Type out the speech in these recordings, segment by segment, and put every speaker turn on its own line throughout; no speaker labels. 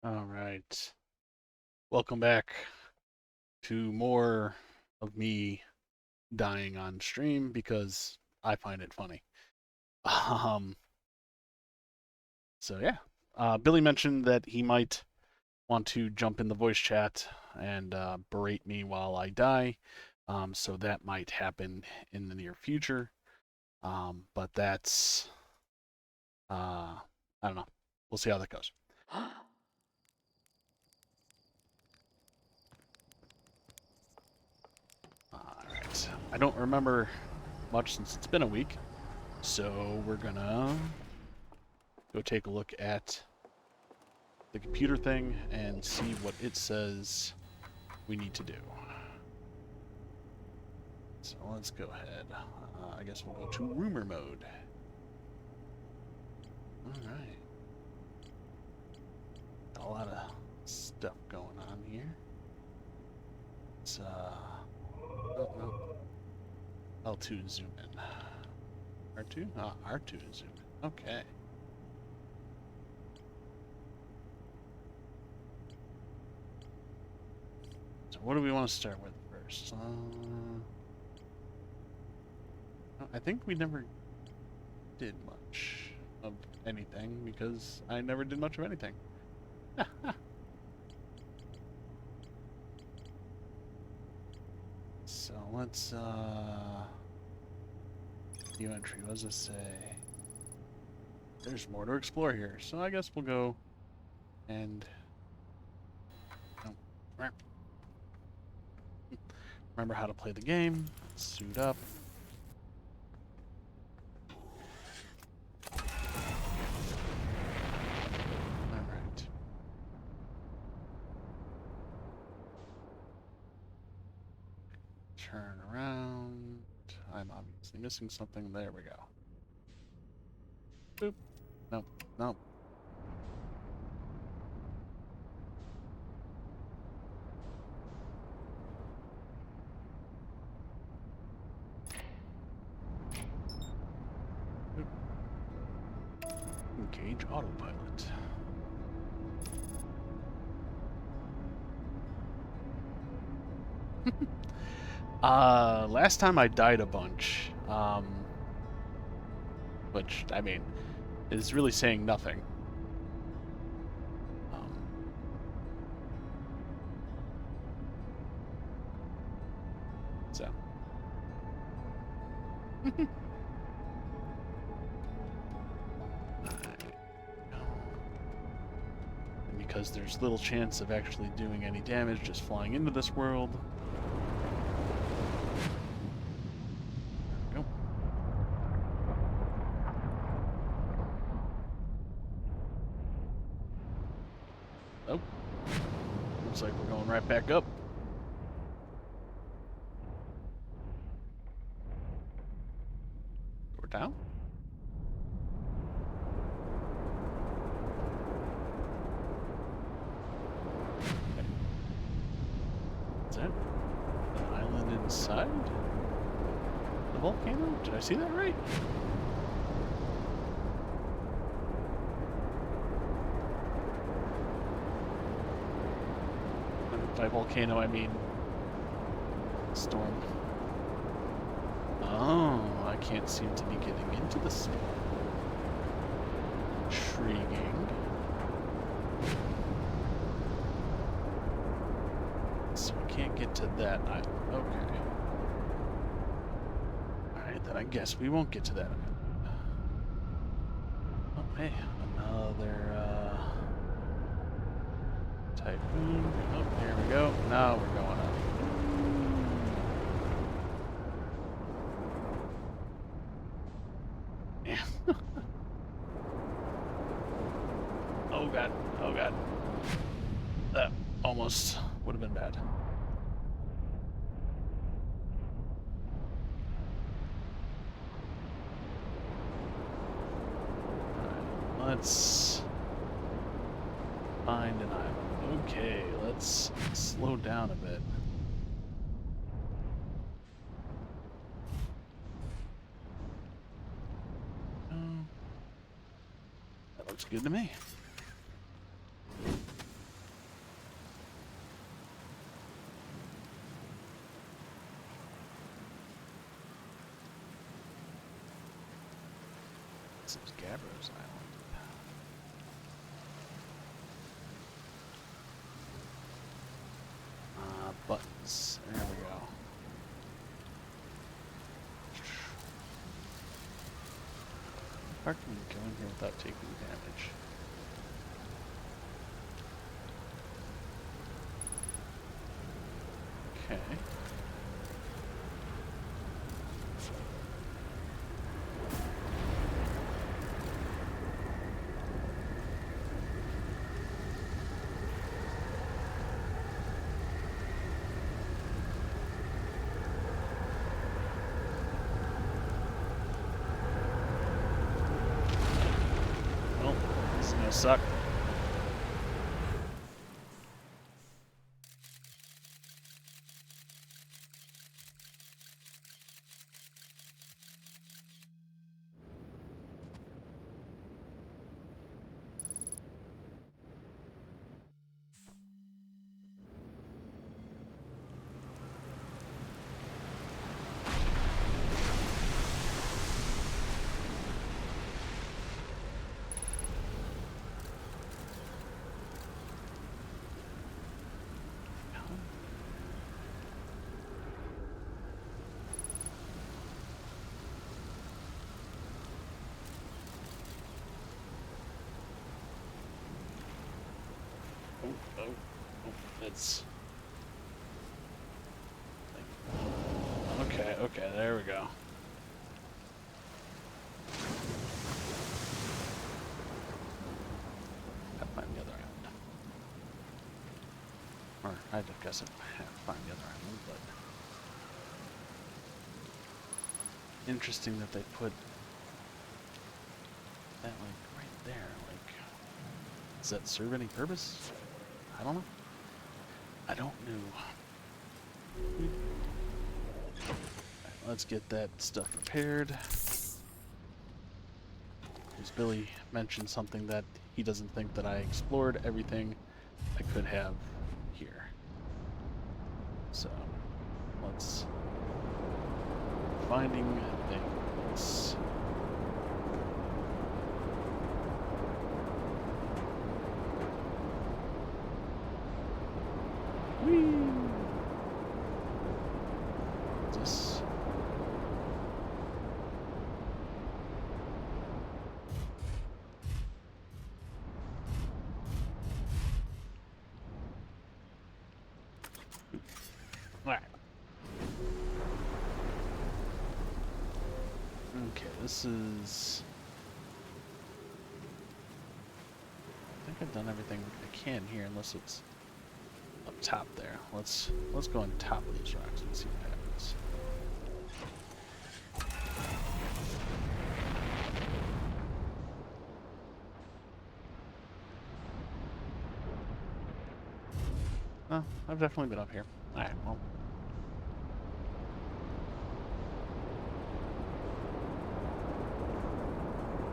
All right. Welcome back to more of me dying on stream because I find it funny. Um, so yeah. Billy mentioned that he might want to jump in the voice chat and berate me while I die. So that might happen in the near future. But that's I don't know. We'll see how that goes. All right. I don't remember much since it's been a week. So we're gonna go take a look at the computer thing and see what it says we need to do. So let's go ahead. I guess we'll go to rumor mode. Alright. A lot of stuff going on here. It's, oh, no. L2 to zoom in. R2? R2 to zoom in. Okay. So what do we want to start with first? I think we never did much of anything because I never did much of anything. So let's view entry. What does this say? There's more to explore here, so I guess we'll go and remember how to play the game. Suit up. Alright. Turn around. I'm obviously missing something. There we go. Boop. Nope. Nope. Boop. Engage autopilot. Last time I died a bunch. Which, I mean, is really saying nothing. So. And because there's little chance of actually doing any damage just flying into this world. There we go. Oh. Looks like we're going right back up. We're down. Okay. Is that an island inside the volcano? Did I see that right? And by volcano, I mean storm. Oh, I can't seem to be getting into the storm. Intriguing. So I can't get to that island. Okay. Alright, then I guess we won't get to that island. Oh, hey, another, typhoon. Oh, here we go. Now we're going up. Yeah. Oh god. Oh god. That almost would have been bad. Alright, let's find an island. Okay, let's slow down a bit. That looks good to me. Traveler's Island. Buttons. There we go. How can we go in here without taking damage? Okay. Well, this is gonna suck. Oh, that's... Okay, okay, there we go. Gotta find the other island. Or, I guess I have to find the other island, but... Interesting that they put that, like, right there, like... Does that serve any purpose? I don't know. I don't know. Right, let's get that stuff repaired. Because Billy mentioned something that he doesn't think that I explored everything I could have here. So, let's... Finding things. This. Alright. Okay, this is... I think I've done everything I can here, unless it's up top there. Let's go on top of these rocks and see what happens. Oh, I've definitely been up here. Alright, well.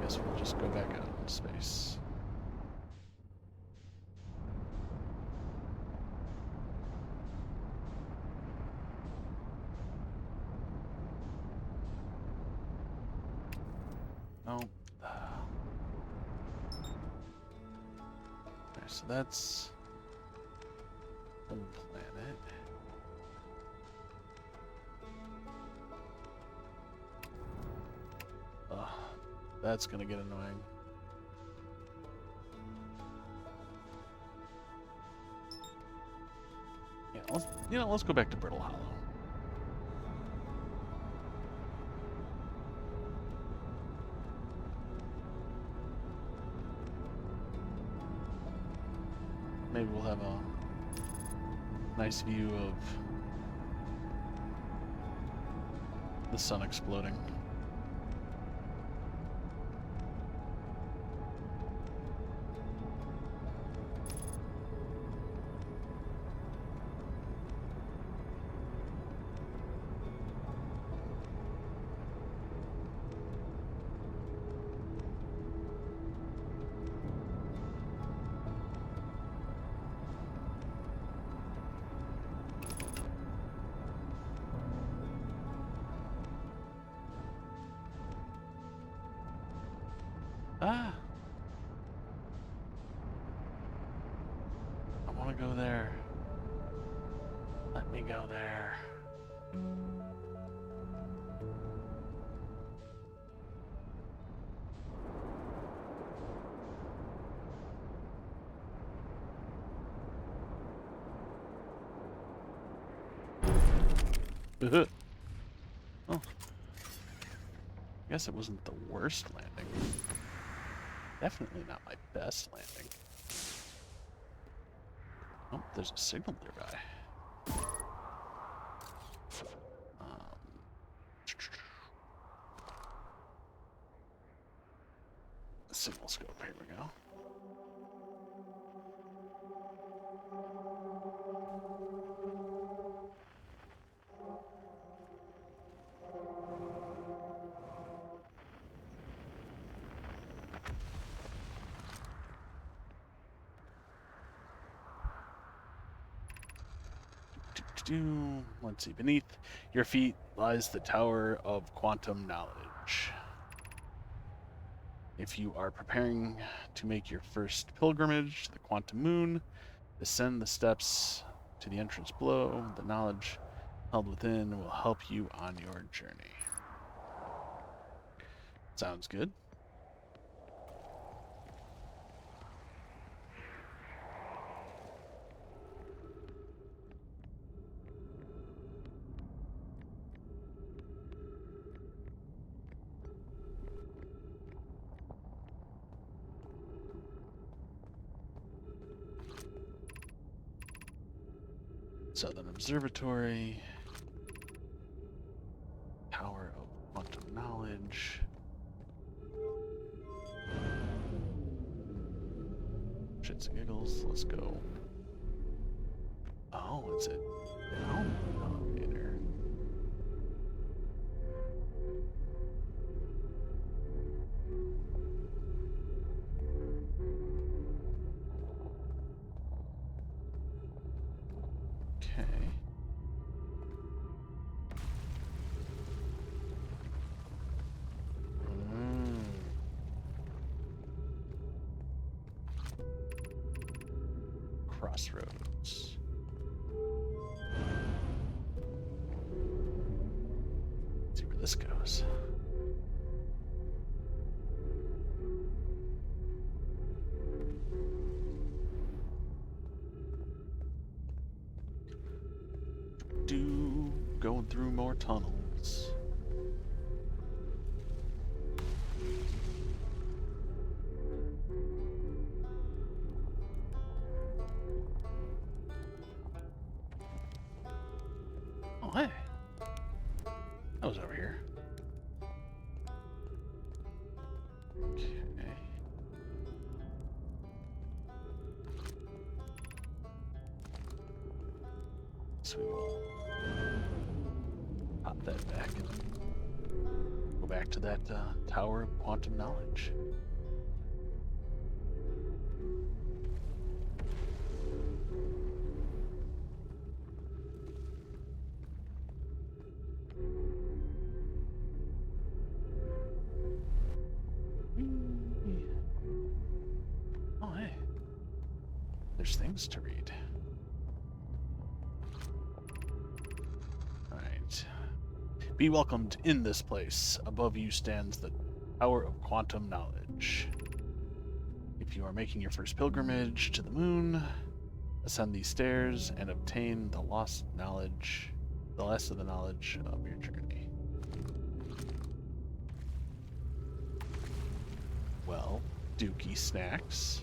Guess we'll just go back out into space. Oh. Okay, so that's one planet. Ugh, that's gonna get annoying. Yeah, let's go back to Brittle Hollow. Maybe we'll have a nice view of the sun exploding. Ah! I want to go there. Let me go there. Oh. I guess it wasn't the worst landing. Definitely not my best landing. Oh, there's a signal nearby. Signal scope, here we go. Let's see. Beneath your feet lies the Tower of Quantum Knowledge. If you are preparing to make your first pilgrimage to the Quantum Moon, descend the steps to the entrance below. The knowledge held within will help you on your journey. Sounds good. Southern Observatory, Tower of Quantum Knowledge. Shits and giggles, let's go. Oh, it's a down elevator. Okay. Crossroads. Let's see where this goes. Going through more tunnels. Oh, hey. That was over here. Okay. So we will pop that back and go back to that Tower of Quantum Knowledge. Oh, hey. There's things to read. Alright. Be welcomed in this place. Above you stands the Tower of Quantum Knowledge. If you are making your first pilgrimage to the moon, ascend these stairs and obtain the lost knowledge, the last of the knowledge of your journey. Well, Dookie Snacks.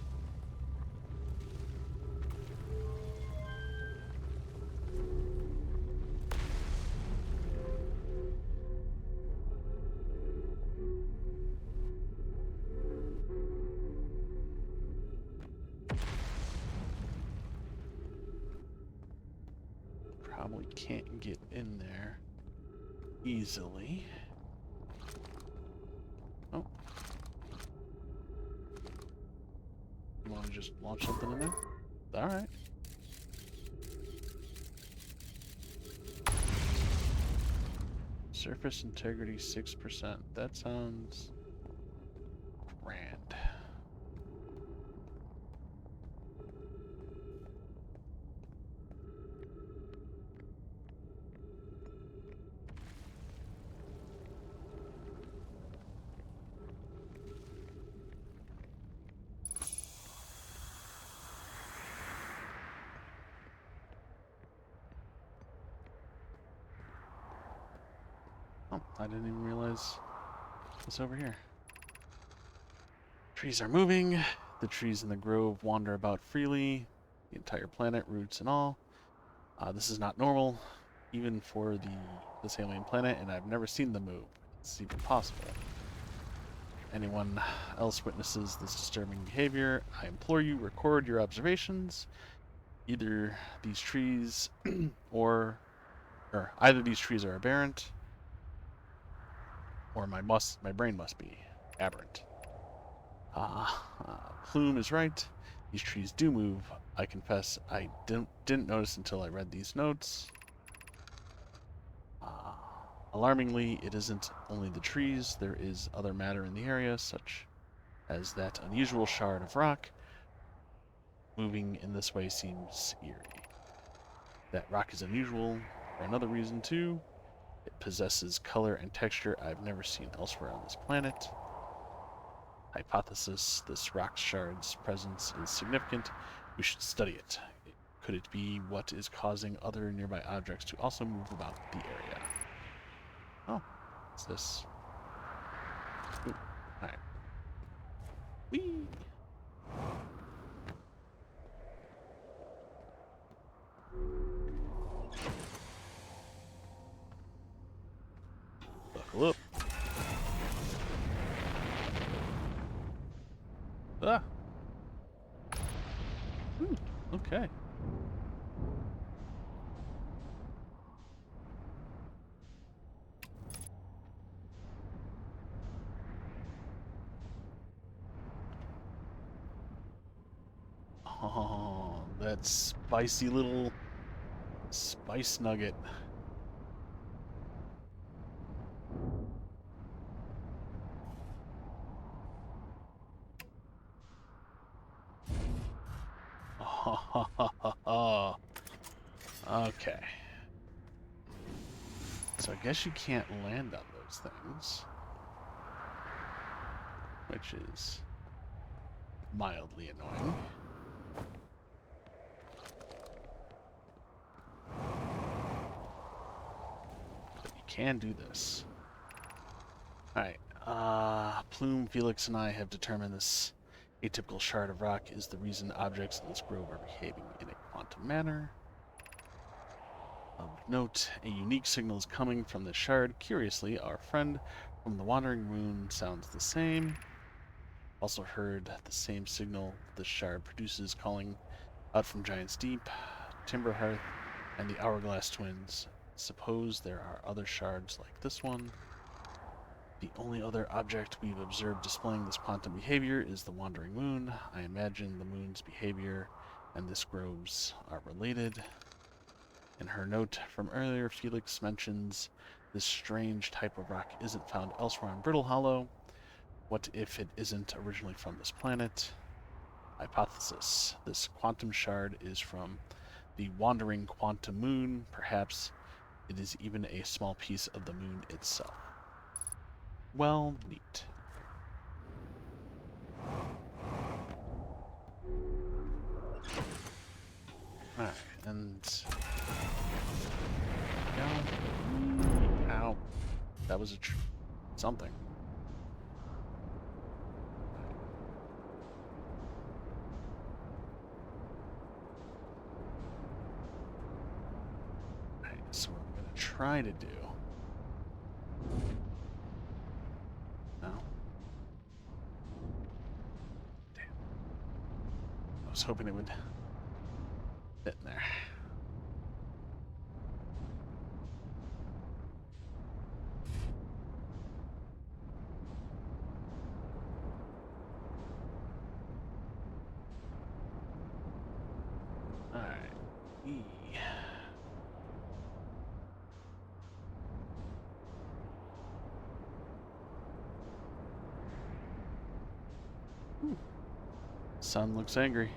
Probably can't get in there easily. Oh. You want to just launch something in there? Alright. Surface integrity 6%. That sounds grand. Oh, I didn't even realize it's over here. Trees are moving. The trees in the grove wander about freely. The entire planet, roots and all. This is not normal, even for this alien planet, and I've never seen them move. It's even possible. Anyone else witnesses this disturbing behavior, I implore you, record your observations. Either these trees or either these trees are aberrant, or my brain must be aberrant. Plume is right. These trees do move. I confess I didn't notice until I read these notes. Alarmingly, it isn't only the trees. There is other matter in the area, such as that unusual shard of rock. Moving in this way seems eerie. That rock is unusual for another reason, too. It possesses color and texture I've never seen elsewhere on this planet. Hypothesis: this rock shard's presence is significant. We should study it. Could it be what is causing other nearby objects to also move about the area? Oh, what's this? Ooh, alright. Whee! Buckle up. Ah! Ooh, okay. Oh, that spicy little spice nugget. Oh, okay. So I guess you can't land on those things, which is mildly annoying. But you can do this. Alright, Plume, Felix, and I have determined this atypical shard of rock is the reason objects in this grove are behaving in a quantum manner. Of note, a unique signal is coming from this shard. Curiously, our friend from the Wandering Moon sounds the same. Also heard the same signal the shard produces calling out from Giant's Deep, Timberhearth, and the Hourglass Twins. Suppose there are other shards like this one. The only other object we've observed displaying this quantum behavior is the Wandering Moon. I imagine the moon's behavior and this grove's are related. In her note from earlier, Felix mentions this strange type of rock isn't found elsewhere on Brittle Hollow. What if it isn't originally from this planet? Hypothesis: this quantum shard is from the wandering quantum moon. Perhaps it is even a small piece of the moon itself. Well, neat. Alright, and... Ow. That was something. Alright, so what I'm gonna try to do... No? Damn. I was hoping it would fit in there. Alright. Sun looks angry.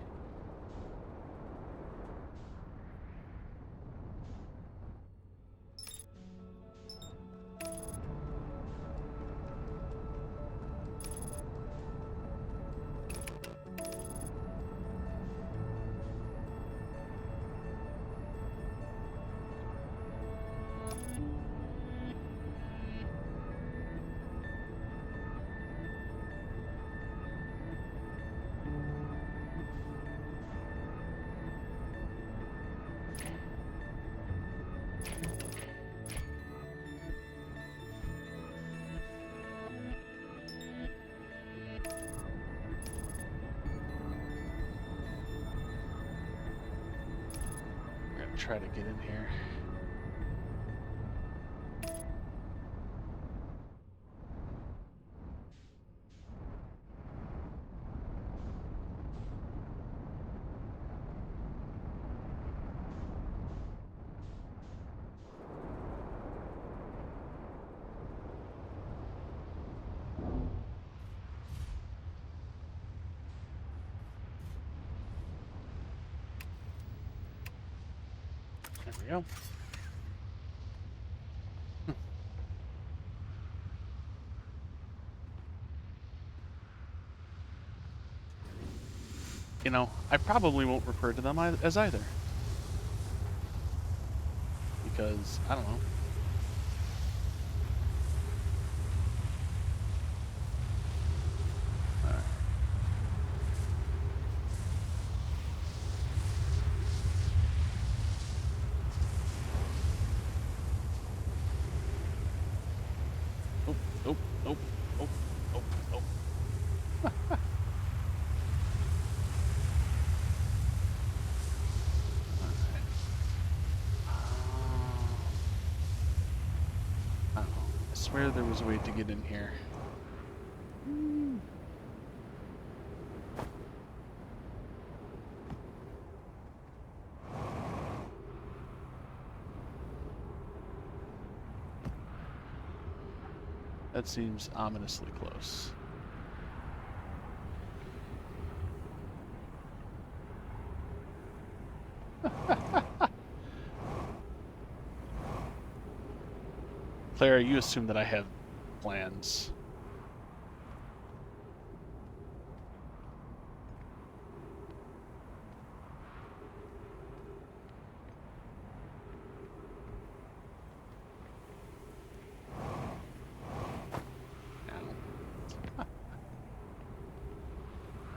try to get in here. There we go. You know, I probably won't refer to them as either. Because, I don't know. Alright. Oh, oh, oh, oh, oh, oh. I don't know. I swear there was a way to get in here. That seems ominously close. Clara, you assume that I have plans.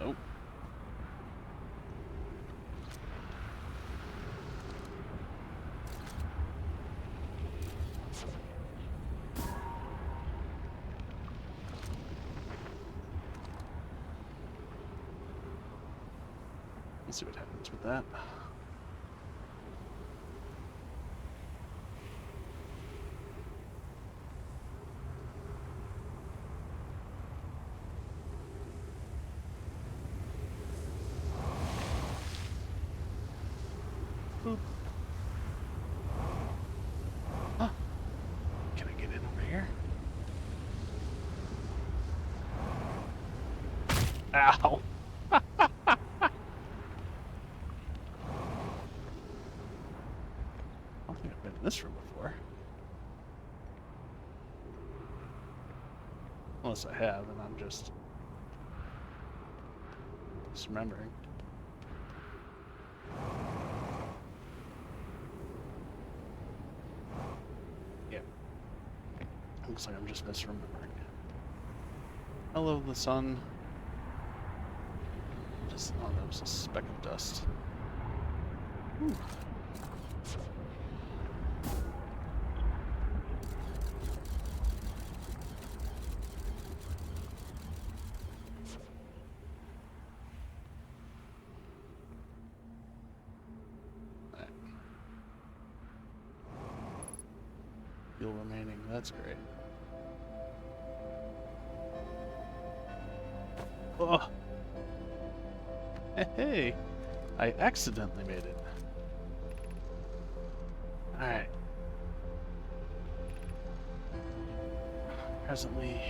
Nope. Let's see what happens with that. Boop. Huh. Can I get in over here? Ow! I don't think I've been in this room before. Unless I have, and I'm just misremembering. Yeah. Looks like I'm just misremembering. Hello, the sun. Just, oh, that was a speck of dust. Whew. Fuel remaining, that's great. Oh! Hey! I accidentally made it. Alright. Presently,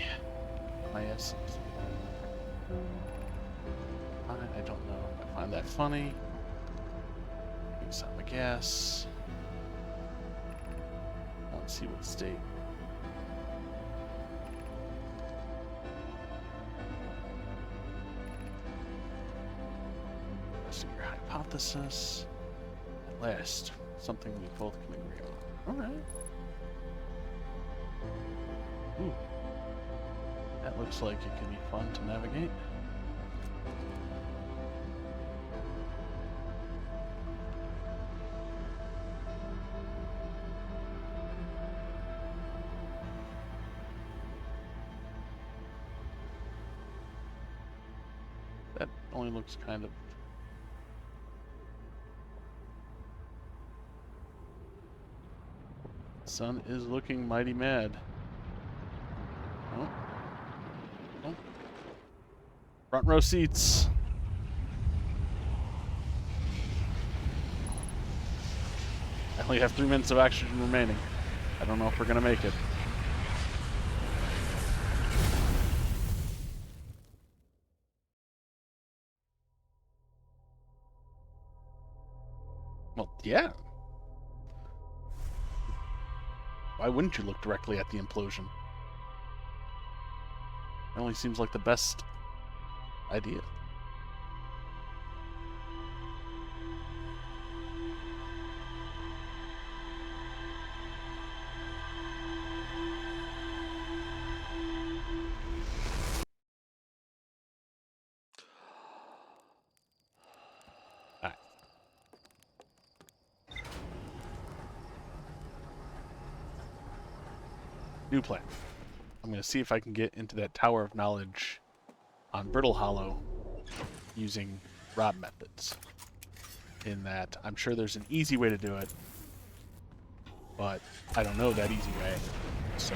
my essence. I don't know. I find that funny. Use up my gas. Let's see what state. Testing your hypothesis. At last, something we both can agree on. Alright. Ooh. That looks like it could be fun to navigate. That only looks kind of... Sun is looking mighty mad. Oh. Oh. Front row seats. I only have 3 minutes of oxygen remaining. I don't know if we're gonna make it. Well, yeah. Why wouldn't you look directly at the implosion? It only seems like the best idea. Alright. New plan. I'm going to see if I can get into that Tower of Knowledge on Brittle Hollow using Rob methods. In that, I'm sure there's an easy way to do it, but I don't know that easy way. So,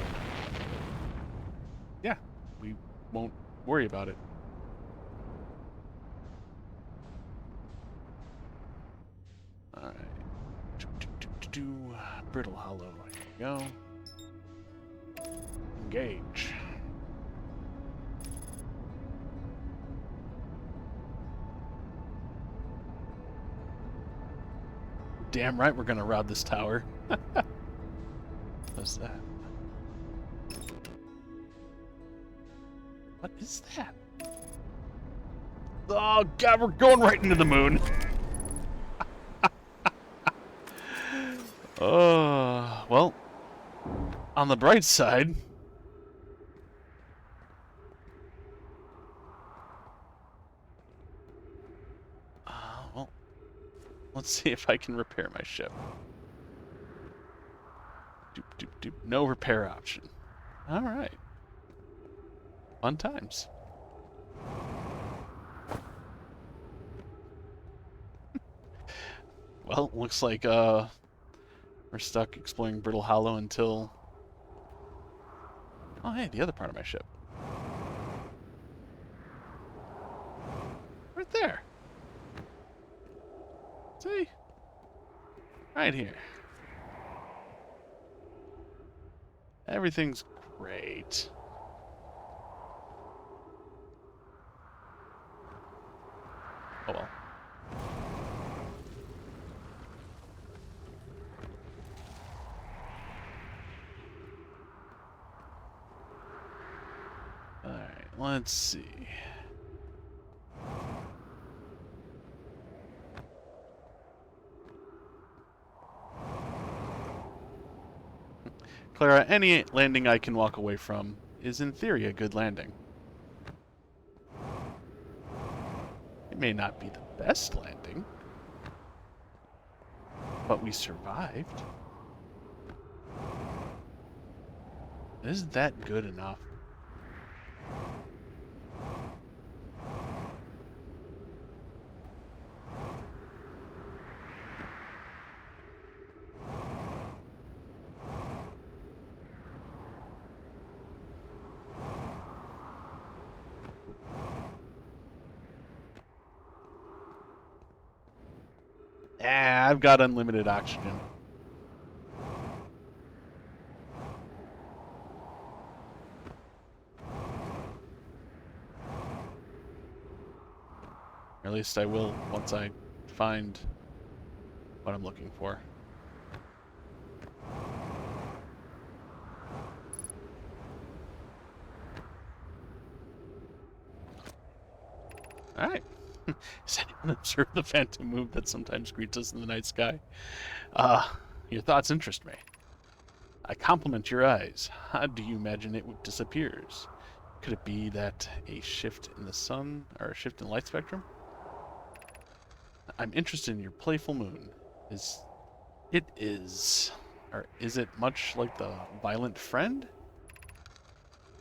yeah, we won't worry about it. Alright. Brittle Hollow. Here we go. Engage. Damn right we're gonna rob this tower. What's that? What is that? Oh god, we're going right into the moon. Oh, well, on the bright side, well, let's see if I can repair my ship. Doop, doop, doop. No repair option. All right. Fun times. Well, looks like we're stuck exploring Brittle Hollow until... Oh, hey, the other part of my ship. Right there. See? Right here. Everything's great. Oh well. Alright, let's see. Clara, any landing I can walk away from is in theory a good landing. It may not be the best landing, but we survived. Isn't that good enough? Ah, I've got unlimited oxygen. Or at least I will once I find what I'm looking for. Alright. Has anyone observed the phantom move that sometimes greets us in the night sky? Your thoughts interest me. I compliment your eyes. How do you imagine it disappears? Could it be that a shift in the sun, or a shift in light spectrum? I'm interested in your playful moon. It is, or is it much like the violent friend?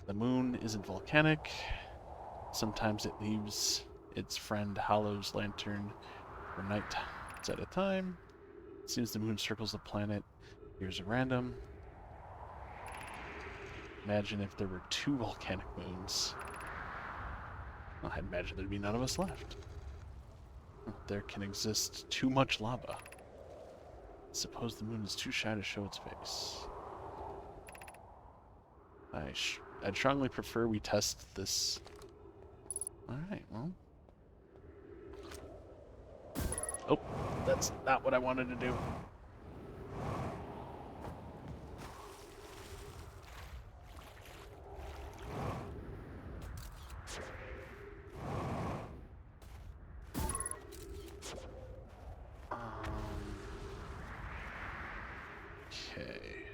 The moon isn't volcanic. Sometimes it leaves its friend Hollow's lantern for nights at a time. It seems the moon circles the planet. Here's a random. Imagine if there were 2 volcanic moons. Well, I'd imagine there'd be none of us left. There can exist too much lava. Suppose the moon is too shy to show its face. I'd strongly prefer we test this. Alright, well. Oh, that's not what I wanted to do. Okay.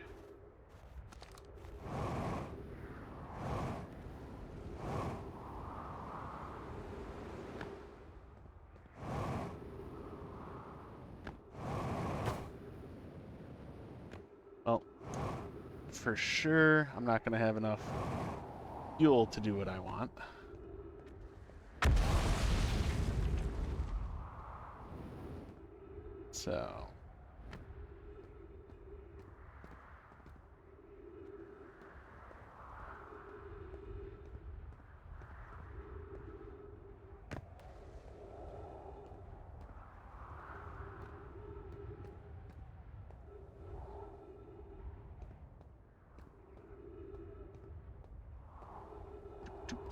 Well, for sure, I'm not going to have enough fuel to do what I want. So...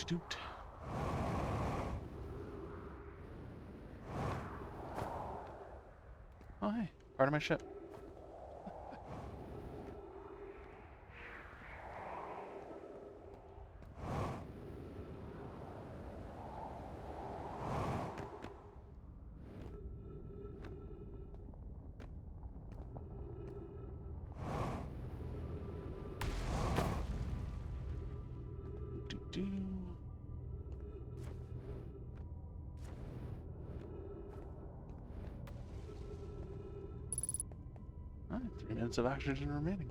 Doot. Oh, hey, part of my ship. Doo-doo. All right, 3 minutes of oxygen remaining.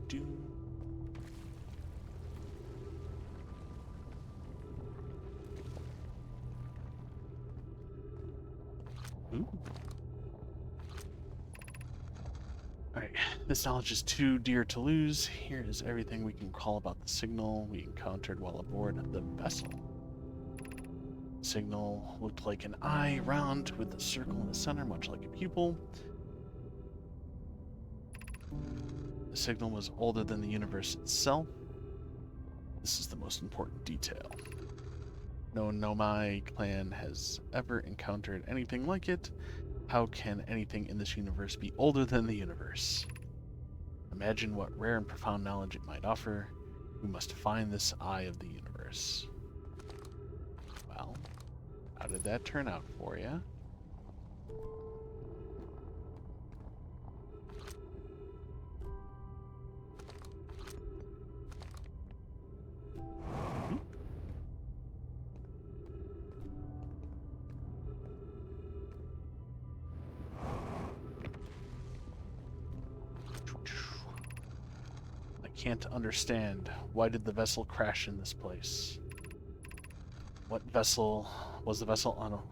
Doo. Ooh. Alright, this knowledge is too dear to lose. Here is everything we can recall about the signal we encountered while aboard the vessel. The signal looked like an eye, round with a circle in the center, much like a pupil. The signal was older than the universe itself. This is the most important detail. No Nomai clan has ever encountered anything like it. How can anything in this universe be older than the universe? Imagine what rare and profound knowledge it might offer. We must find this eye of the universe. Well, how did that turn out for you? Can't understand. Why did the vessel crash in this place? What vessel? Was the vessel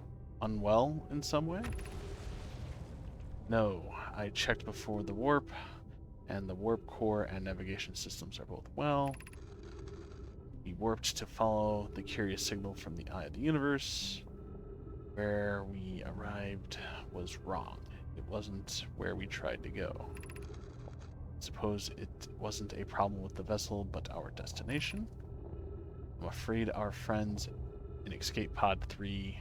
unwell in some way? No, I checked before the warp, and the warp core and navigation systems are both well. We warped to follow the curious signal from the eye of the universe. Where we arrived was wrong. It wasn't where we tried to go. Suppose it wasn't a problem with the vessel, but our destination. I'm afraid our friends in Escape Pod 3... ...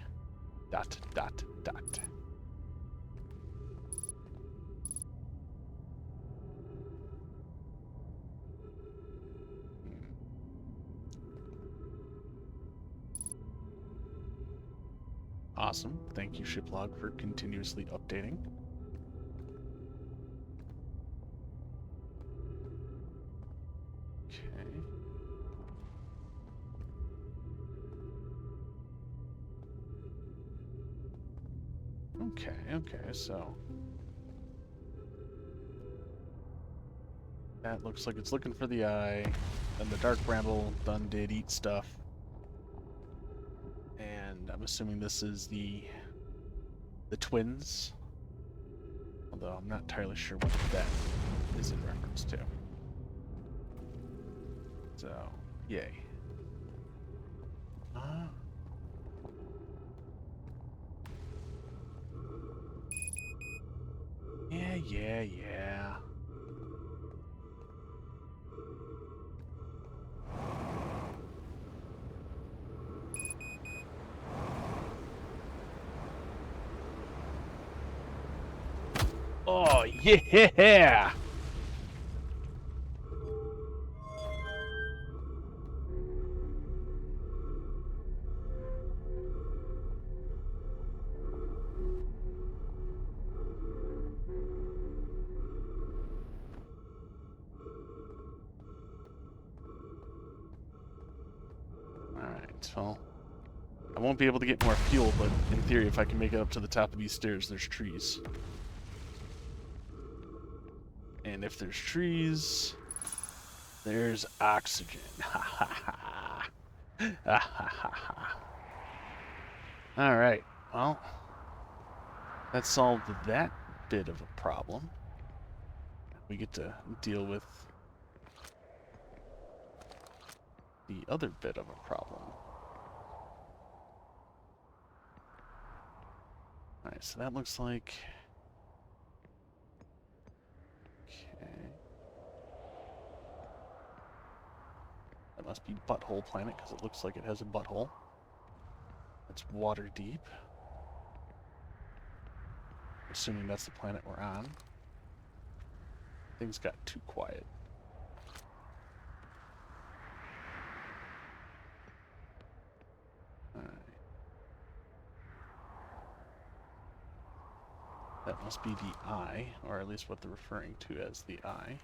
Awesome. Thank you, Shiplog, for continuously updating. Okay, so that looks like it's looking for the eye, and the dark bramble done did eat stuff, and I'm assuming this is the twins. Although I'm not entirely sure what that is in reference to. So, yay. Yeah. Oh, yeah! Alright, well, I won't be able to get more fuel, but in theory, if I can make it up to the top of these stairs, there's trees. And if there's trees, there's oxygen. Ha ha ha. Alright, well, that solved that bit of a problem. We get to deal with the other bit of a problem. Alright, so that looks like... Okay. That must be Butthole Planet, because it looks like it has a butthole. It's water deep. Assuming that's the planet we're on. Things got too quiet. Alright. That must be the eye, or at least what they're referring to as the eye.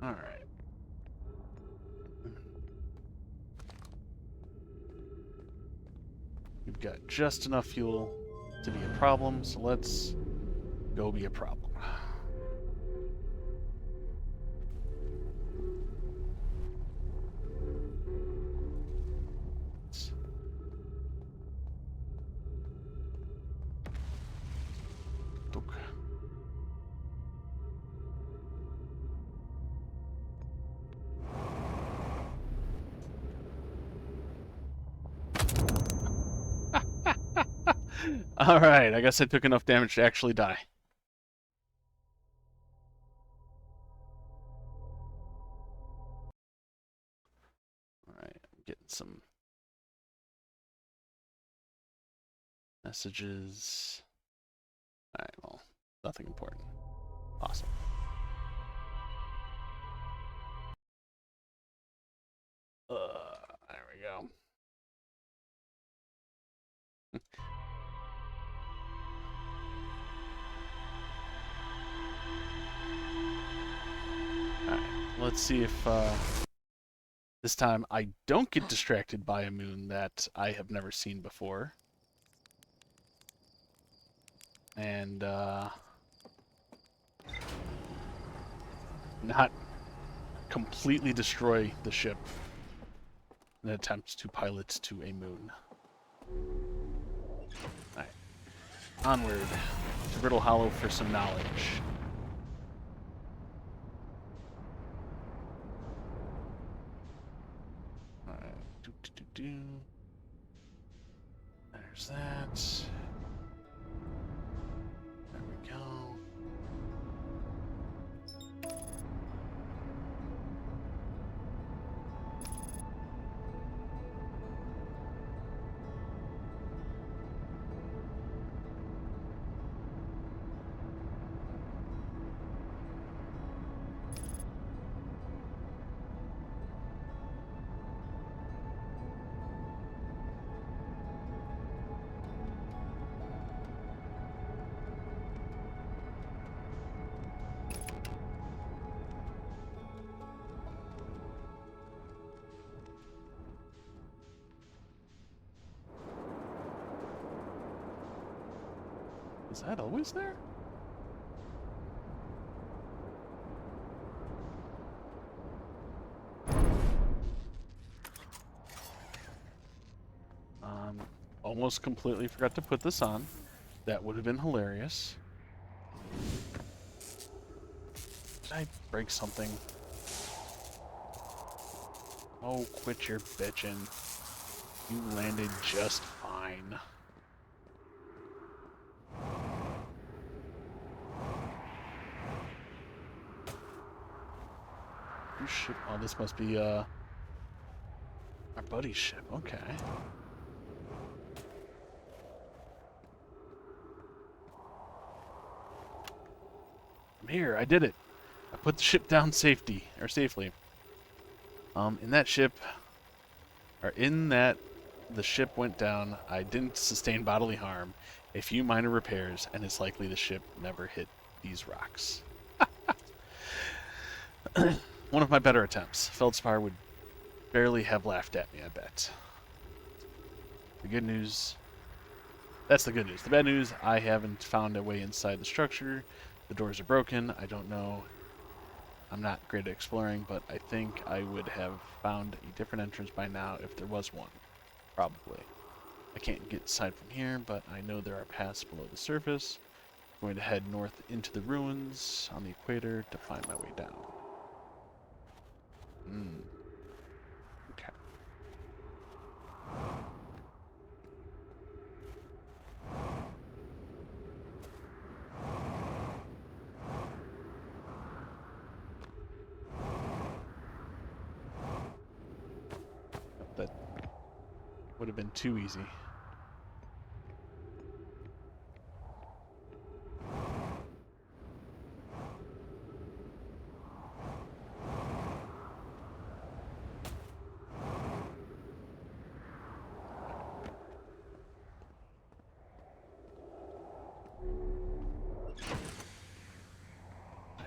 Alright. We've got just enough fuel to be a problem, so let's go be a problem. Alright, I guess I took enough damage to actually die. Alright, I'm getting some messages. Alright, well, nothing important. Awesome. There we go. Alright, let's see if this time I don't get distracted by a moon that I have never seen before. And not completely destroy the ship in an attempt to pilot to a moon. Alright. Onward to Brittle Hollow for some knowledge. Alright. There's that. There we go. Is that always there? Almost completely forgot to put this on. That would have been hilarious. Did I break something? Oh, quit your bitching. You landed just fine. Whose ship? Oh, this must be, our buddy's ship. Okay. I'm here. I did it. I put the ship down safely. In that ship, the ship went down. I didn't sustain bodily harm, a few minor repairs, and it's likely the ship never hit these rocks. One of my better attempts. Feldspar would barely have laughed at me, I bet. The good news... That's the good news. The bad news, I haven't found a way inside the structure. The doors are broken. I don't know. I'm not great at exploring, but I think I would have found a different entrance by now if there was one. Probably. I can't get inside from here, but I know there are paths below the surface. I'm going to head north into the ruins on the equator to find my way down. Okay. That would have been too easy.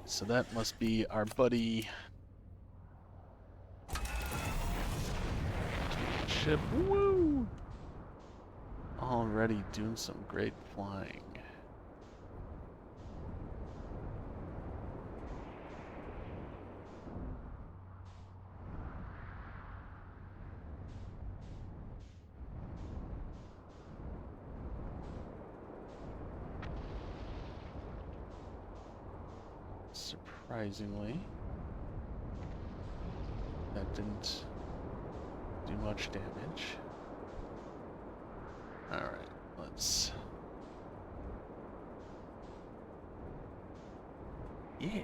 So that must be our buddy ship. Woo! Already doing some great flying. Surprisingly, that didn't do much damage. Alright, let's... Yeah!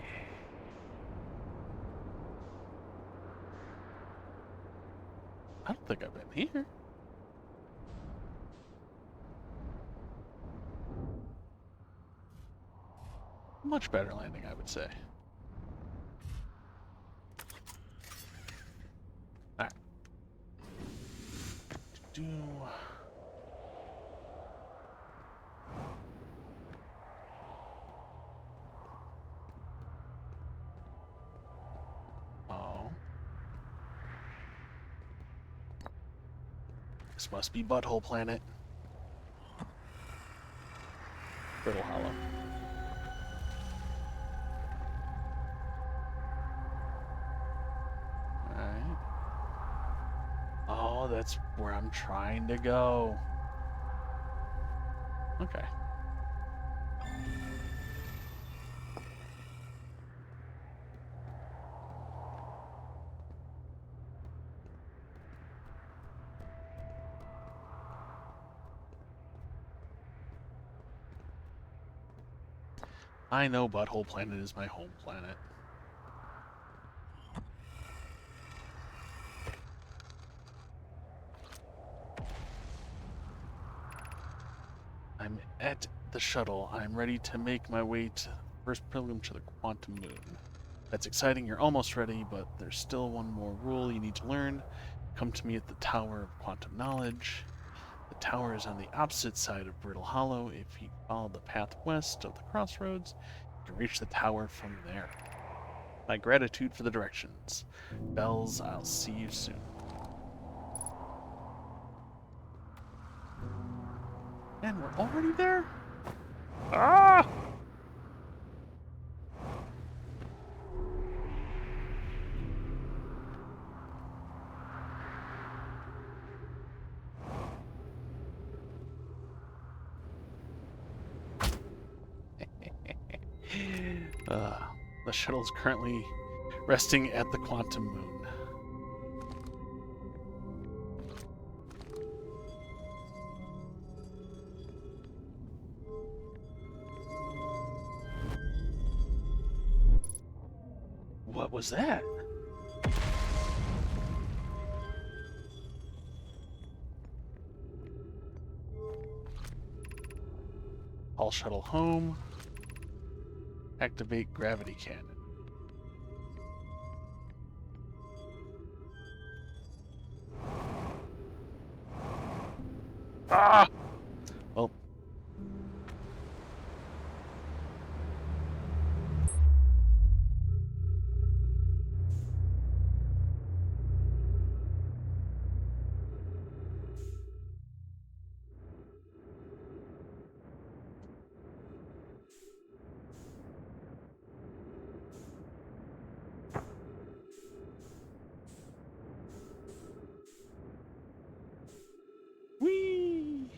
I don't think I've been here. Much better landing, I would say. Alright. Oh. This must be Butthole Planet. Brittle Hollow. Alright. Oh, that's where I'm trying to go. Okay. I know Butthole Planet is my home planet. I'm at the shuttle. I'm ready to make my way to the first pilgrim to the quantum moon. That's exciting. You're almost ready, but there's still one more rule you need to learn. Come to me at the Tower of Quantum Knowledge. The tower is on the opposite side of Brittle Hollow. If you follow the path west of the crossroads, you can reach the tower from there. My gratitude for the directions. Bells, I'll see you soon. And we're already there? Ah! The shuttle is currently resting at the quantum moon. What was that? All shuttle home. Activate gravity cannon. Ah! Well. Whee!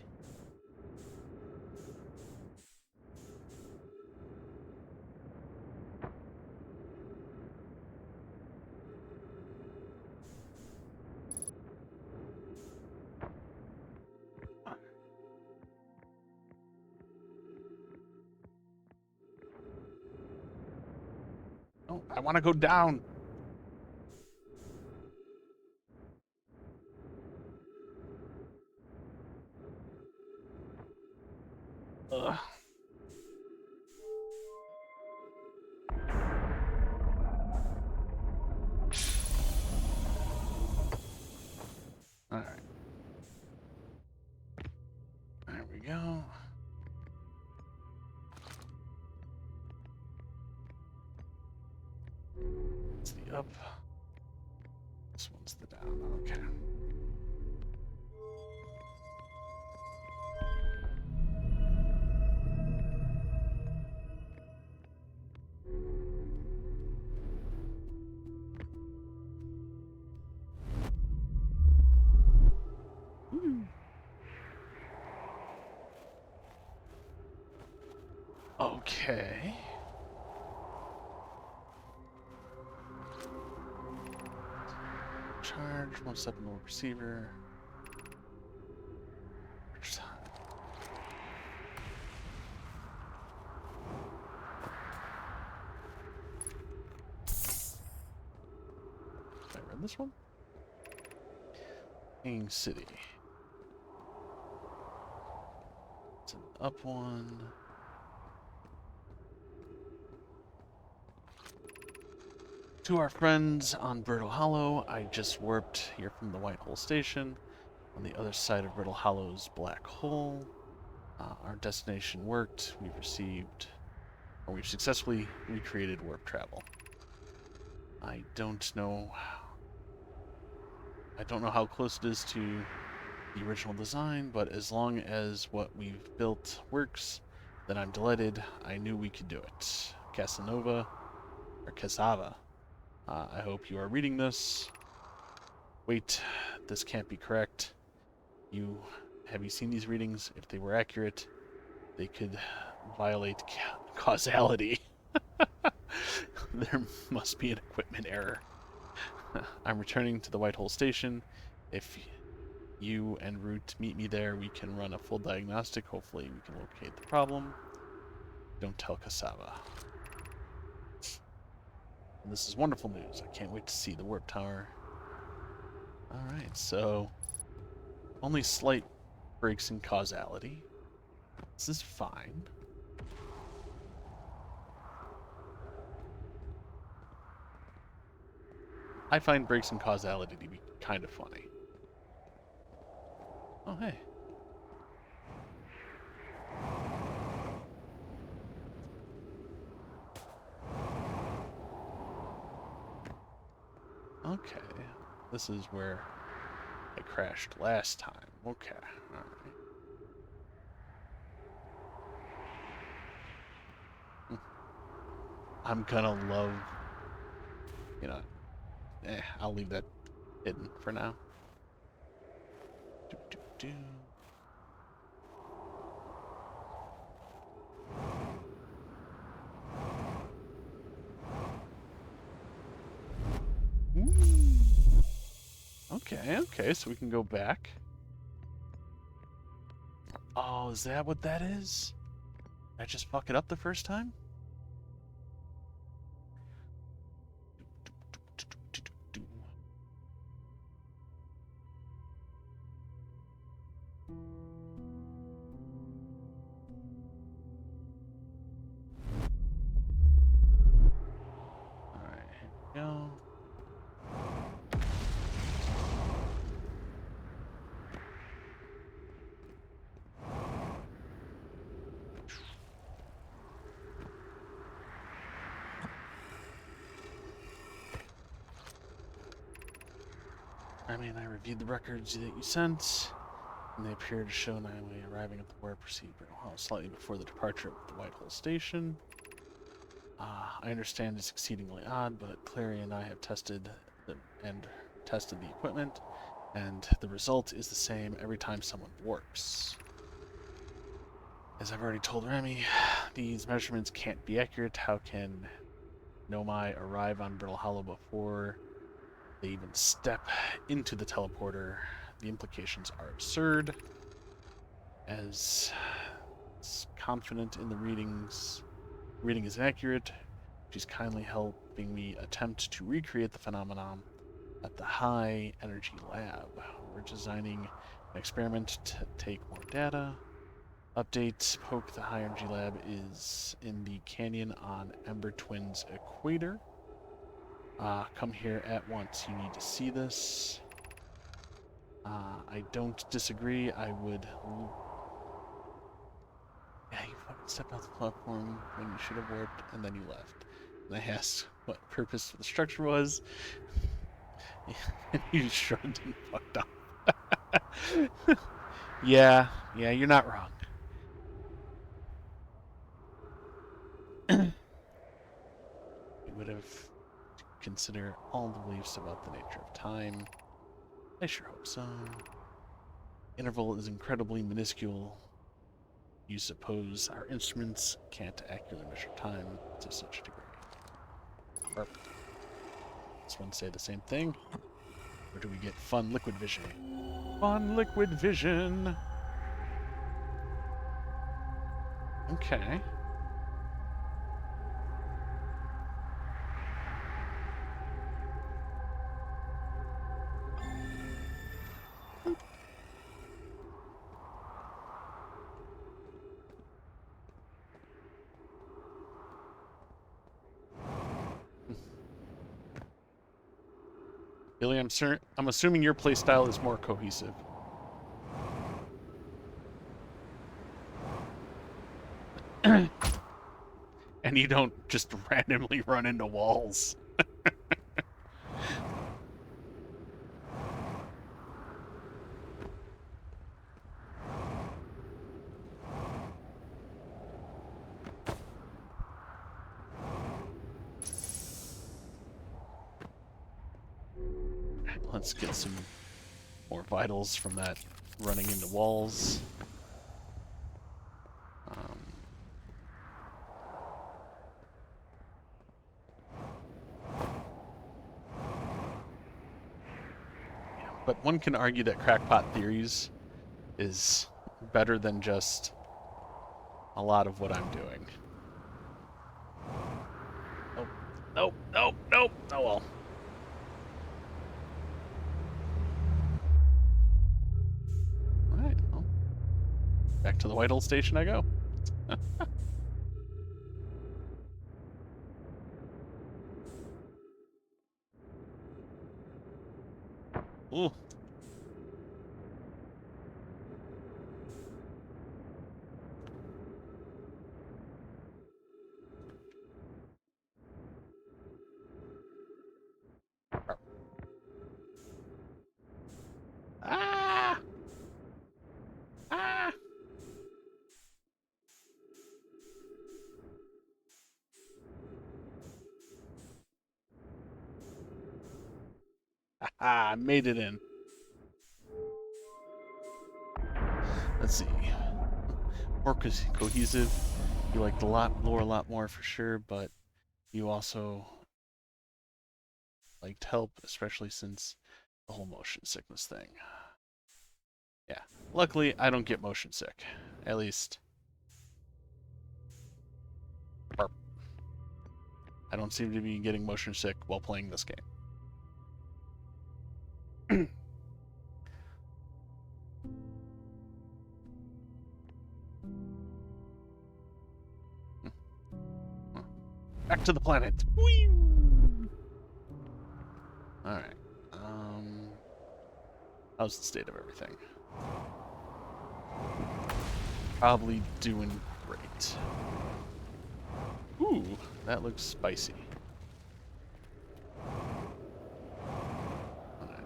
Oh, I want to go down. Ugh. All right. There we go. It's the up. This one's the down. Okay. Okay. Charge, 1 step in the receiver. Did I read this one? King City. It's an up one. To our friends on Brittle Hollow, I just warped here from the White Hole Station. On the other side of Brittle Hollow's black hole. Our destination worked. We've successfully recreated warp travel. I don't know how close it is to the original design, but as long as what we've built works, then I'm delighted. I knew we could do it. Casanova, or Casava. I hope you are reading this. Wait, this can't be correct. Have you seen these readings? If they were accurate, they could violate causality. There must be an equipment error. I'm returning to the White Hole Station. If you en route meet me there, we can run a full diagnostic. Hopefully we can locate the problem. Don't tell Casava. And this is wonderful news. I can't wait to see the warp tower. Alright, so only slight breaks in causality. This is fine. I find breaks in causality to be kind of funny. Oh, hey. Okay. This is where I crashed last time. Okay. Alright. I'm gonna love, you know, I'll leave that hidden for now. Do, do, do. Okay, okay, so we can go back. Oh, is that what that is? Did I just fuck it up the first time? Alright, here we go. I mean, I reviewed the records that you sent, and they appear to show Naomi arriving at the War Proceed slightly before the departure of the Whitehall Station. I understand it's exceedingly odd, but Clary and I have tested the equipment, and the result is the same every time someone warps. As I've already told Remy, these measurements can't be accurate. How can Nomai arrive on Brittle Hollow before they even step into the teleporter? The implications are absurd. As it's confident in the readings, reading is inaccurate. She's kindly helping me attempt to recreate the phenomenon at the high energy lab. We're designing an experiment to take more data. Update, Poke, the high energy lab is in the canyon on Ember Twin's equator. Come here at once. You need to see this. I don't disagree. I would... Yeah, you fucking stepped off the platform when you should have warped, and then you left. And I asked what purpose the structure was, and you shrugged and fucked off. Yeah, you're not wrong. We would have to consider all the beliefs about the nature of time. I sure hope so. Interval is incredibly minuscule. You suppose our instruments can't accurately measure time to such a degree. Perfect. This one say the same thing. Or do we get fun liquid vision? Fun liquid vision! Okay. Billy, I'm assuming your playstyle is more cohesive. And you don't just randomly run into walls. Let's get some more vitals from that running into walls. But one can argue that Crackpot Theories is better than just a lot of what I'm doing. Nope. Oh well. Alright, well. Back to the Whitehall Station I go. Ooh. Ah! Ah! I made it in. Let's see. More cohesive. You like the lore a lot more for sure, but you also liked help, especially since the whole motion sickness thing. Yeah. Luckily, I don't get motion sick. At least. I don't seem to be getting motion sick while playing this game. Back to the planet. Whee! Alright. How's the state of everything? Probably doing great. Ooh, that looks spicy. Alright.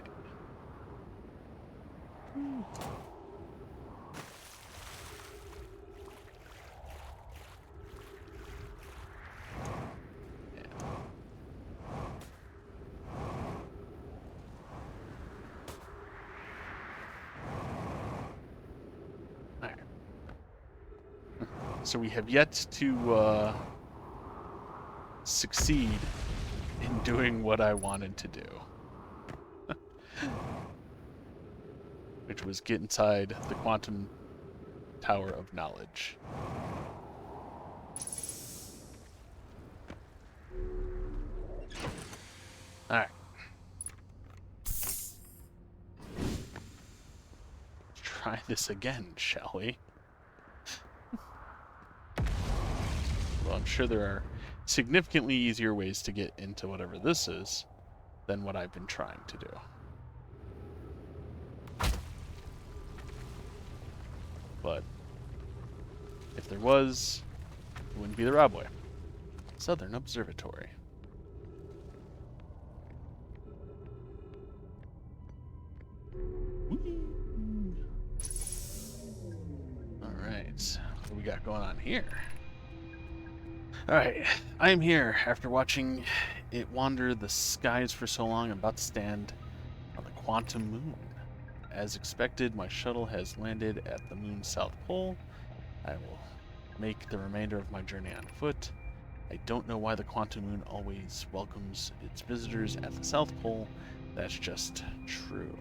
So we have yet to succeed in doing what I wanted to do. Which was get inside the quantum tower of knowledge. Alright. Try this again, shall we? Well, I'm sure there are significantly easier ways to get into whatever this is than what I've been trying to do. But if there was, it wouldn't be the Rob way. Southern Observatory. Alright, what do we got going on here? Alright, I am here after watching it wander the skies for so long. I'm about to stand on the quantum moon. As expected, my shuttle has landed at the moon's south pole. I will make the remainder of my journey on foot. I don't know why the quantum moon always welcomes its visitors at the south pole. That's just true.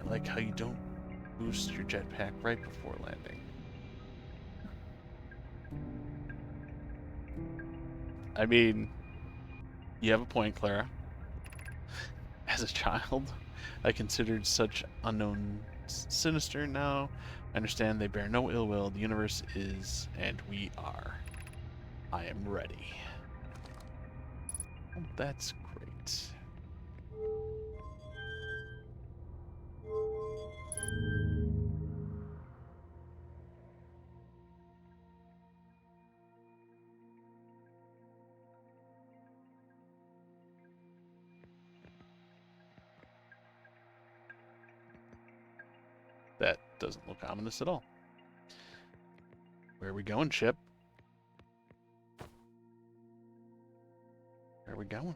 I like how you don't boost your jetpack right before landing. I mean, you have a point, Clara. As a child, I considered such unknown sinister. Now I understand they bear no ill will. The universe is, and we are. I am ready. Oh, that's great. That doesn't look ominous at all. Where are we going, ship? Where are we going?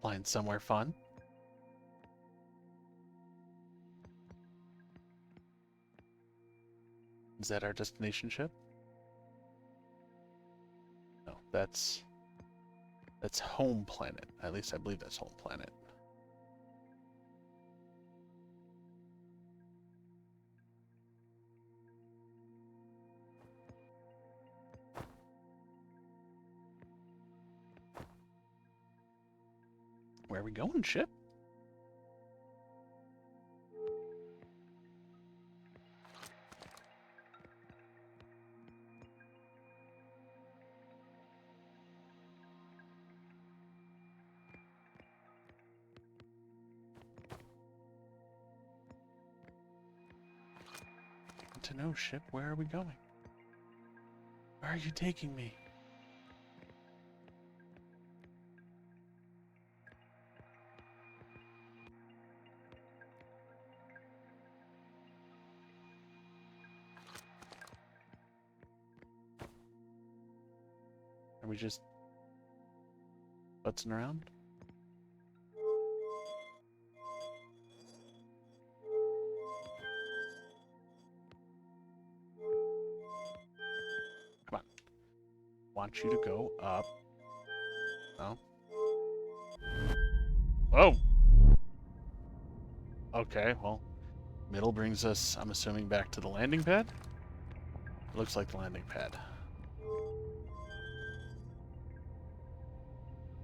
Flying somewhere fun? Is that our destination ship? No, that's home planet. At least I believe that's home planet. Where are we going, ship? To know, ship, where are we going? Where are you taking me? Are we just putzing around? Come on. Want you to go up. No. Oh! Okay, well, middle brings us, I'm assuming, back to the landing pad? It looks like the landing pad.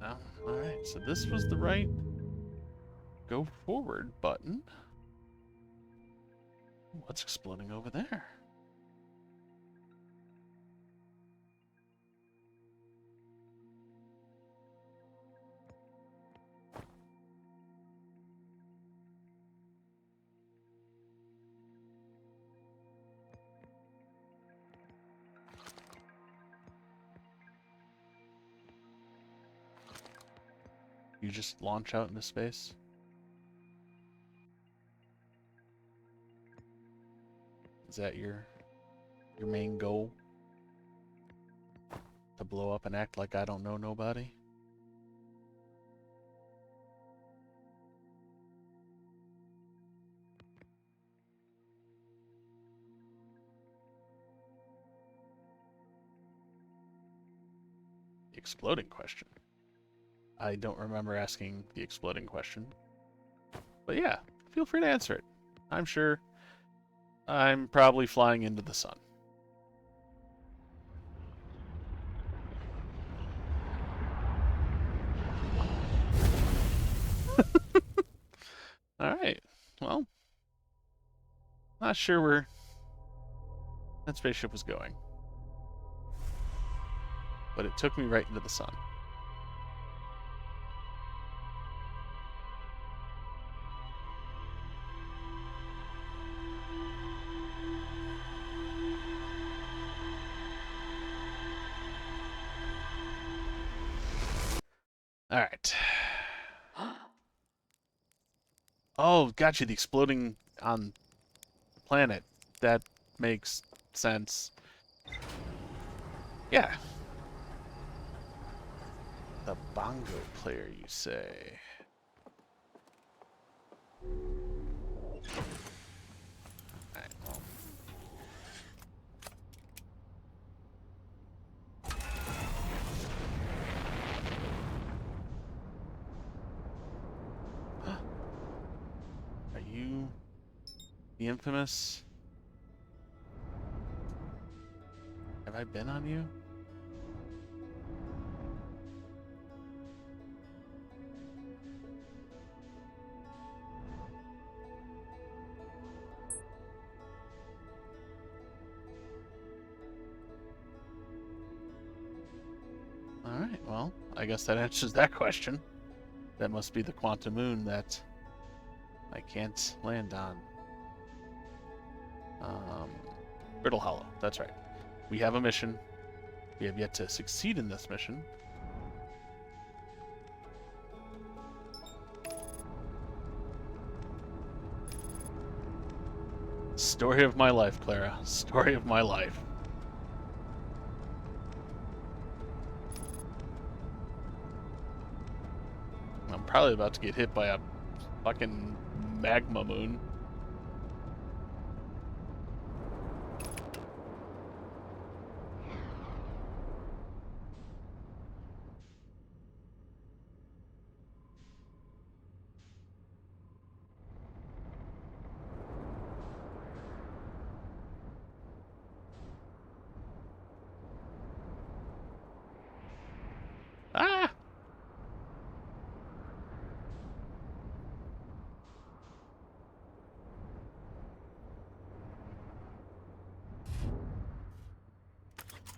Oh, alright, so this was the right go forward button. What's exploding over there? You just launch out into space? Is that your main goal? To blow up and act like I don't know nobody? The exploding question. I don't remember asking the exploding question. But yeah, feel free to answer it. I'm sure I'm probably flying into the sun. Alright, well, not sure where that spaceship was going. But it took me right into the sun. Alright. Oh, gotcha, the exploding on planet. That makes sense. Yeah. The bongo player, you say? Alright, well. Are you the infamous? Have I been on you? Alright, well, I guess that answers that question. That must be the quantum moon that I can't land on. Brittle Hollow, that's right. We have a mission. We have yet to succeed in this mission. Story of my life, Clara. Story of my life. I'm probably about to get hit by a fucking magma moon. Ah!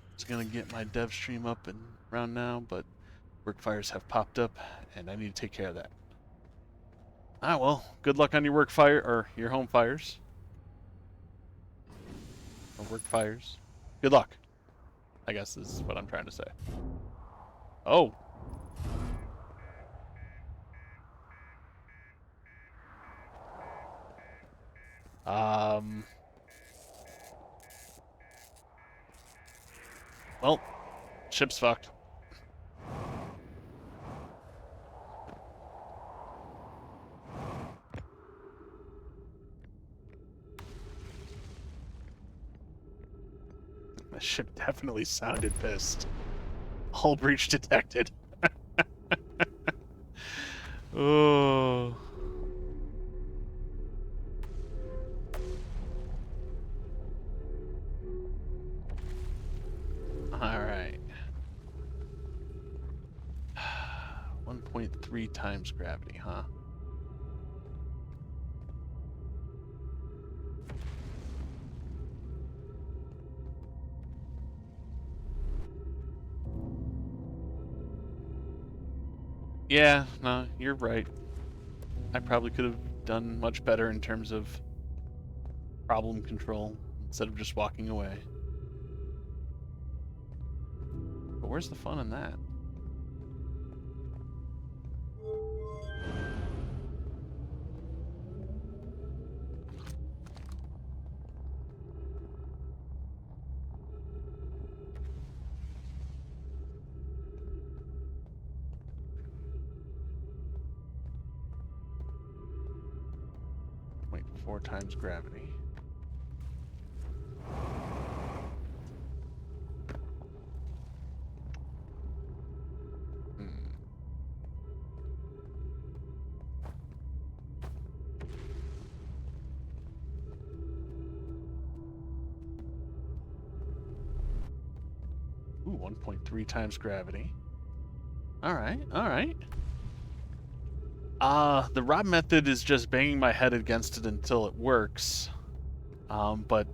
I was gonna get my dev stream up and around now, but work fires have popped up, and I need to take care of that. Ah, well, good luck on your work fire, or your home fires. Or work fires. Good luck, I guess is what I'm trying to say. Oh. Well, ship's fucked. ship definitely sounded pissed. Hull breach detected. Oh. Alright. 1.3 times gravity, huh? Yeah, no, you're right. I probably could have done much better in terms of problem control instead of just walking away. But where's the fun in that? Wait, 4 times gravity. Ooh, 1.3 times gravity. Alright, alright. The rod method is just banging my head against it until it works. But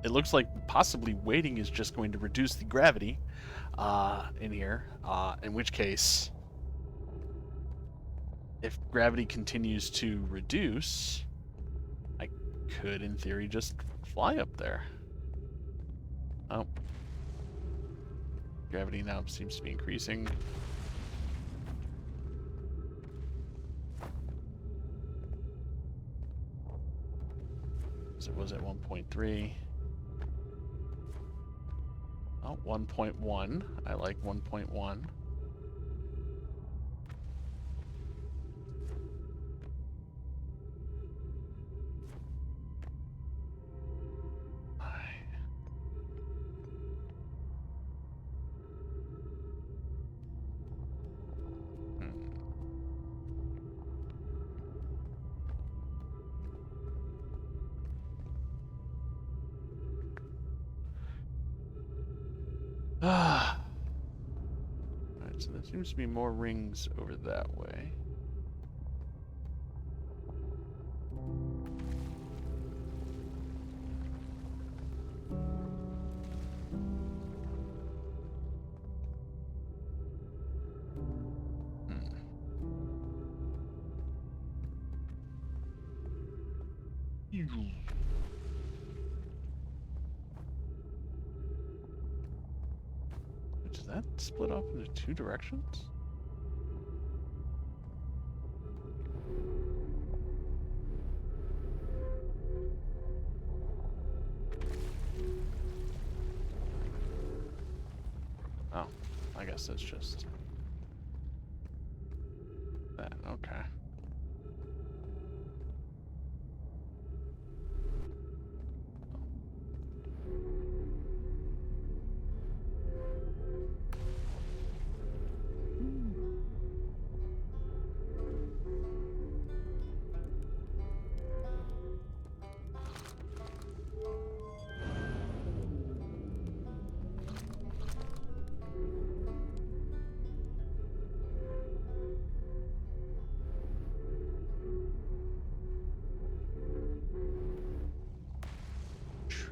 it looks like possibly waiting is just going to reduce the gravity in here. In which case, if gravity continues to reduce, I could, in theory, just fly up there. Oh. Gravity now seems to be increasing. So it was at 1.3. Oh, 1.1. I like 1.1. Alright, so there seems to be more rings over that way. Does that split off into 2 directions? Oh, I guess that's just that. Okay.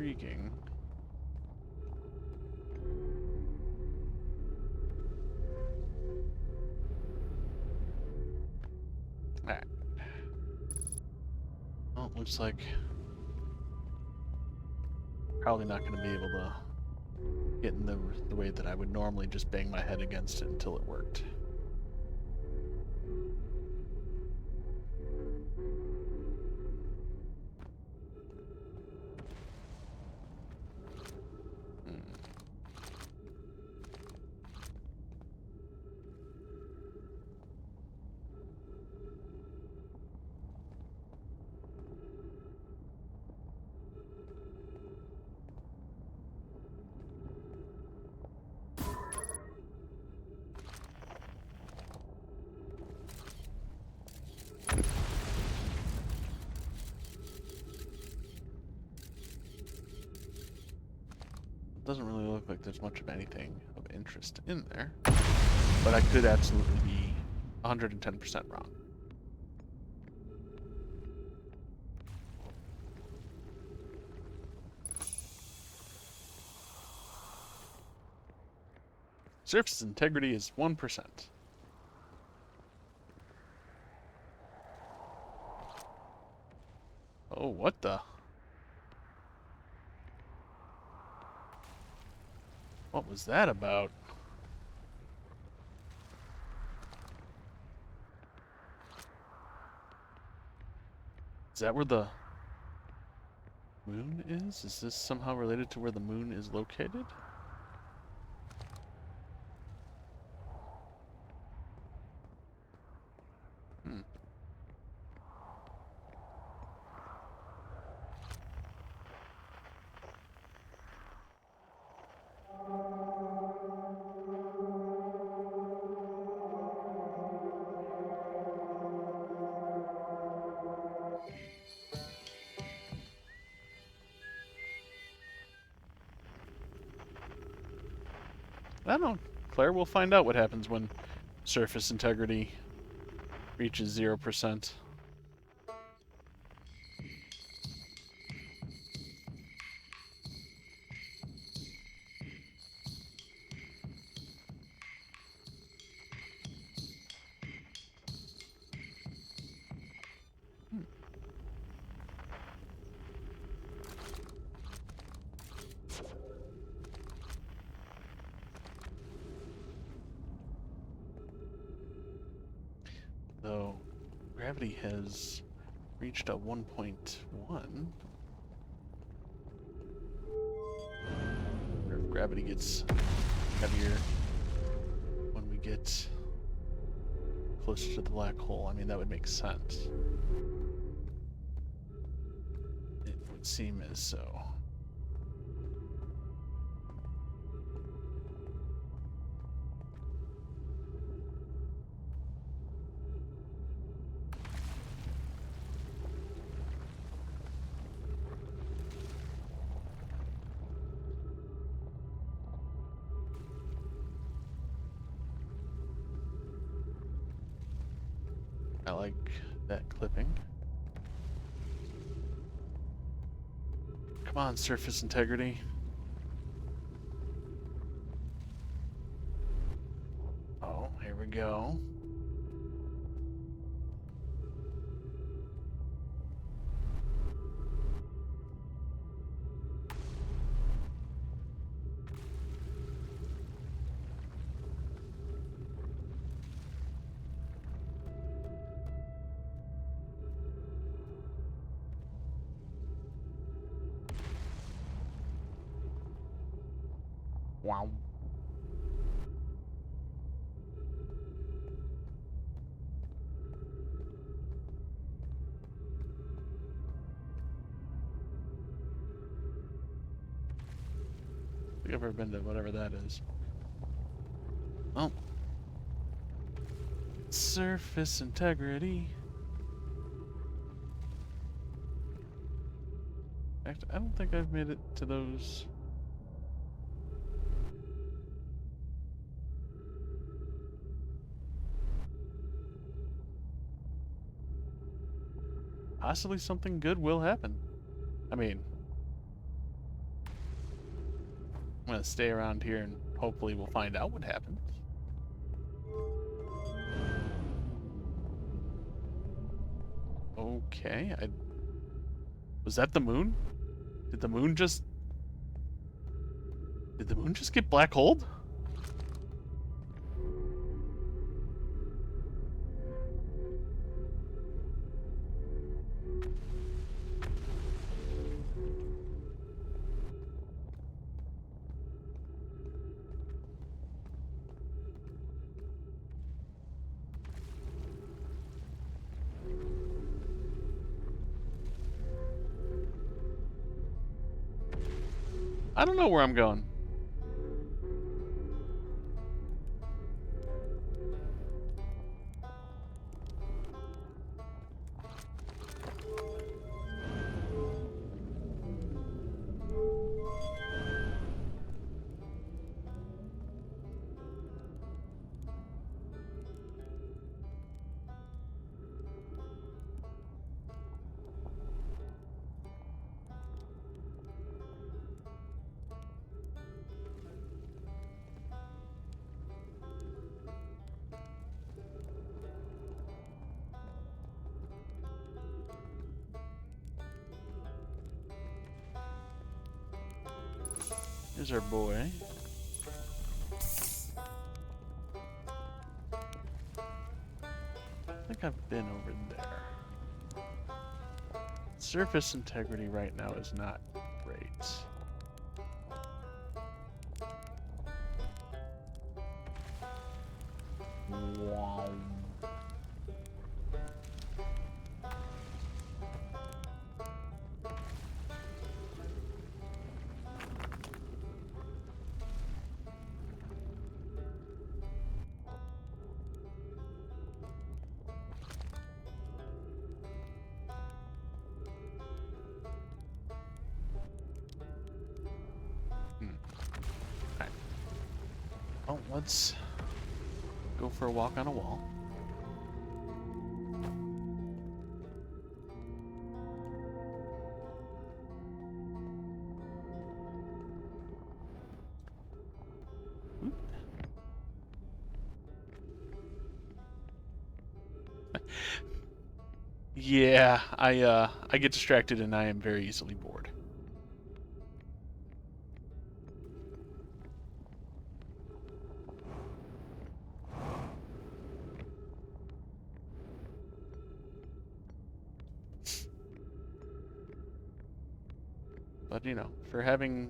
Intriguing. Alright. Well, it looks like probably not going to be able to get in the way that I would normally just bang my head against it until it worked. like there's much of anything of interest in there. But I could absolutely be 110% wrong. Surface integrity is 1%. Oh, what the? What was that about? Is that where the moon is? Is this somehow related to where the moon is located? Hmm. I don't know, Claire. We'll find out what happens when surface integrity reaches 0%. Though gravity has reached a 1.1. Or if gravity gets heavier when we get closer to the black hole, I mean, that would make sense. It would seem as so. I like that clipping. Come on, surface integrity. Oh, here we go. Wow. I think I've ever been to whatever that is. Oh. Surface integrity. In fact, I don't think I've made it to those. Possibly something good will happen. I mean, I'm gonna stay around here and hopefully we'll find out what happens. Okay, was that the moon? Did the moon just get black holed? I don't know where I'm going. Here's our boy. I think I've been over there. Surface integrity right now is not great. Wow. Alright. Well, let's go for a walk on a wall. Yeah, I get distracted and I am very easily bored. But you know, for having,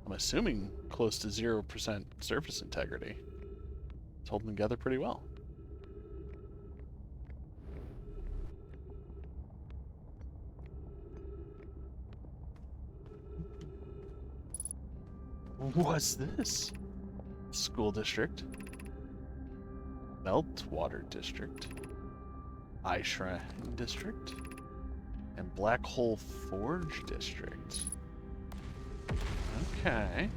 I'm assuming, close to 0% surface integrity, it's holding together pretty well. What's this? School district. Meltwater district. Eye Shrine district. And Black Hole Forge district. Okay.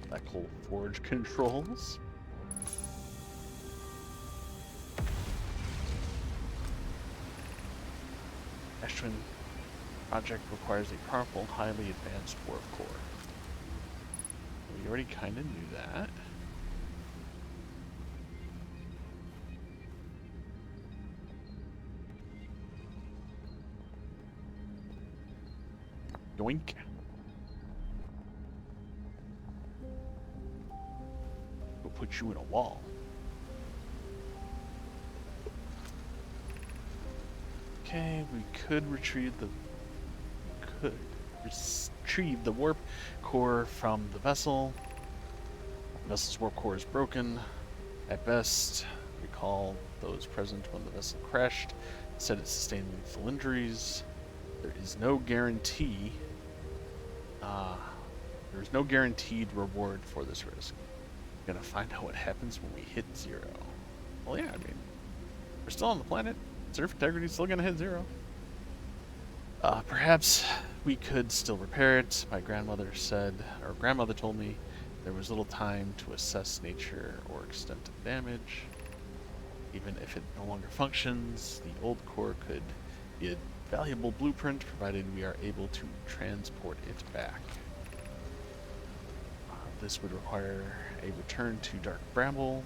Black Hole Forge controls. Ashwin project requires a powerful, highly advanced warp core. We already kind of knew that. Yoink. We'll put you in a wall. Okay, we could retrieve the warp core from the vessel. The vessel's warp core is broken. At best, recall those present when the vessel crashed. Said it sustained lethal injuries. There is no guarantee. There's no guaranteed reward for this risk. We're gonna find out what happens when we hit 0. Well, yeah, I mean, we're still on the planet. Surf integrity is still gonna hit 0. Perhaps we could still repair it. My grandmother told me there was little time to assess nature or extent of damage. Even if it no longer functions, the old core could be a valuable blueprint provided we are able to transport it back. This would require a return to Dark Bramble.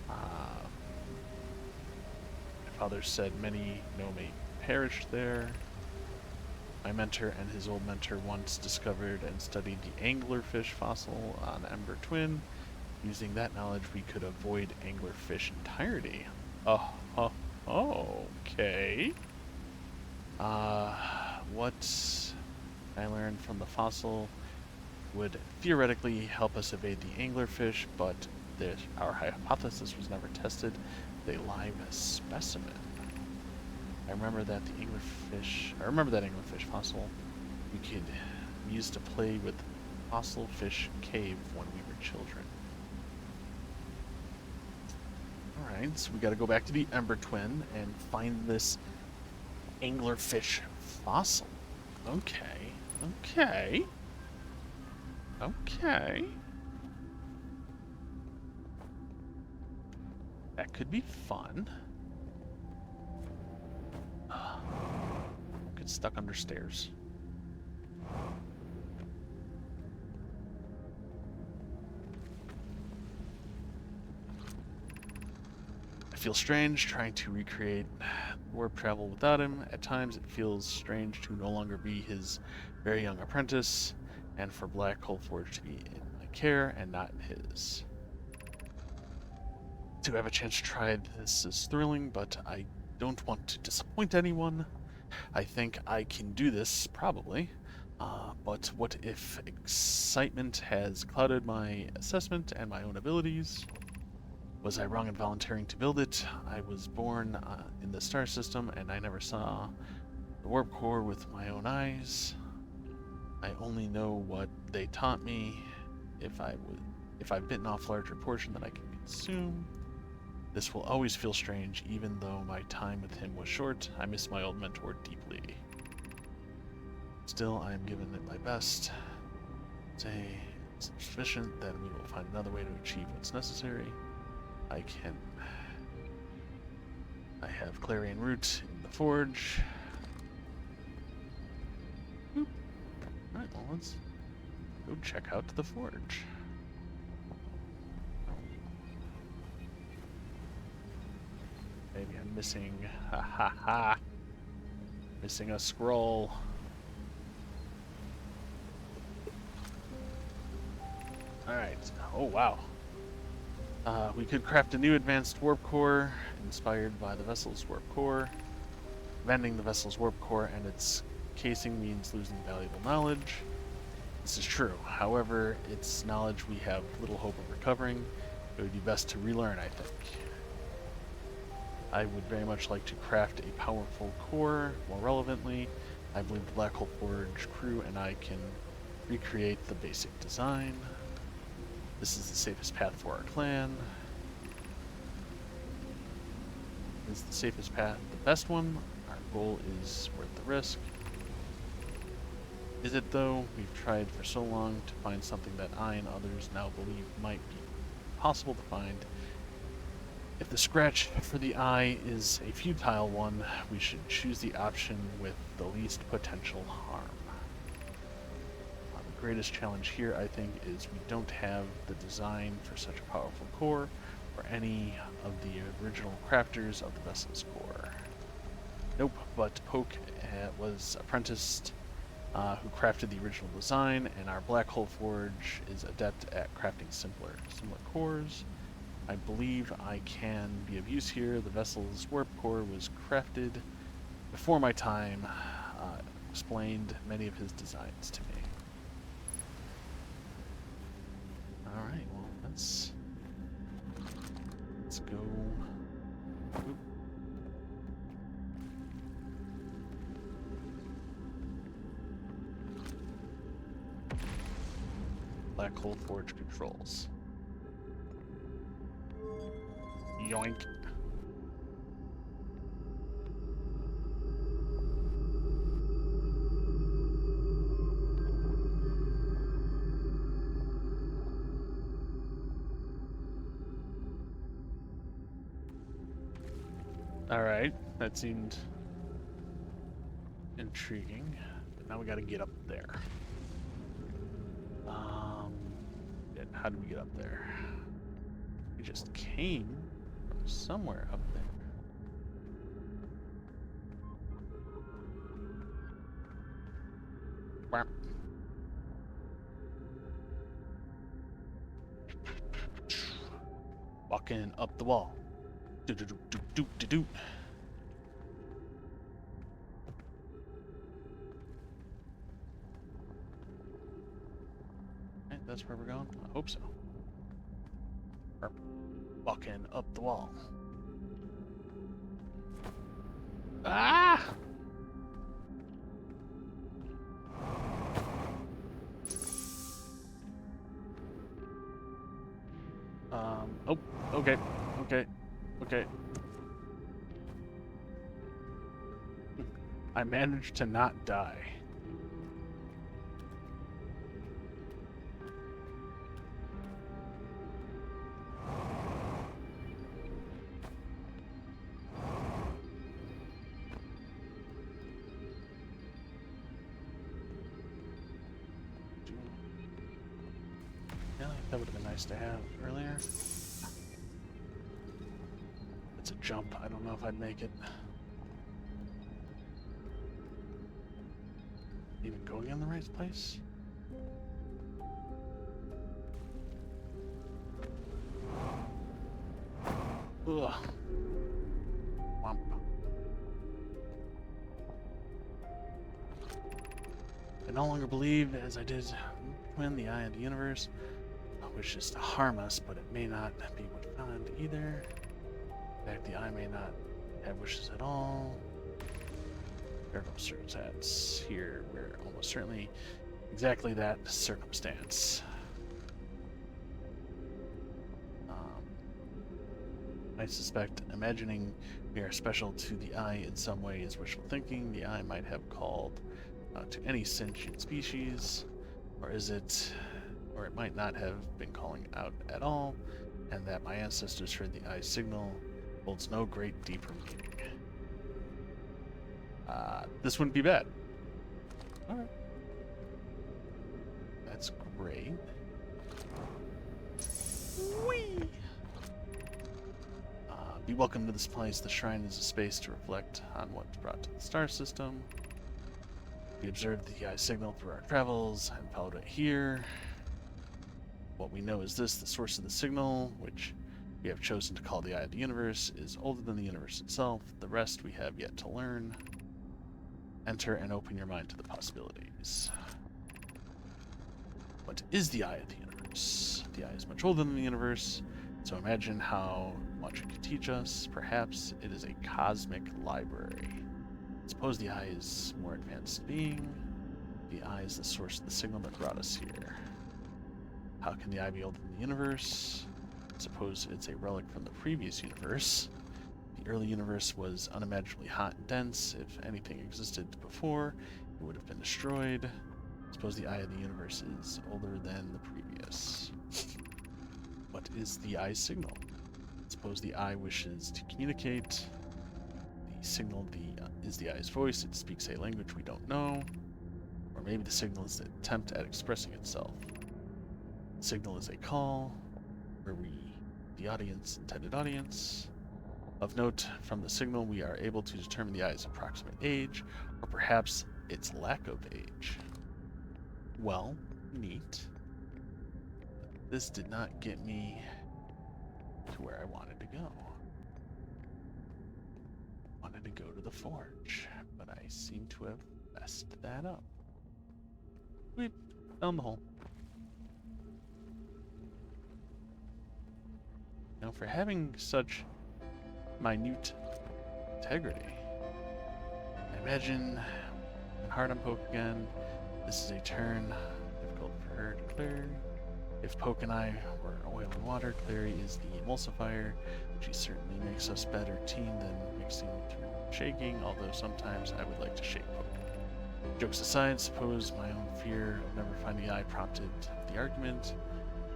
My father said many no-mate perished there. My mentor and his old mentor once discovered and studied the anglerfish fossil on Ember Twin. Using that knowledge, we could avoid anglerfish entirety. Okay. What I learned from the fossil would theoretically help us evade the anglerfish, but our hypothesis was never tested. A live specimen. I remember that anglerfish fossil we could use to play with fossil fish cave when we were children. Alright, so we gotta go back to the Ember Twin and find this anglerfish fossil. Okay. That could be fun. Get stuck under stairs. I feels strange trying to recreate warp travel without him. At times it feels strange to no longer be his very young apprentice, and for Black Hole Forge to be in my care and not in his. To have a chance to try this is thrilling, but I don't want to disappoint anyone. I think I can do this, probably. But what if excitement has clouded my assessment and my own abilities? Was I wrong in volunteering to build it? I was born in the star system, and I never saw the warp core with my own eyes. I only know what they taught me. If I've bitten off a larger portion than I can consume, this will always feel strange, even though my time with him was short. I miss my old mentor deeply. Still, I am giving it my best. Say it's sufficient, then we will find another way to achieve what's necessary. I have Clarion Root in the forge. Boop. Alright, well, let's go check out the forge. Maybe I'm missing, missing a scroll. Alright, oh wow. We could craft a new advanced warp core inspired by the vessel's warp core. Vending the vessel's warp core and its casing means losing valuable knowledge. This is true. However, it's knowledge we have little hope of recovering. It would be best to relearn, I think. I would very much like to craft a powerful core. More relevantly, I believe the Black Hole Forge crew and I can recreate the basic design. This is the safest path for our clan. This is the safest path, the best one. Our goal is worth the risk. Is it though? We've tried for so long to find something that I and others now believe might be possible to find. If the scratch for the eye is a futile one, we should choose the option with the least potential harm. The greatest challenge here, I think, is we don't have the design for such a powerful core or any of the original crafters of the vessel's core. Nope, but Poke was apprenticed who crafted the original design, and our Black Hole Forge is adept at crafting similar cores. I believe I can be of use here. The vessel's warp core was crafted before my time, explained many of his designs to me. Alright, well, let's go. Oop. Black Hole Forge controls. Yoink. Alright, that seemed intriguing. But now we gotta get up there. How did we get up there? We just came from somewhere up there. Wow. Walking up the wall. Do do do do do do do. Okay, that's where we're going. I hope so. We're walking up the wall. Ah! Oh, okay, okay, okay. I managed to not die. Yeah, that would have been nice to have earlier. It's a jump. I don't know if I'd make it. Even going in the right place? Ugh. Womp. I no longer believe, as I did when the eye of the universe wishes to harm us, but it may not be what found either. In fact, the eye may not have wishes at all. There are no circumstance here. We're almost certainly exactly that circumstance. I suspect imagining we are special to the eye in some way is wishful thinking. The eye might have called to any sentient species, or it might not have been calling out at all, and that my ancestors heard the eye's signal holds no great deeper meaning. This wouldn't be bad. All right. That's great. Whee! Be welcome to this place. The shrine is a space to reflect on what's brought to the star system. We observed the eye's signal through our travels and followed it here. What we know is this: the source of the signal, which we have chosen to call the eye of the universe, is older than the universe itself. The rest we have yet to learn. Enter and open your mind to the possibilities. What is the eye of the universe? The eye is much older than the universe, so imagine how much it could teach us. Perhaps it is a cosmic library. Suppose the eye is more advanced being. The eye is the source of the signal that brought us here. How can the eye be older than the universe? Suppose it's a relic from the previous universe. The early universe was unimaginably hot and dense. If anything existed before, it would have been destroyed. Suppose the eye of the universe is older than the previous. What is the eye's signal? Suppose the eye wishes to communicate. The signal is the eye's voice. It speaks a language we don't know. Or maybe the signal is an attempt at expressing itself. The signal is a call, where we, the audience, intended audience. Of note, from the signal we are able to determine the eye's approximate age, or perhaps its lack of age. Well, neat. This did not get me to where I wanted to go. I wanted to go to the forge, but I seem to have messed that up. Weep, down the hole. Now, for having such minute integrity, I imagine when hard on Poke again, this is a turn difficult for her to clear. If Poke and I were oil and water, Clary is the emulsifier. She certainly makes us better team than mixing through shaking, although sometimes I would like to shake Poke. Jokes aside, suppose my own fear of never finding the eye prompted the argument.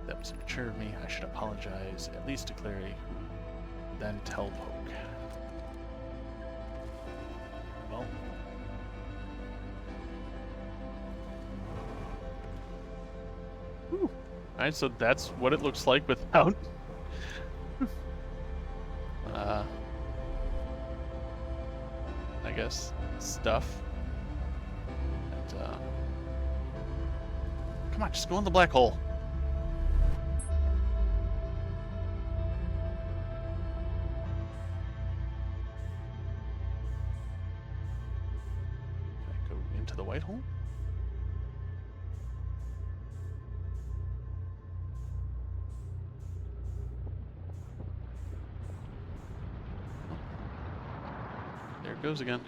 That was immature of me. I should apologize, at least to Clary, who would then tell Poke. Well, whew. Alright, so that's what it looks like without I guess stuff. And, come on, just go in the black hole. Can I go into the white hole? There it goes again.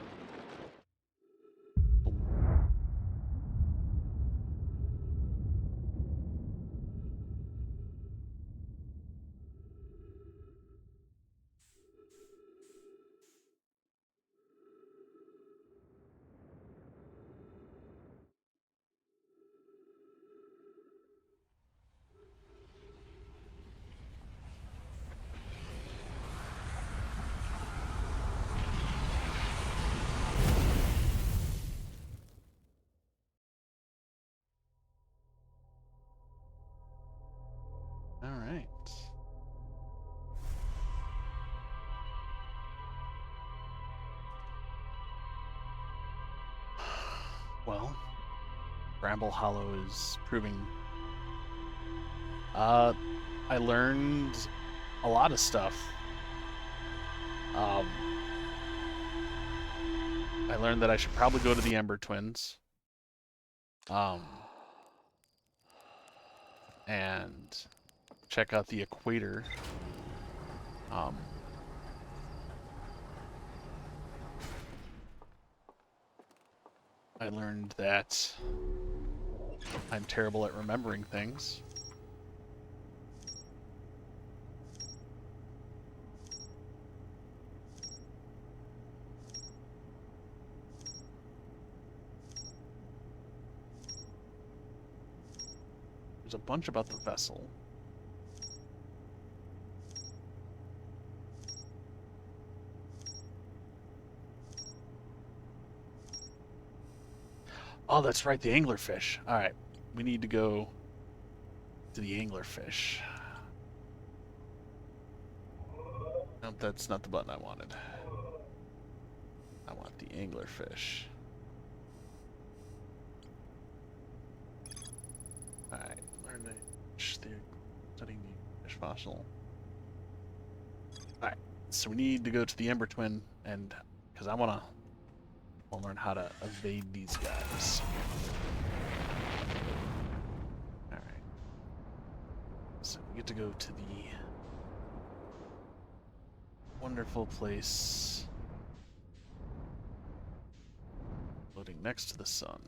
All right. well, Bramble Hollow is proving. I learned a lot of stuff. Um, I learned that I should probably go to the Ember Twins. And check out the Equator. I learned that I'm terrible at remembering things. There's a bunch about the vessel. Oh, that's right, the anglerfish. All right, we need to go to the anglerfish. Nope, that's not the button I wanted. I want the anglerfish. All right, learn the studying the fish fossil. All right, so we need to go to the Ember Twin, and because I want to learn how to evade these guys. All right, so we get to go to the wonderful place floating next to the sun.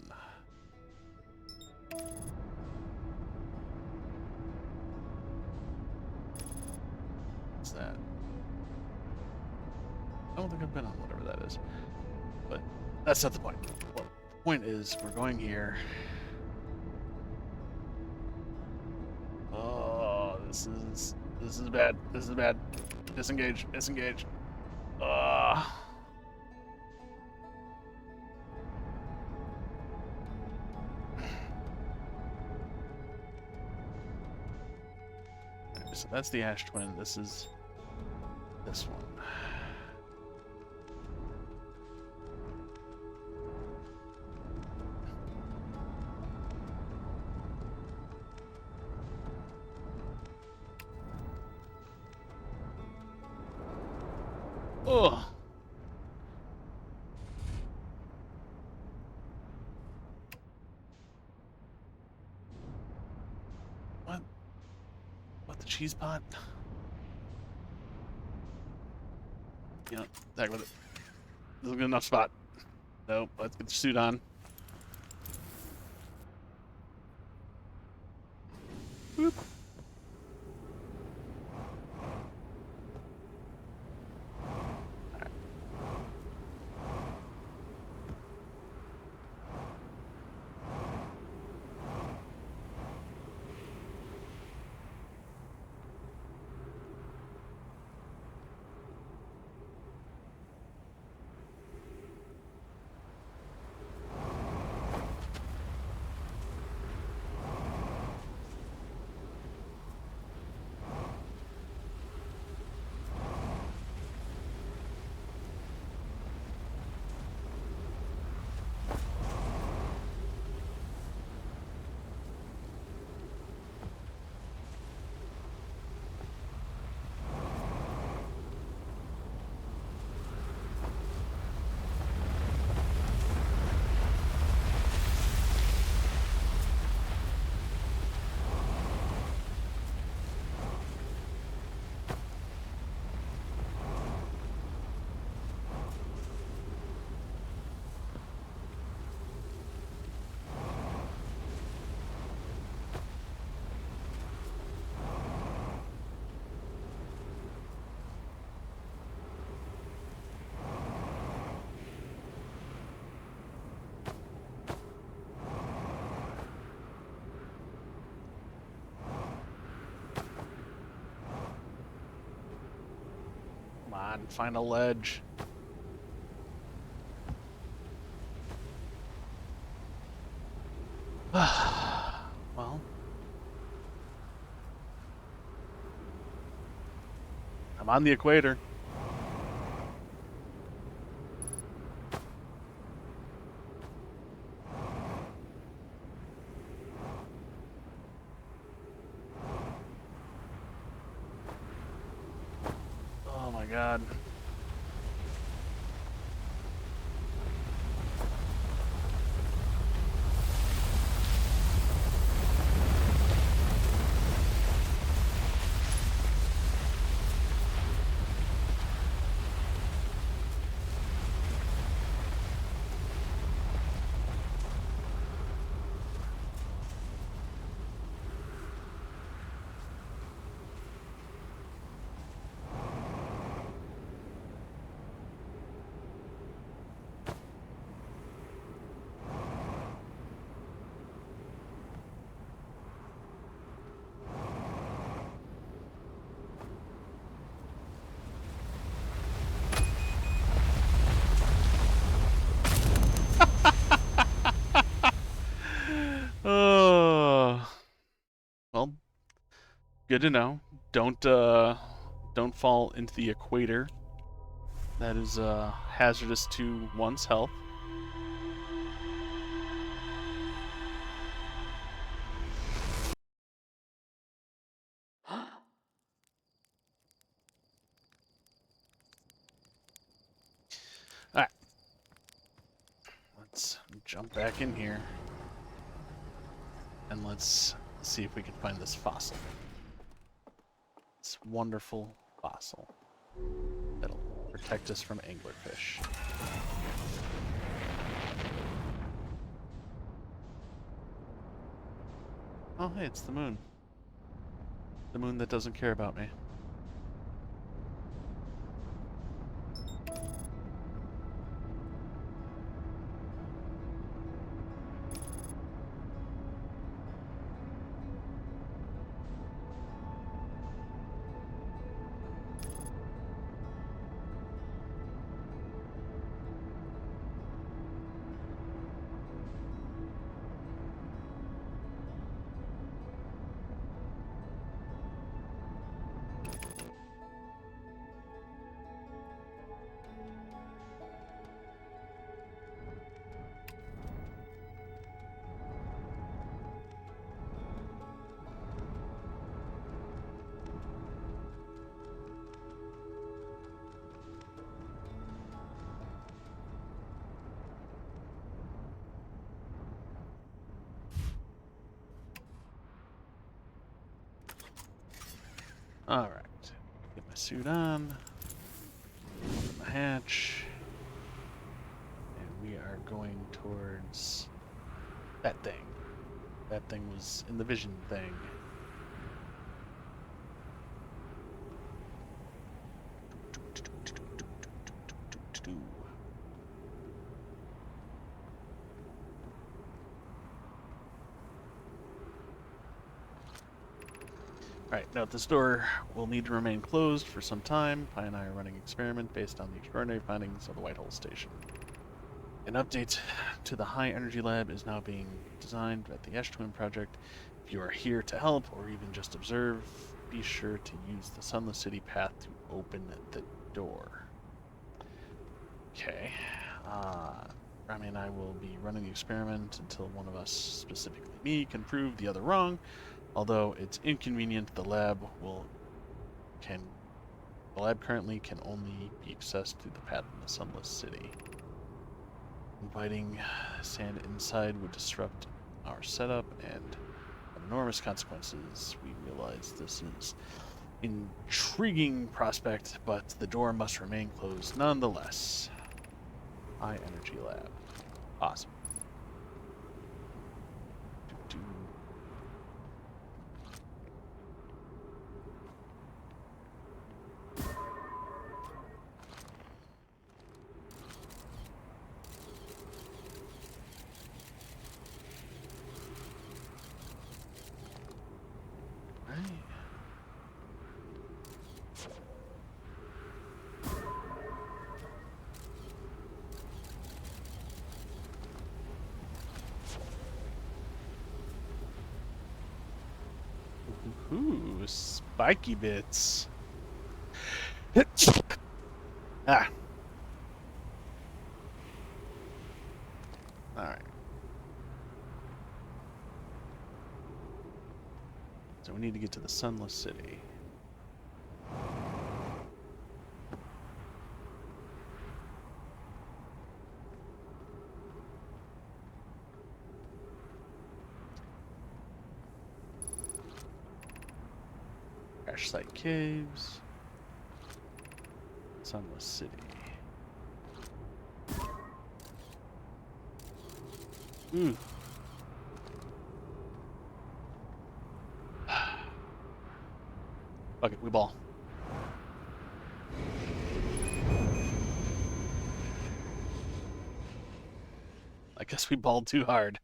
What's that? I don't think I've been on whatever that is. But that's not the point. Well, the point is we're going here. Oh, this is bad. This is bad. Disengage. Disengage. So that's the Ash Twin. This is this one. Oh. What the cheese pot? You know, tag with it. This is a good enough spot. Nope, let's get the suit on. Whoop. Come on, find a ledge. Well, I'm on the equator. God. Oh, well, good to know. Don't fall into the equator. That is hazardous to one's health. Alright. Let's jump back in here. And let's see if we can find this fossil. This wonderful fossil that'll protect us from anglerfish. Oh, hey, it's the moon. The moon that doesn't care about me. Alright. Get my suit on. Open the hatch. And we are going towards that thing. That thing was in the vision thing. Alright, note this door will need to remain closed for some time. Pi and I are running an experiment based on the extraordinary findings of the White Hole Station. An update to the High Energy Lab is now being designed at the Ash Twin Project. If you are here to help or even just observe, be sure to use the Sunless City path to open the door. Okay. Rami and I will be running the experiment until one of us, specifically me, can prove the other wrong. Although it's inconvenient, the lab currently can only be accessed through the path in the Sunless City. Inviting sand inside would disrupt our setup and have enormous consequences. We realize this is an intriguing prospect, but the door must remain closed nonetheless. High Energy Lab. Awesome. Ooh, spiky bits. Ah. Alright. So we need to get to the Sunless City. Crash Site Caves. Sunless City. Ooh. Fuck it, we ball. I guess we balled too hard.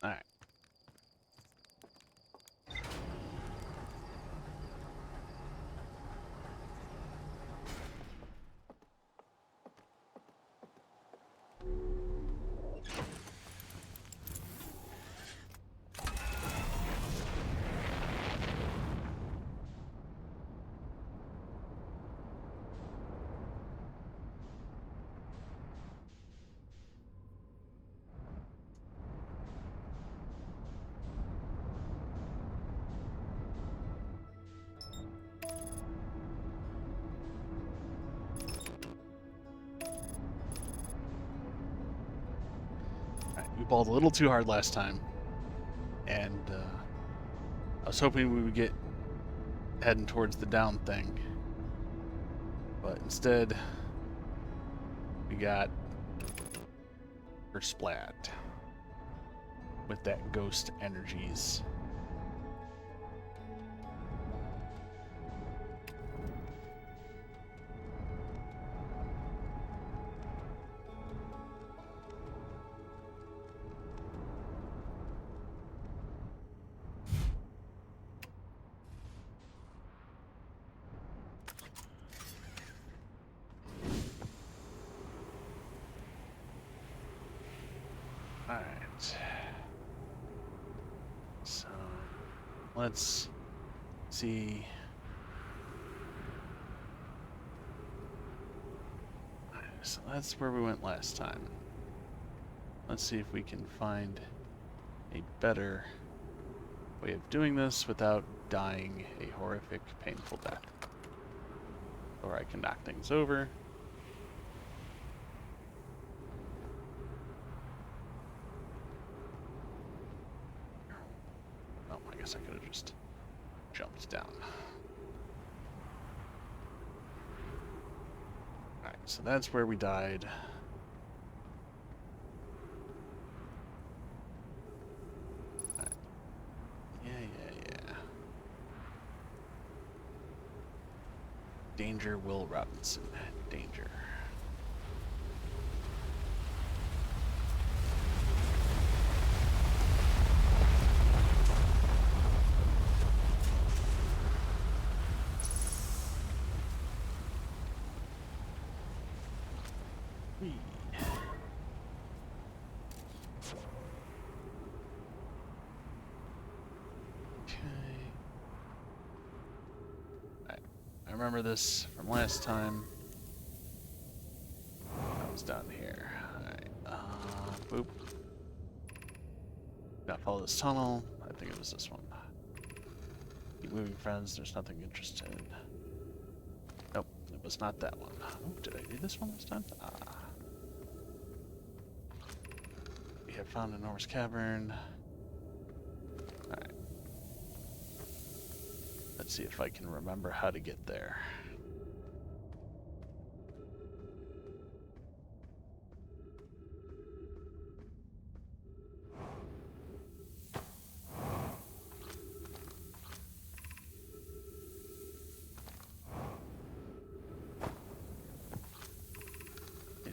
Alright. We balled a little too hard last time, and I was hoping we would get heading towards the down thing, but instead we got splat with that ghost energies. Alright. So, let's see. So that's where we went last time. Let's see if we can find a better way of doing this without dying a horrific, painful death. Or I can knock things over. Oh, I guess I could have just jumped down. Alright, so that's where we died. Alright. Yeah. Danger, Will Robinson. Danger. I remember this from last time. I was down here. Alright, boop. Gotta follow this tunnel. I think it was this one. Keep moving, friends. There's nothing interested. Nope, it was not that one. Oh, did I do this one last time? We have found a Norse cavern. Alright. Let's see if I can remember how to get there.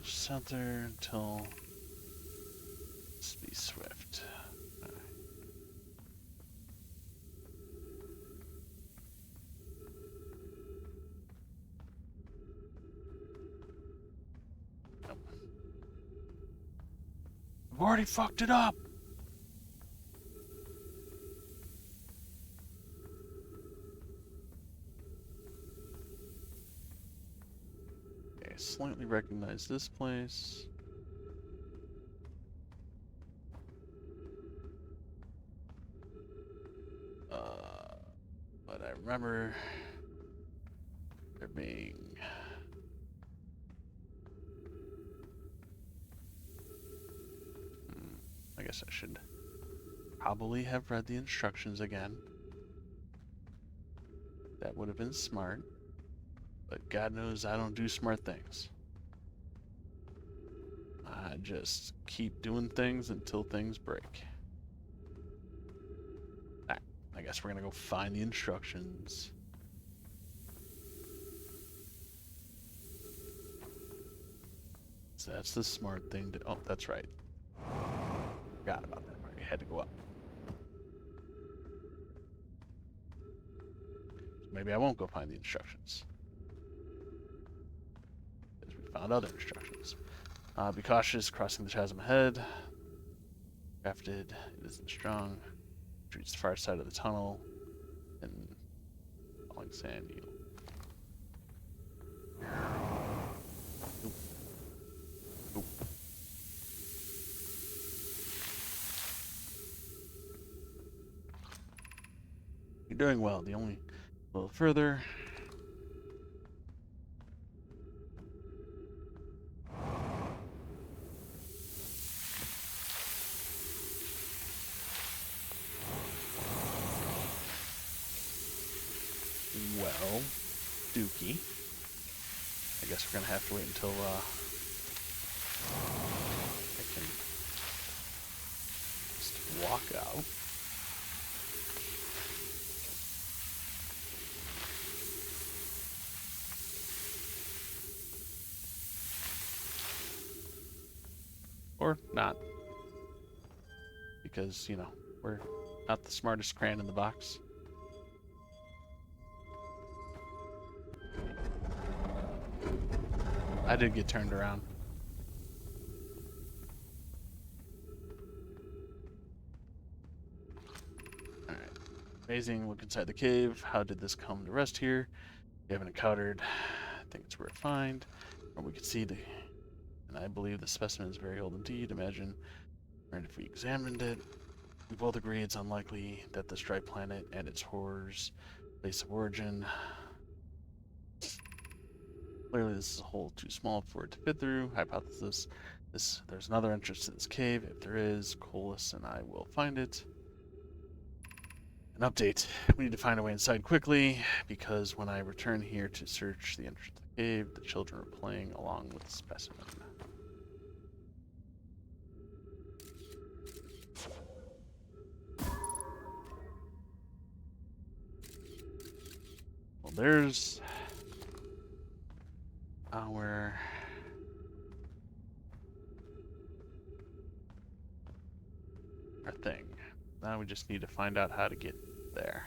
Center until let's be swift. Right. Nope. I've already fucked it up. Okay, slightly recognize this place. But I remember there being... I guess I should probably have read the instructions again. That would have been smart. But God knows I don't do smart things. I just keep doing things until things break. Alright, I guess we're gonna go find the instructions. So that's the smart thing to... Oh, that's right. Forgot about that part. You had to go up. Maybe I won't go find the instructions. Because we found other instructions. Be cautious, crossing the chasm ahead. Crafted, it isn't strong. Reach the far side of the tunnel. And falling sand, you... Oop. Oop. You're doing well. The only... A little further. Well, Dookie. I guess we're gonna have to wait until I can just walk out. Or not. Because, you know, we're not the smartest crayon in the box. I did get turned around. Alright. Amazing. Look inside the cave. How did this come to rest here? We haven't encountered. I think it's rare to find. Or we could see the... And I believe the specimen is very old indeed. Imagine right if we examined it. We both agree it's unlikely that this dry planet and its horrors place of origin. Clearly this is a hole too small for it to fit through. Hypothesis. There's another entrance to this cave. If there is, Colas and I will find it. An update. We need to find a way inside quickly, because when I return here to search the entrance to the cave, the children are playing along with the specimen. Well, there's our thing. Now we just need to find out how to get there.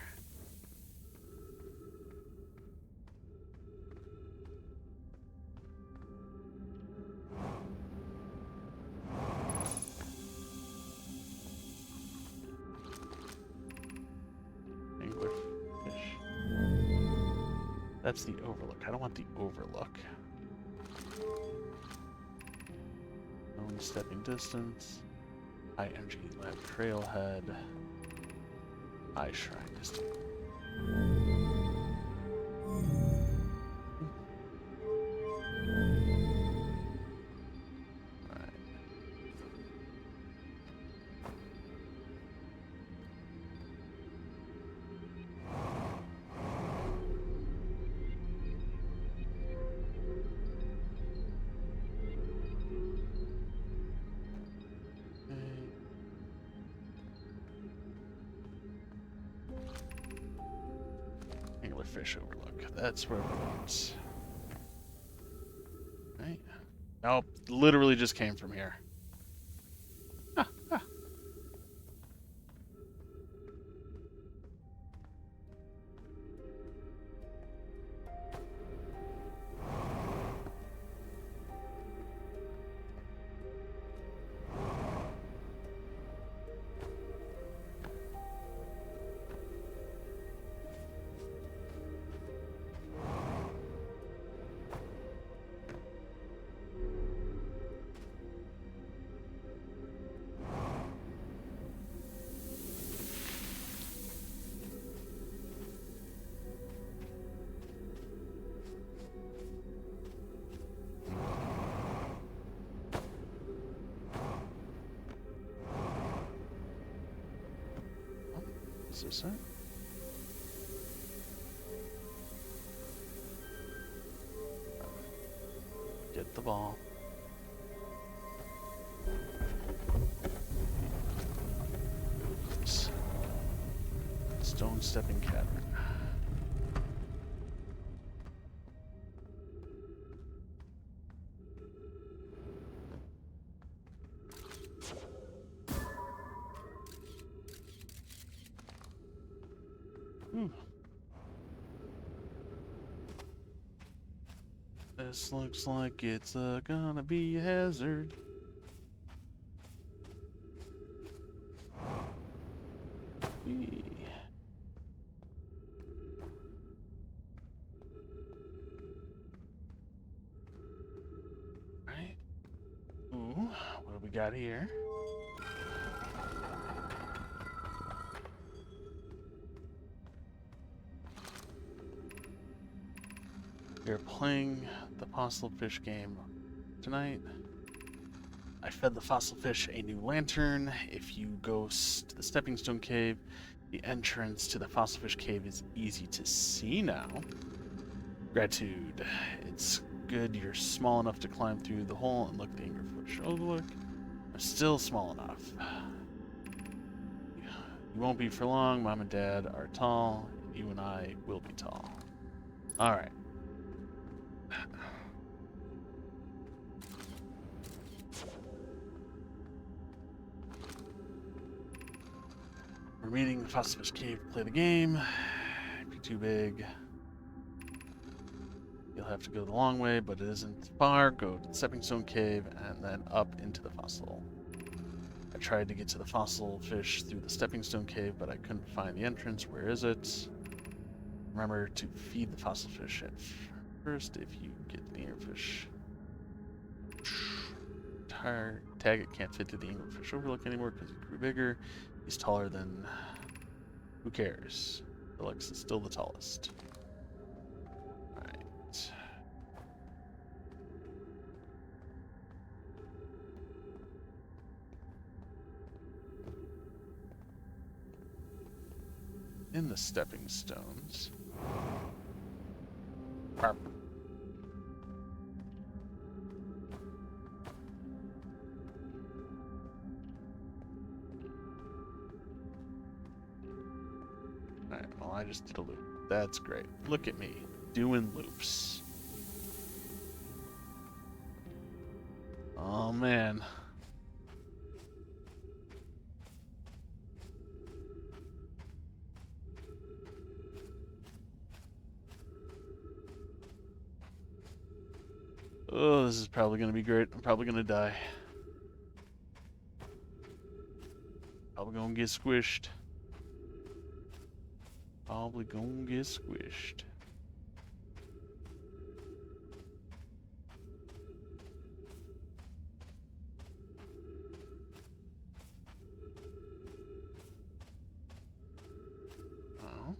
Anglerfish. That's the overlook. I don't want the overlook. Known stepping distance. High energy lab trailhead. High shrine distance. Right. Anglerfish overlook. That's where we went. Right? Nope. Literally just came from here. Is this it? Get the ball. Oops. Stone stepping cavern. This looks like it's gonna be a hazard. Right. Ooh, what do we got here? We're playing the fossil fish game tonight. I fed the fossil fish a new lantern. If you go to the stepping stone cave, the entrance to the fossil fish cave is easy to see now. Gratitude. It's good you're small enough to climb through the hole and look at the anglerfish overlook. I'm still small enough. You won't be for long. Mom and Dad are tall. You and I will be tall. Alright. We're meeting the fossil fish cave to play the game. If you're too big, you'll have to go the long way, but it isn't far. Go to the stepping stone cave and then up into the fossil. I tried to get to the fossil fish through the stepping stone cave, but I couldn't find the entrance. Where is it? Remember to feed the fossil fish at first if you get the anglerfish. Tag it can't fit to the anglerfish overlook anymore because it grew bigger. He's taller than... Who cares? Alex is still the tallest. Alright. In the stepping stones. Alright, well, I just did a loop. That's great. Look at me, doing loops. Oh, man. Oh, this is probably going to be great. I'm probably going to die. Probably going to get squished. Probably going to get squished. Oh.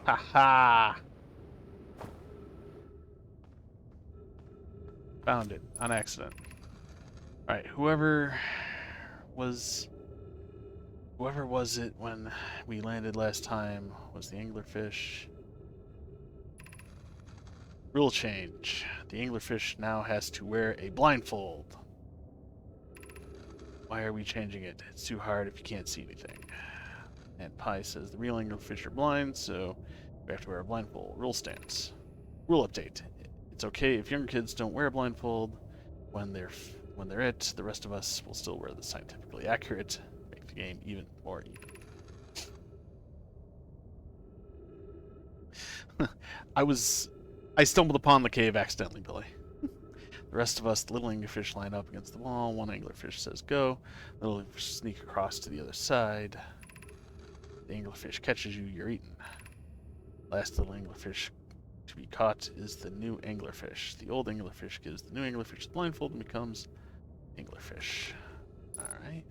Ha ha! Found it on accident. Alright, whoever was it when we landed last time was the anglerfish. Rule change. The anglerfish now has to wear a blindfold. Why are we changing it? It's too hard if you can't see anything. And Pi says the real anglerfish are blind, so we have to wear a blindfold. Rule stance. Rule update. It's okay if younger kids don't wear a blindfold when they're it. The rest of us will still wear the scientifically accurate. Make the game even more even. I stumbled upon the cave accidentally, Billy. The rest of us, the little anglerfish, line up against the wall. One anglerfish says go. The little anglerfish sneak across to the other side. The anglerfish catches you, you're eaten. Last little anglerfish to be caught is the new anglerfish. The old anglerfish gives the new anglerfish the blindfold and becomes anglerfish. Alright.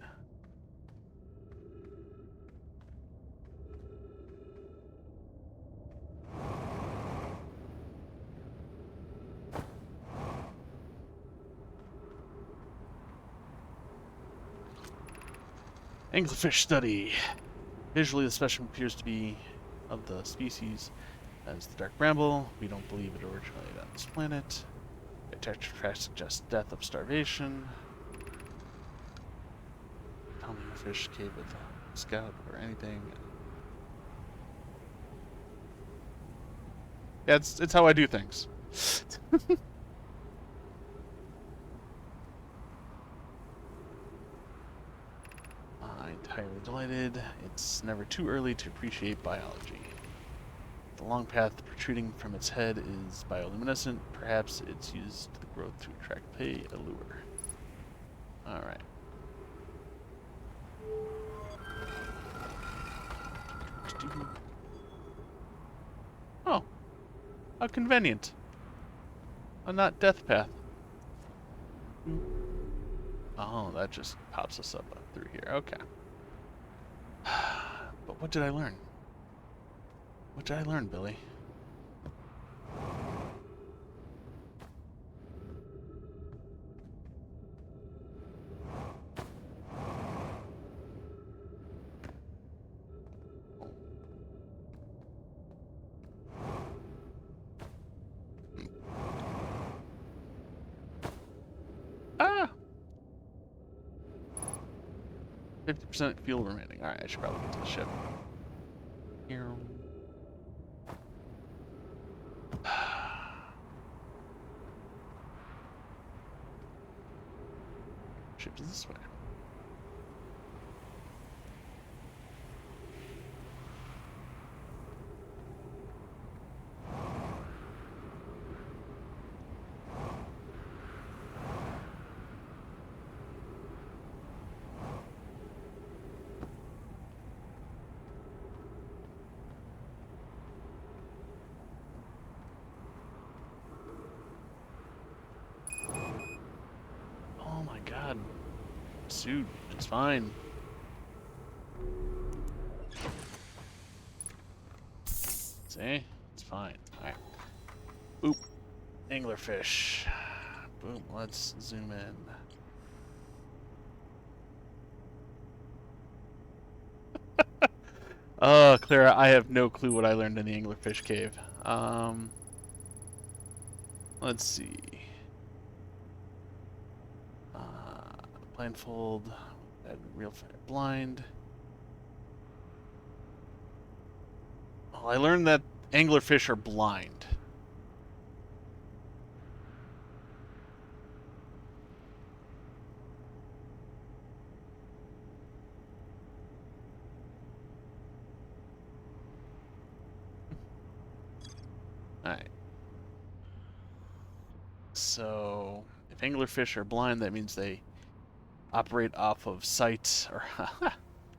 Anglerfish study. Visually, the specimen appears to be of the species as the dark bramble. We don't believe it originated on this planet. The texture track suggests death of starvation. Tell me a fish cave with a scout or anything. Yeah, it's how I do things. Entirely delighted. It's never too early to appreciate biology. The long path protruding from its head is bioluminescent. Perhaps it's used the growth to attract prey, a lure. Alright. Oh. How convenient. A not death path. Oh, that just pops us up through here. Okay. But what did I learn? What did I learn, Billy? Ah! 50% fuel remaining. Alright, I should probably get to the ship. Here. Ship is this way. Oh my god. Suit. It's fine. See? It's fine. Alright. Boop. Anglerfish. Boom. Let's zoom in. Oh, Clara, I have no clue what I learned in the anglerfish cave. Let's see. Blindfold. Real blind. Well, I learned that anglerfish are blind. Alright. So, if anglerfish are blind, that means they operate off of sight, or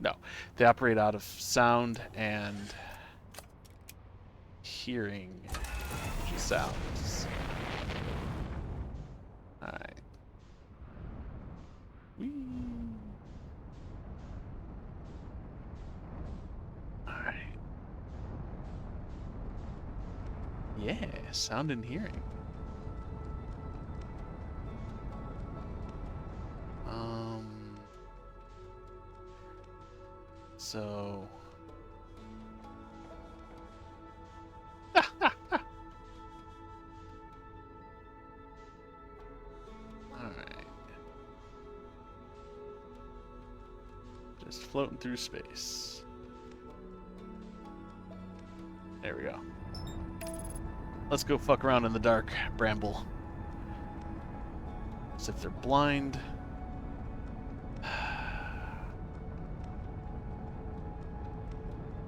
no, they operate out of sound and hearing, which is sounds. Alright. Alright. Yeah, sound and hearing. So... Alright. Just floating through space. There we go. Let's go fuck around in the dark, Bramble. As if they're blind.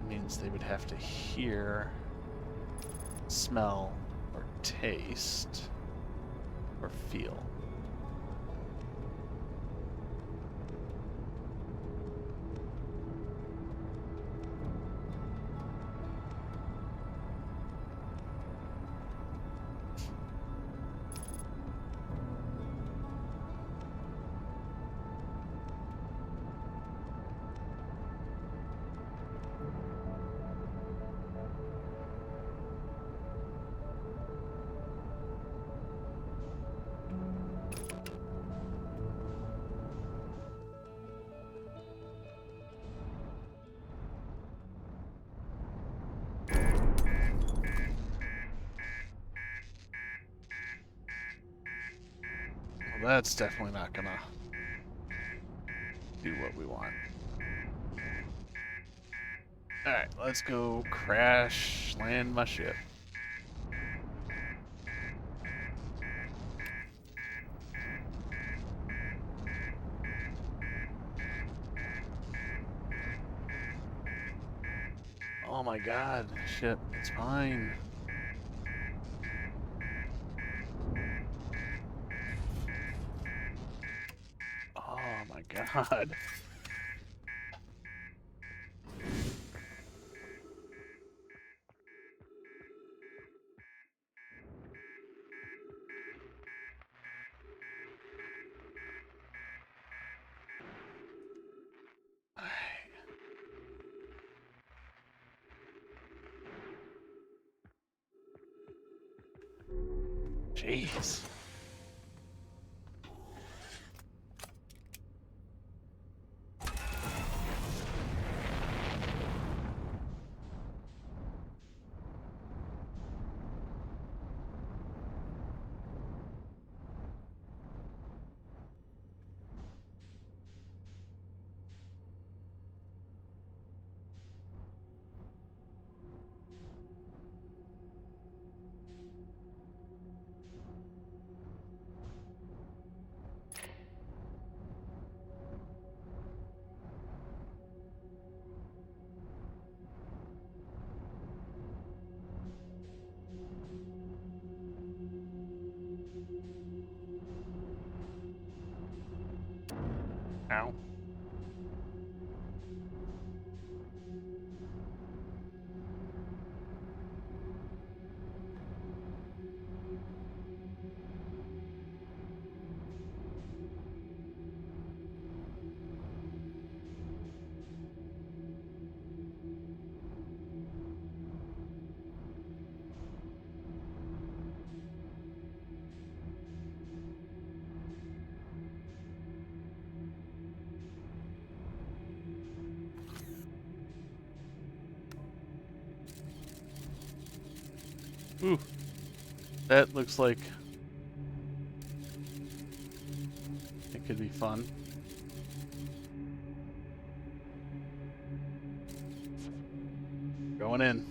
Means they would have to hear, smell, or taste, or feel. that's definitely not gonna do what we want. Alright, let's go crash land my ship. Oh my god, ship, it's fine. Oh my god. Jeez. Ow. Ooh. That looks like it could be fun. Going in.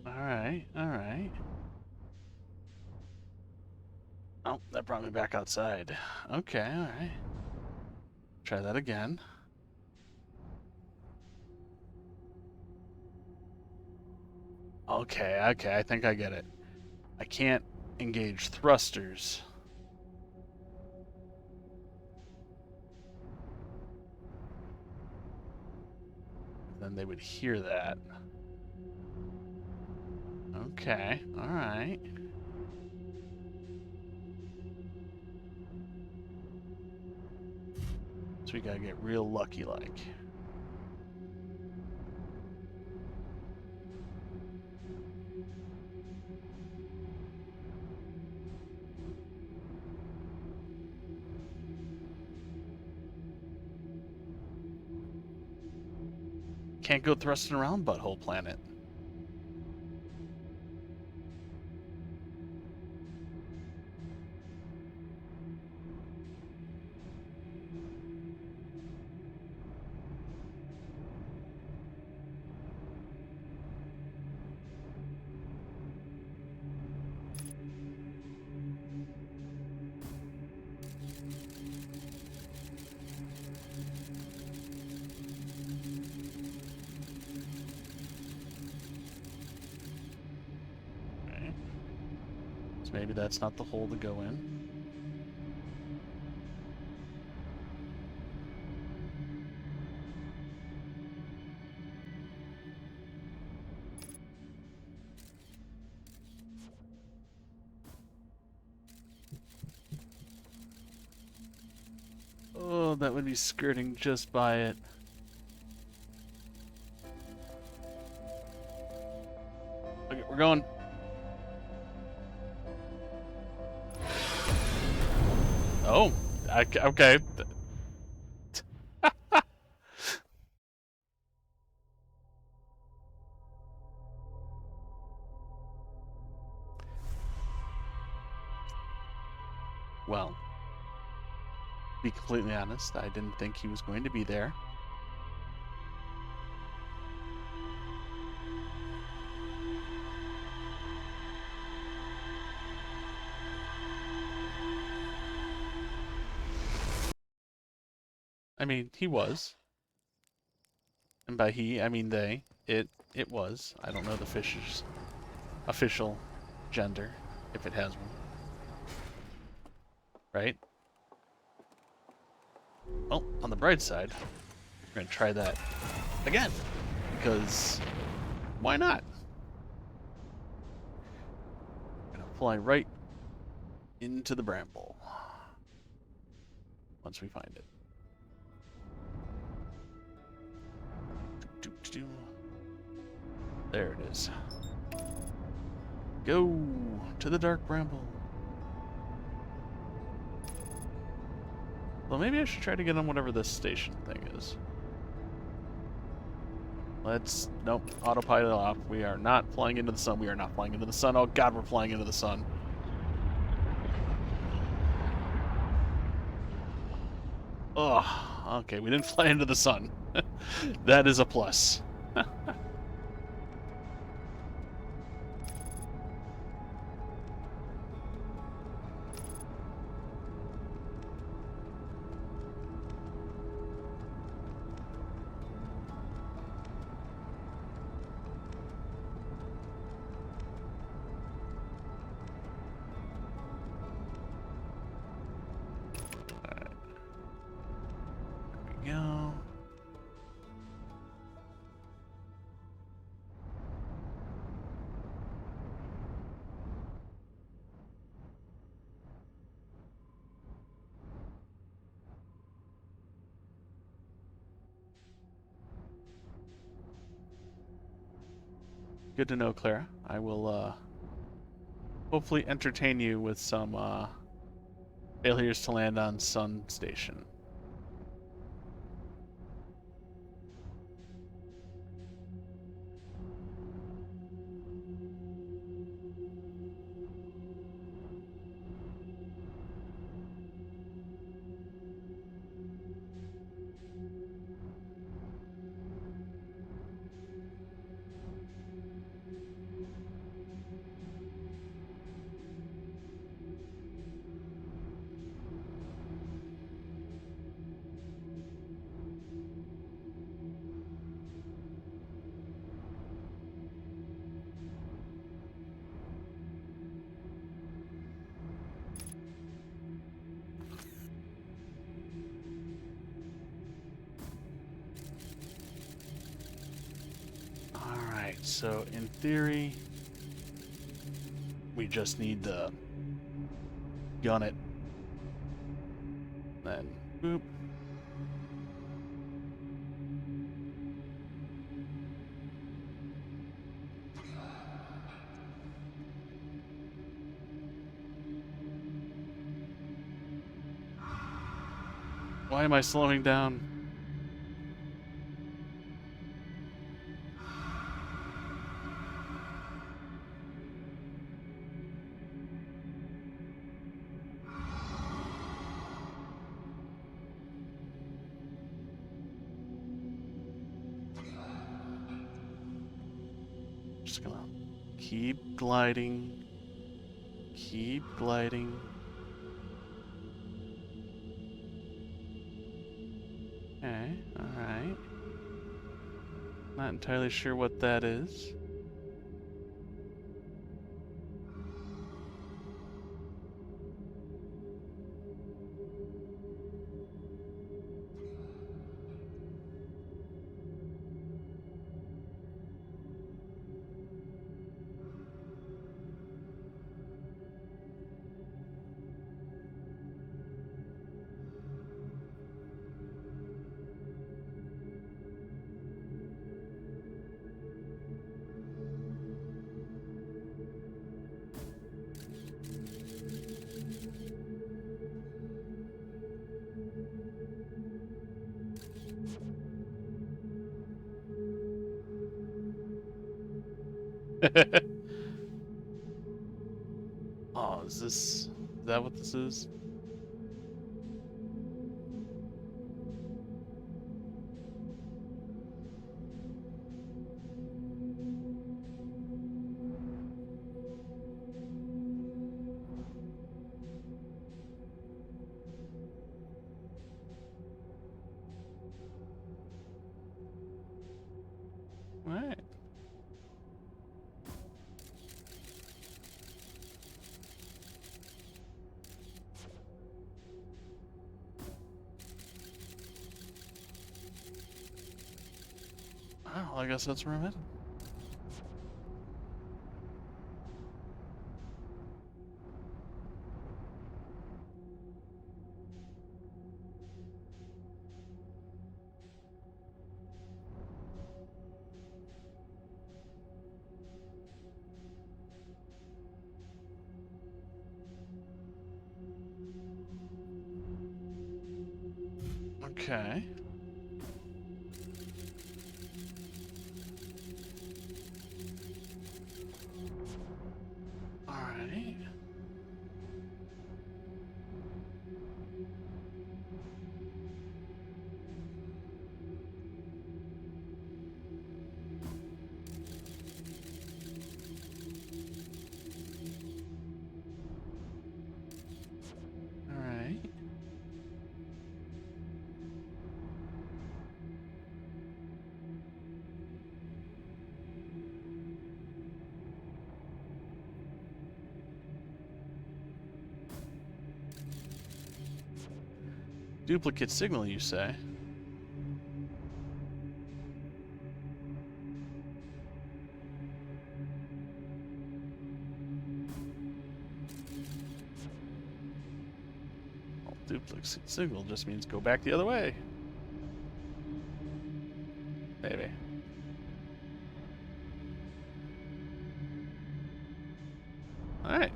Alright, alright. Oh, that brought me back outside. Okay, alright. Try that again. Okay, okay, I think I get it. I can't engage thrusters. Then they would hear that. Okay, alright. So we gotta get real lucky like. Can't go thrusting around Butthole Planet. Okay. So maybe that's not the hole to go in. that would be skirting just by it. Okay, we're going. Oh, okay. Well, to be completely honest, I didn't think he was going to be there. I mean, he was. And by he, I mean they. It was. I don't know the fish's official gender, if it has one. Right? Well, on the bright side, we're going to try that again. Because why not? Going to fly right into the bramble. Once we find it. There it is. Go to the dark bramble. Well, maybe I should try to get on whatever this station thing is. Nope, autopilot off. We are not flying into the sun. We are not flying into the sun. Oh god, we're flying into the sun. Ugh, okay, we didn't fly into the sun. That is a plus. Go. Good to know, Clara. I will hopefully entertain you with some failures to land on Sun Station. Alright, so in theory, we just need to gun it. Then, boop. Why am I slowing down? Just gonna keep gliding. Keep gliding. Okay, alright. Not entirely sure what that is. Oh, is that what this is? All right. Oh, I guess that's where I'm headed. Okay. All right. All right. Duplicate signal, you say? Well, duplicate signal just means go back the other way. Maybe. All right.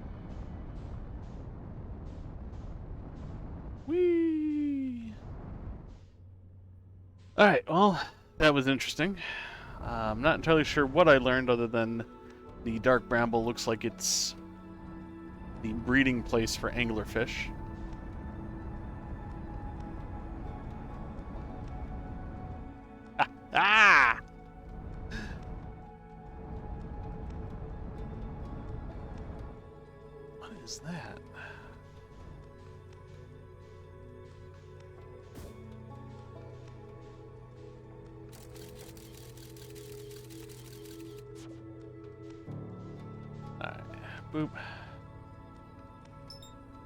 Whee! All right. Well, that was interesting. I'm not entirely sure what I learned other than the dark bramble looks like it's the breeding place for anglerfish. Ah! What is that? Alright. Boop.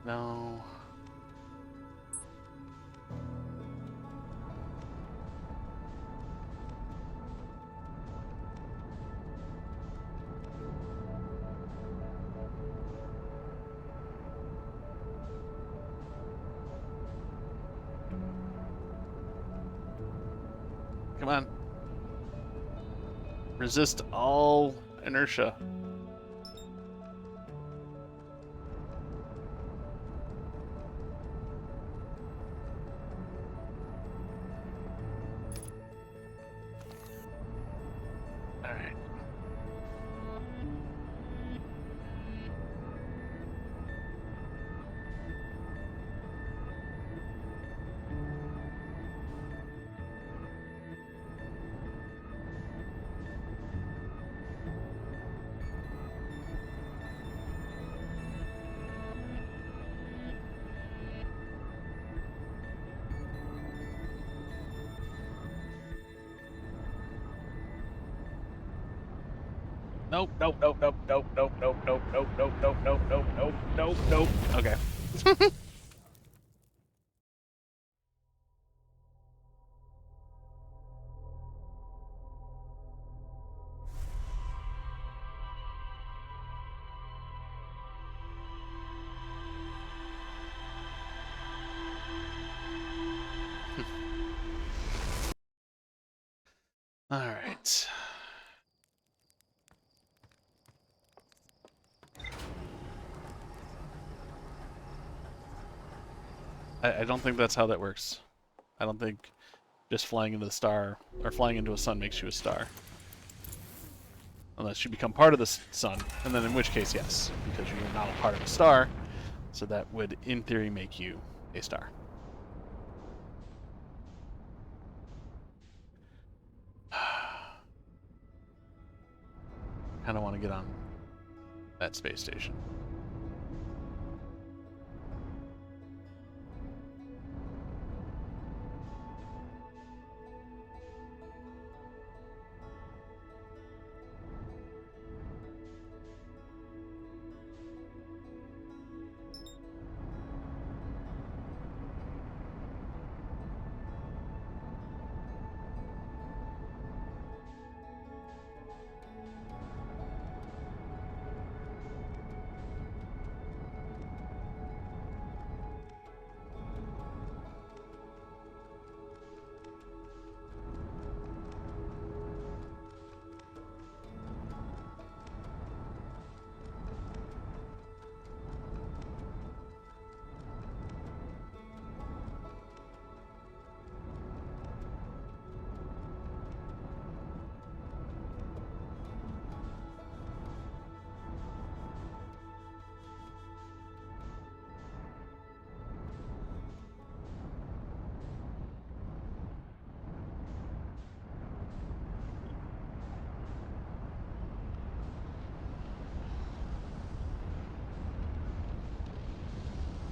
No. Come on. Resist all inertia. Alright. Nope, nope, nope, nope, nope, nope, nope, nope, nope, nope, nope, nope, nope, nope, nope, nope. Okay. Alright. I don't think that's how that works. I don't think just flying into the star or flying into a sun makes you a star. unless you become part of the sun, and then in which case, yes, because you are not a part of a star, so that would, in theory, make you a star. Kind of want to get on that space station.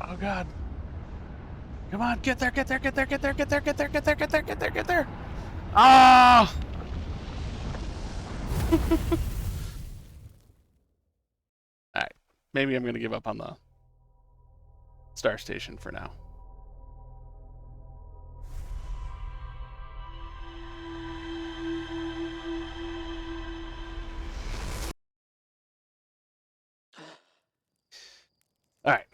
Oh god. Come on, get there, get there, get there, get there, get there, get there, get there, get there, get there, get there. Ah! Alright. Maybe I'm gonna give up on the star station for now. Alright.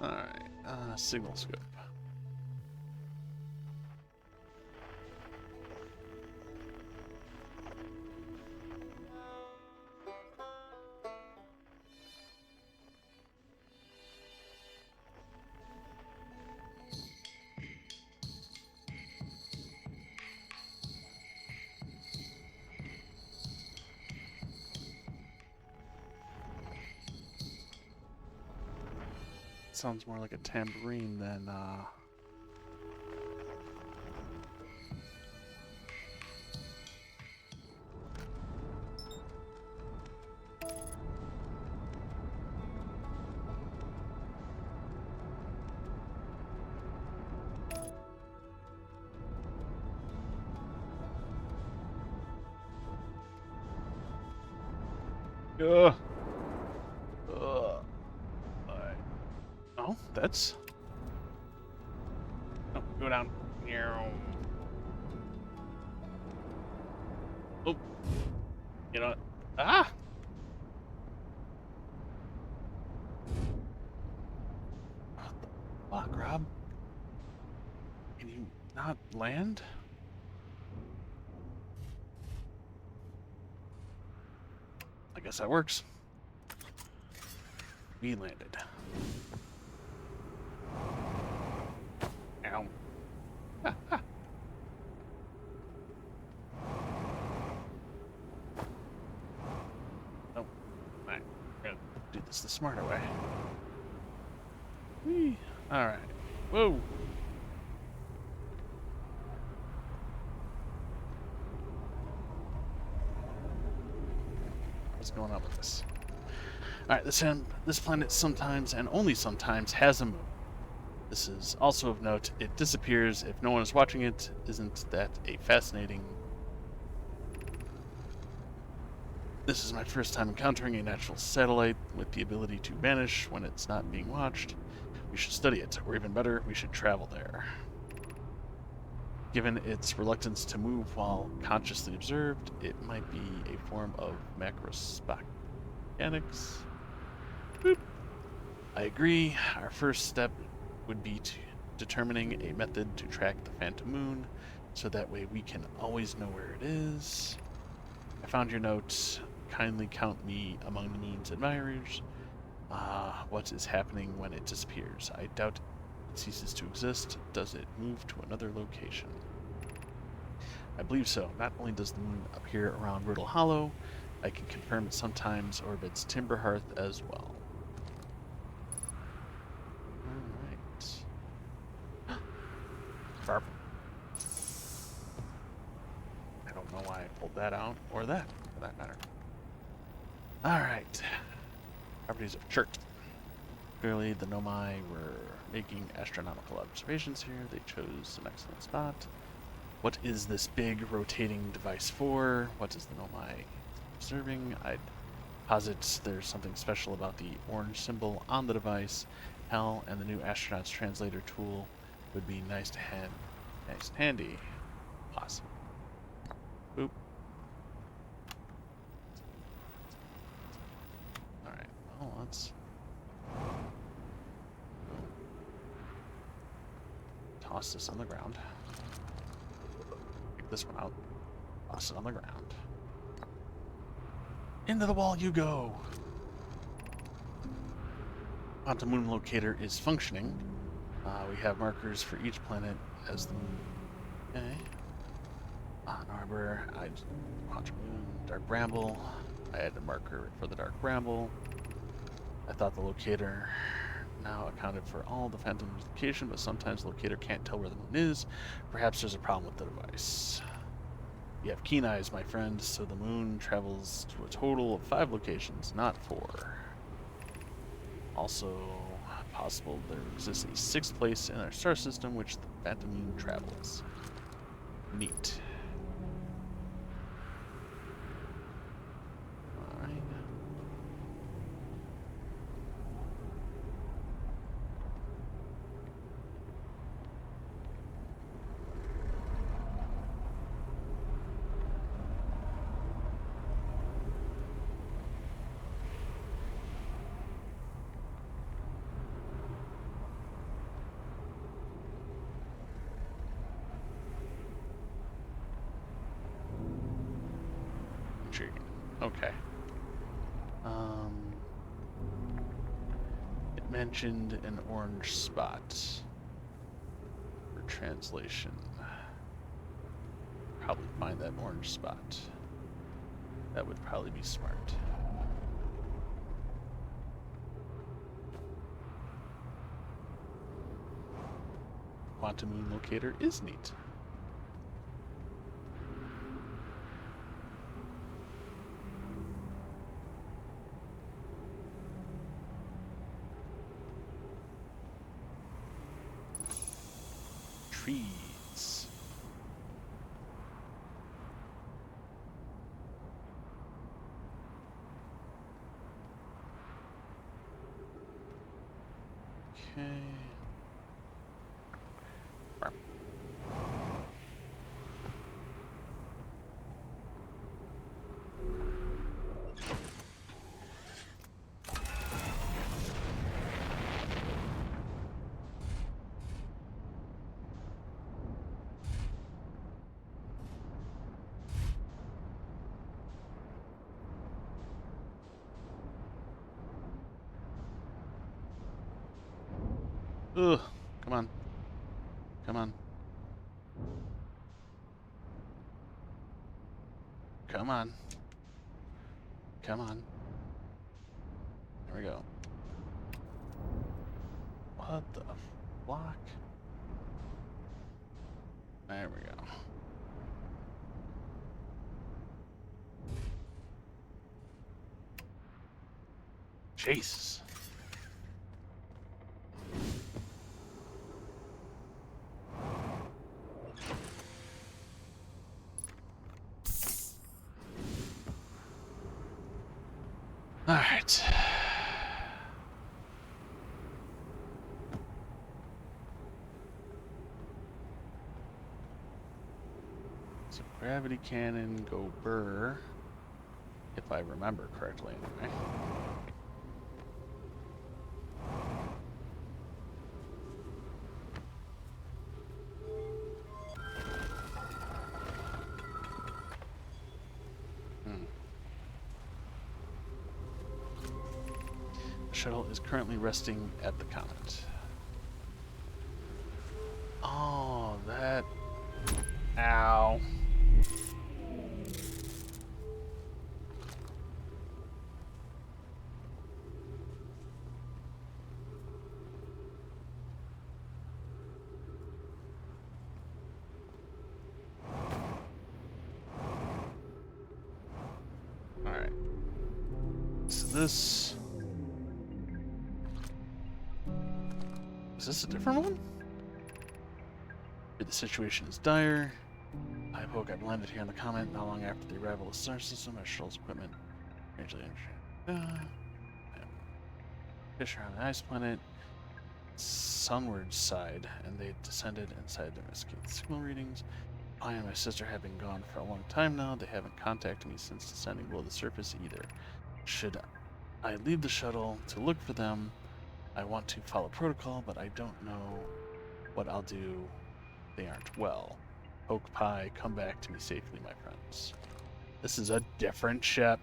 Alright, signal scope. Sounds more like a tambourine than Ugh. Ugh. Alright. Oh, that's... Oh, go down. Oh. You know what? Ah! What the fuck, Rob? Can you not land? I guess that works. We landed. Ow. Ah, ah. Oh, alright. We're gonna do this the smarter way. Whee. Alright. Whoa. What's going on with this? Alright, this planet sometimes, and only sometimes, has a moon. This is also of note. It disappears if no one is watching it. Isn't that a fascinating... This is my first time encountering a natural satellite with the ability to vanish when it's not being watched. We should study it, or even better, we should travel there. Given its reluctance to move while consciously observed, it might be a form of macroscopic mechanics. Boop. I agree. Our first step would be determining a method to track the phantom moon, so that way we can always know where it is. I found your note. Kindly count me among the moon's admirers. What is happening when it disappears? I doubt it ceases to exist. Does it move to another location? I believe so. Not only does the moon appear around Riddle Hollow, I can confirm it sometimes orbits Timberhearth as well. Alright. Barb. I don't know why I pulled that out, or that, for that matter. Alright. Properties of church. Clearly, the Nomai were making astronomical observations here. They chose an excellent spot. What is this big rotating device for? What is the Nomai observing? I'd posit there's something special about the orange symbol on the device. Hell, and the new astronaut's translator tool would be nice to handy. Awesome. Boop. Alright, well, let's toss this on the ground. Pick this one out. Toss it on the ground. Into the wall you go! Quantum Moon Locator is functioning. We have markers for each planet as the moon. Okay. Arbor, Quantum Moon, Dark Bramble. I had a marker for the Dark Bramble. I thought the locator now accounted for all the phantom's location, but sometimes the locator can't tell where the moon is. Perhaps there's a problem with the device. You have keen eyes, my friend, so the moon travels to a total of 5 locations, not 4. Also, possible there exists a 6th place in our star system which the phantom moon travels. Neat. Alright. Okay. It mentioned an orange spot for translation. Probably find that orange spot. That would probably be smart. Quantum Moon Locator is neat. Trees. Okay. Ugh, come on. Come on. Come on. Come on. There we go. What the flock? There we go. Jesus. All right. So gravity cannon, go burr, if I remember correctly anyway. The shuttle is currently resting at the comet. Oh, that... Ow. Alright. So this... Is this a different one? The situation is dire. I hope I've landed here in the comet not long after the arrival of the star system. My shuttle's equipment strangely Fisher on the ice planet, sunward side, and they descended inside to investigate the signal readings. I and my sister have been gone for a long time now. They haven't contacted me since descending below the surface either. Should I leave the shuttle to look for them? I want to follow protocol, but I don't know what I'll do. They aren't well. Poke pie, come back to me safely, my friends. This is a different ship.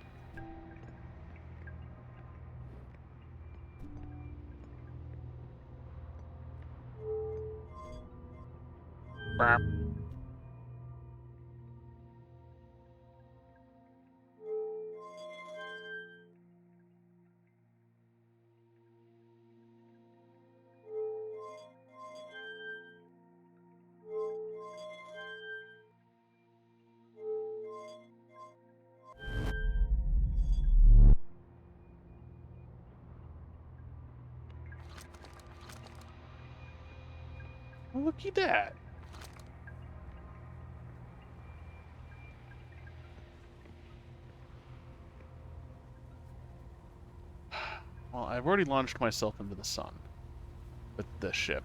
Burp. Looky that. Well, I've already launched myself into the sun with this ship.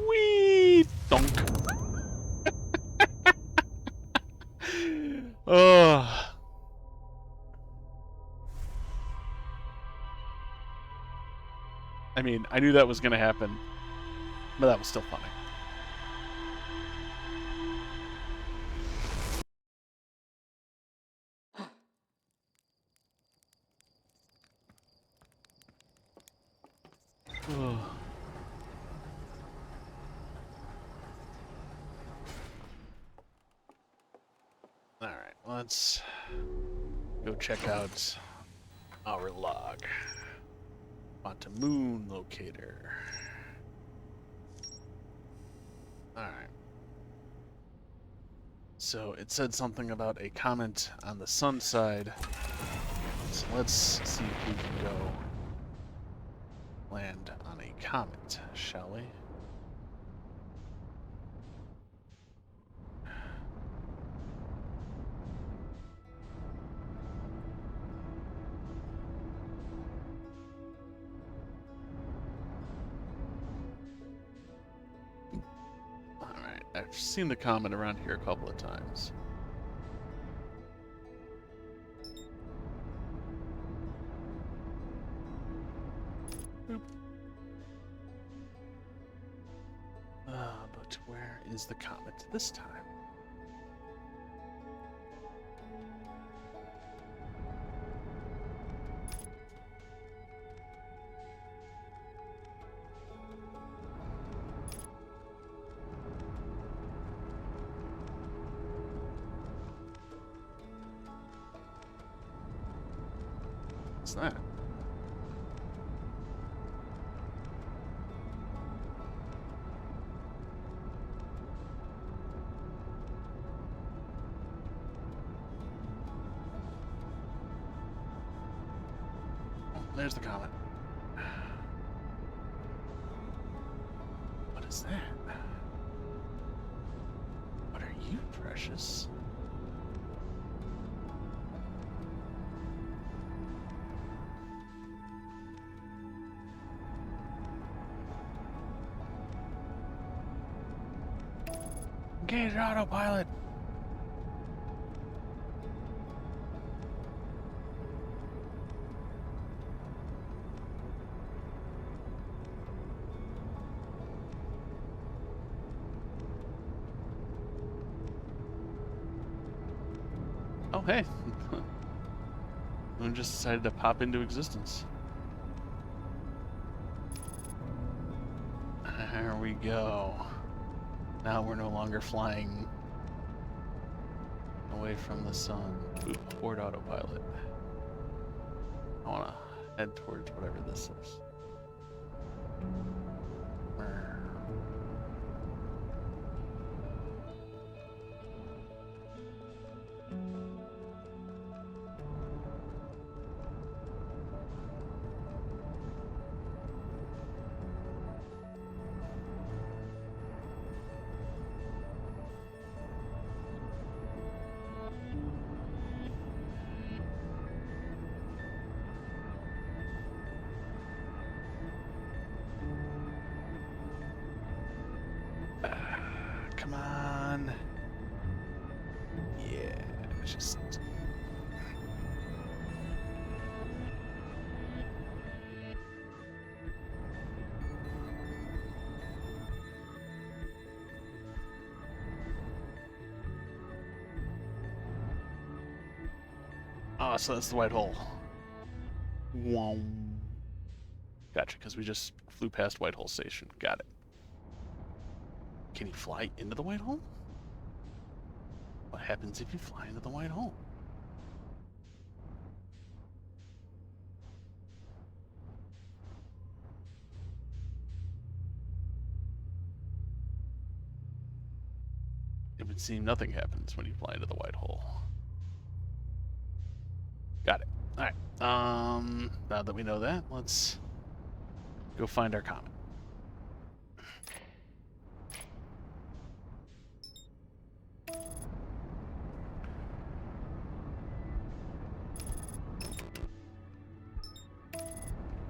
Wee thunk. Oh. I mean, I knew that was going to happen, but that was still funny. Alright, let's go check out our log. Quantum moon locator. Alright. So it said something about a comet on the sun side. So let's see if we can go land on a comet, shall we? Alright, I've seen the comet around here a couple of times. Boop. But where is the comet this time? What's that? There's the comet. What is that? precious. Engage autopilot. Oh, hey. Moon just decided to pop into existence. There we go. Now we're no longer flying away from the sun. Oop, abort autopilot. I want to head towards whatever this is. Come on. Yeah, just... Oh, so that's the white hole. Wow. Gotcha, because we just flew past Whitehall Station. Got it. Can you fly into the white hole? What happens if you fly into the white hole? It would seem nothing happens when you fly into the white hole. Got it. Alright. Now that we know that, let's go find our comet.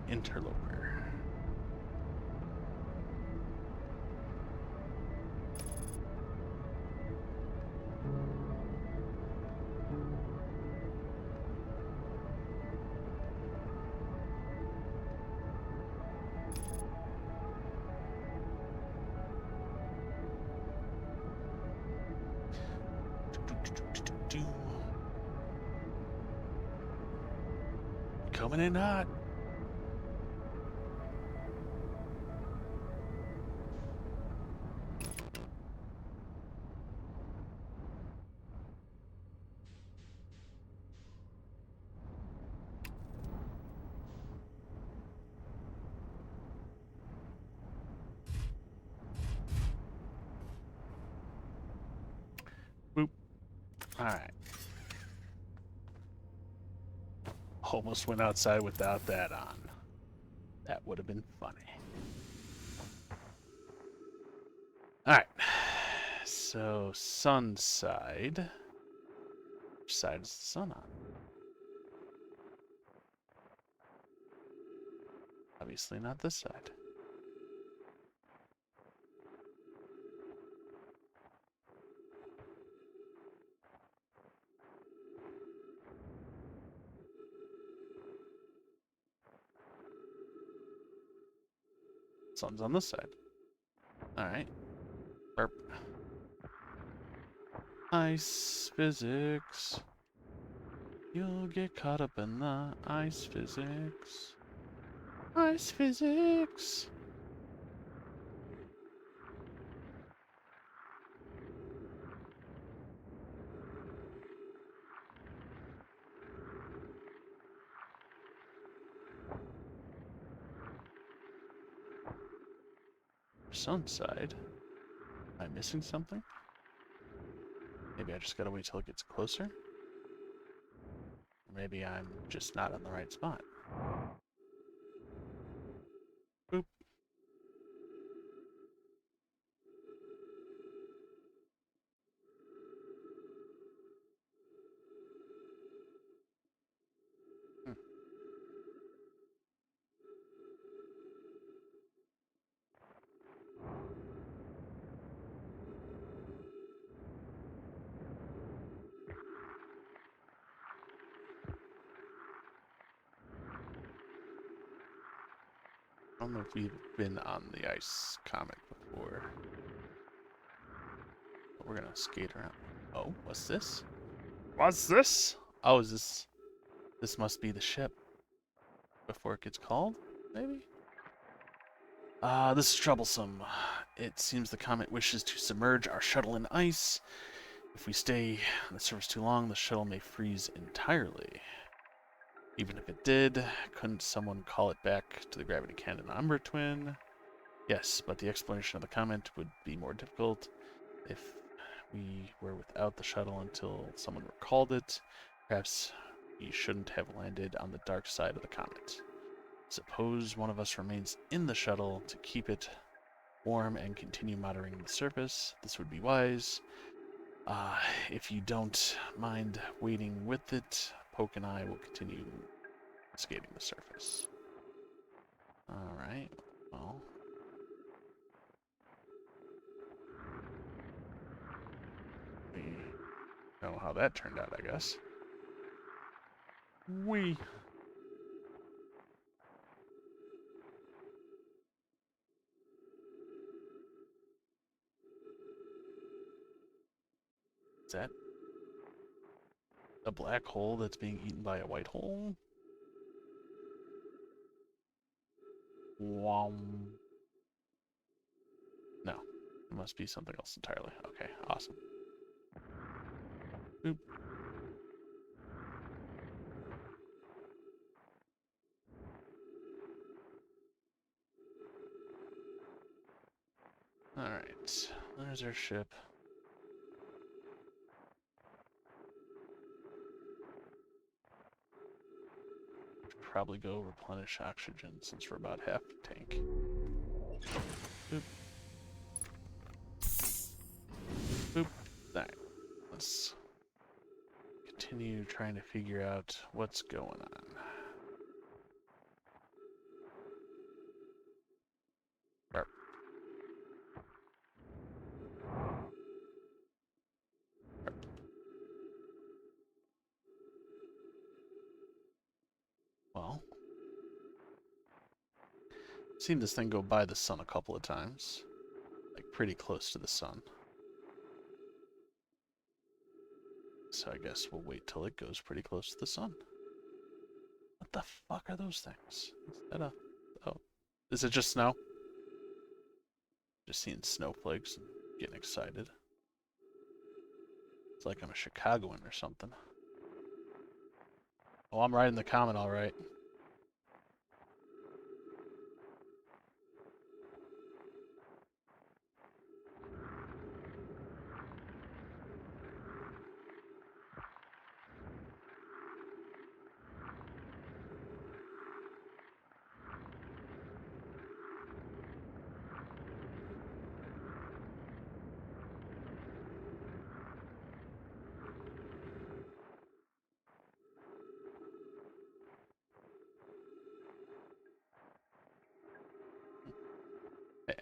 Interloper. Coming in hot. Boop. Alright. Almost went outside without that on. That would have been funny. Alright. So, sun side. Which side is the sun on? Obviously not this side. Sun's on this side. Alright. Burp. Ice physics. You'll get caught up in the ice physics. Ice physics. Sun side. Am I missing something? Maybe I just gotta wait till it gets closer? Or maybe I'm just not in the right spot. Boop. I don't know if we've been on the ice comic before. But we're gonna skate around. Oh, what's this? What's this? Oh, is this... This must be the ship. Before it gets called, maybe? This is troublesome. It seems the comet wishes to submerge our shuttle in ice. If we stay on the surface too long, the shuttle may freeze entirely. Even if it did, couldn't someone call it back to the gravity cannon Umbra twin? Yes, but the explanation of the comet would be more difficult if we were without the shuttle until someone recalled it. Perhaps we shouldn't have landed on the dark side of the comet. Suppose one of us remains in the shuttle to keep it warm and continue monitoring the surface. This would be wise. If you don't mind waiting with it, Poke and I will continue skating the surface. Alright, well. We know how that turned out, I guess. Wee. Is that a black hole that's being eaten by a white hole? Wom. No, it must be something else entirely. Okay, awesome. Boop. Alright, there's our ship. Probably go replenish oxygen since we're about half the tank. Boop. Boop. Alright, let's continue trying to figure out what's going on. Burp. Burp. Well, seen this thing go by the sun a couple of times. Like, pretty close to the sun. So I guess we'll wait till it goes pretty close to the sun. What the fuck are those things? Is that a... Oh. Is it just snow? Just seeing snowflakes and getting excited. It's like I'm a Chicagoan or something. Oh, I'm riding the comet all right.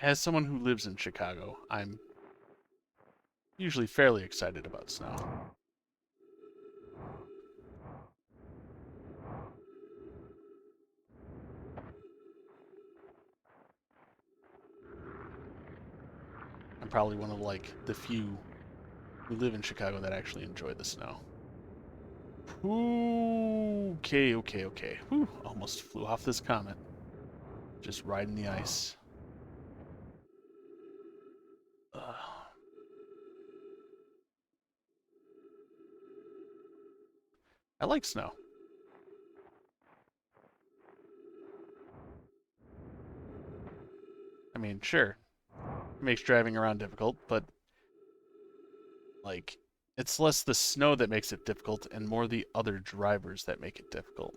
As someone who lives in Chicago, I'm usually fairly excited about snow. I'm probably one of, like, the few who live in Chicago that actually enjoy the snow. Ooh, okay. Whew, almost flew off this comet. Just riding the ice. I like snow. I mean, sure, it makes driving around difficult, but, like, it's less the snow that makes it difficult and more the other drivers that make it difficult.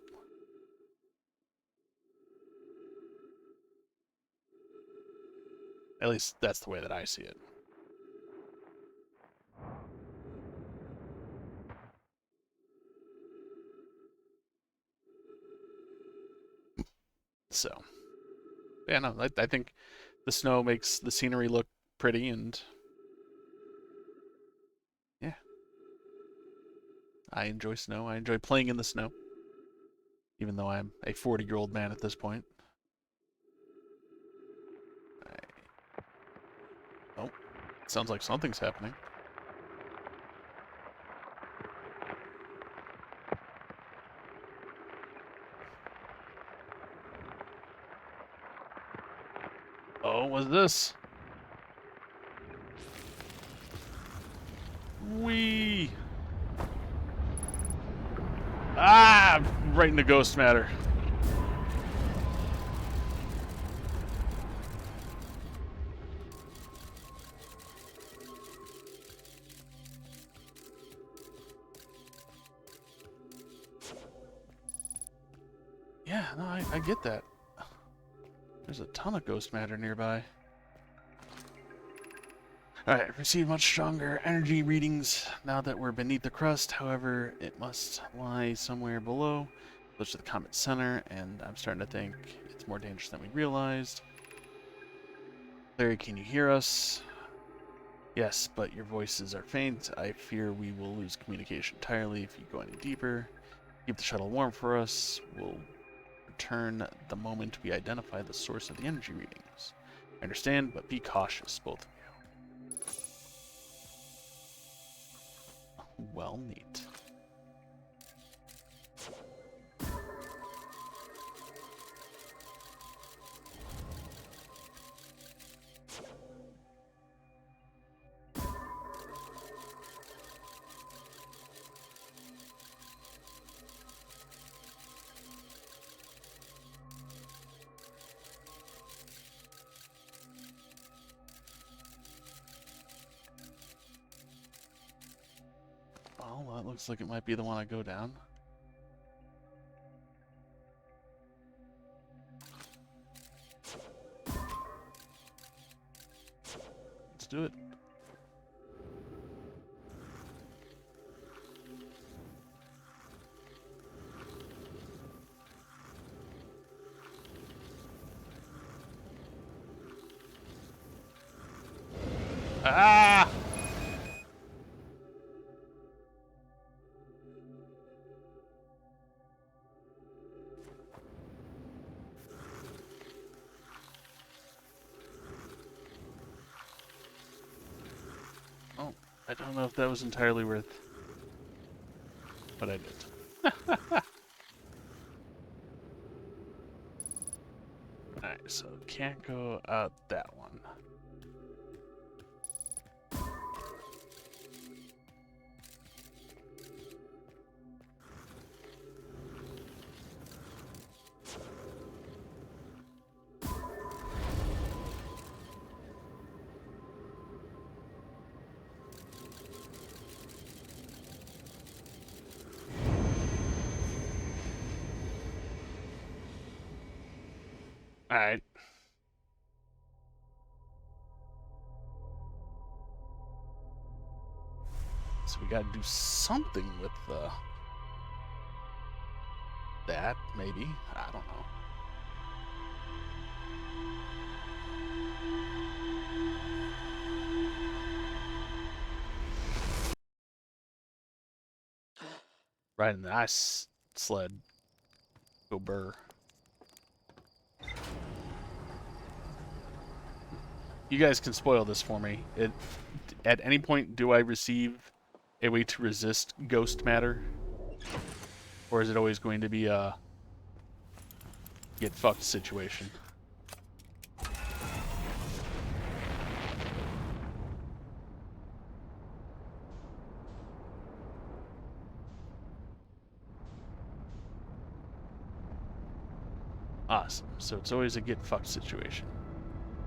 At least that's the way that I see it. So, yeah, no, I think the snow makes the scenery look pretty, and yeah, I enjoy snow. I enjoy playing in the snow, even though I'm a 40-year-old man at this point. Sounds like something's happening. Oh, what's this? Wee! Ah! Right into ghost matter. Yeah, no, I get that. There's a ton of ghost matter nearby. Alright, received much stronger energy readings now that we're beneath the crust. However, it must lie somewhere below, close to the comet's center, and I'm starting to think it's more dangerous than we realized. Larry, can you hear us? Yes, but your voices are faint. I fear we will lose communication entirely if you go any deeper. Keep the shuttle warm for us. We'll return the moment we identify the source of the energy readings. I understand, but be cautious, both of you. Well, neat. Well, that looks like it might be the one I go down. Let's do it. Ah! Oh, I don't know if that was entirely worth, but I did. Alright, so can't go out that one. Alright. So we gotta do something with that, maybe. I don't know. Right in the ice sled. Go burr. You guys can spoil this for me. At any point, do I receive a way to resist ghost matter? Or is it always going to be a get fucked situation? Awesome. So it's always a get fucked situation.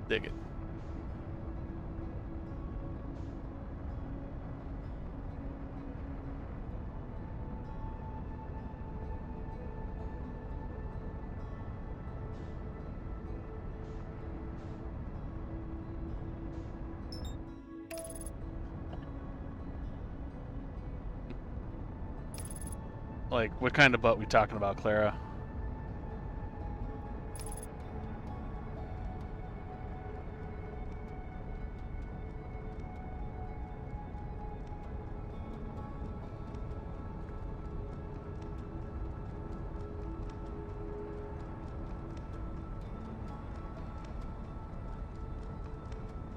Dig it. Like, what kind of butt we talking about, Clara?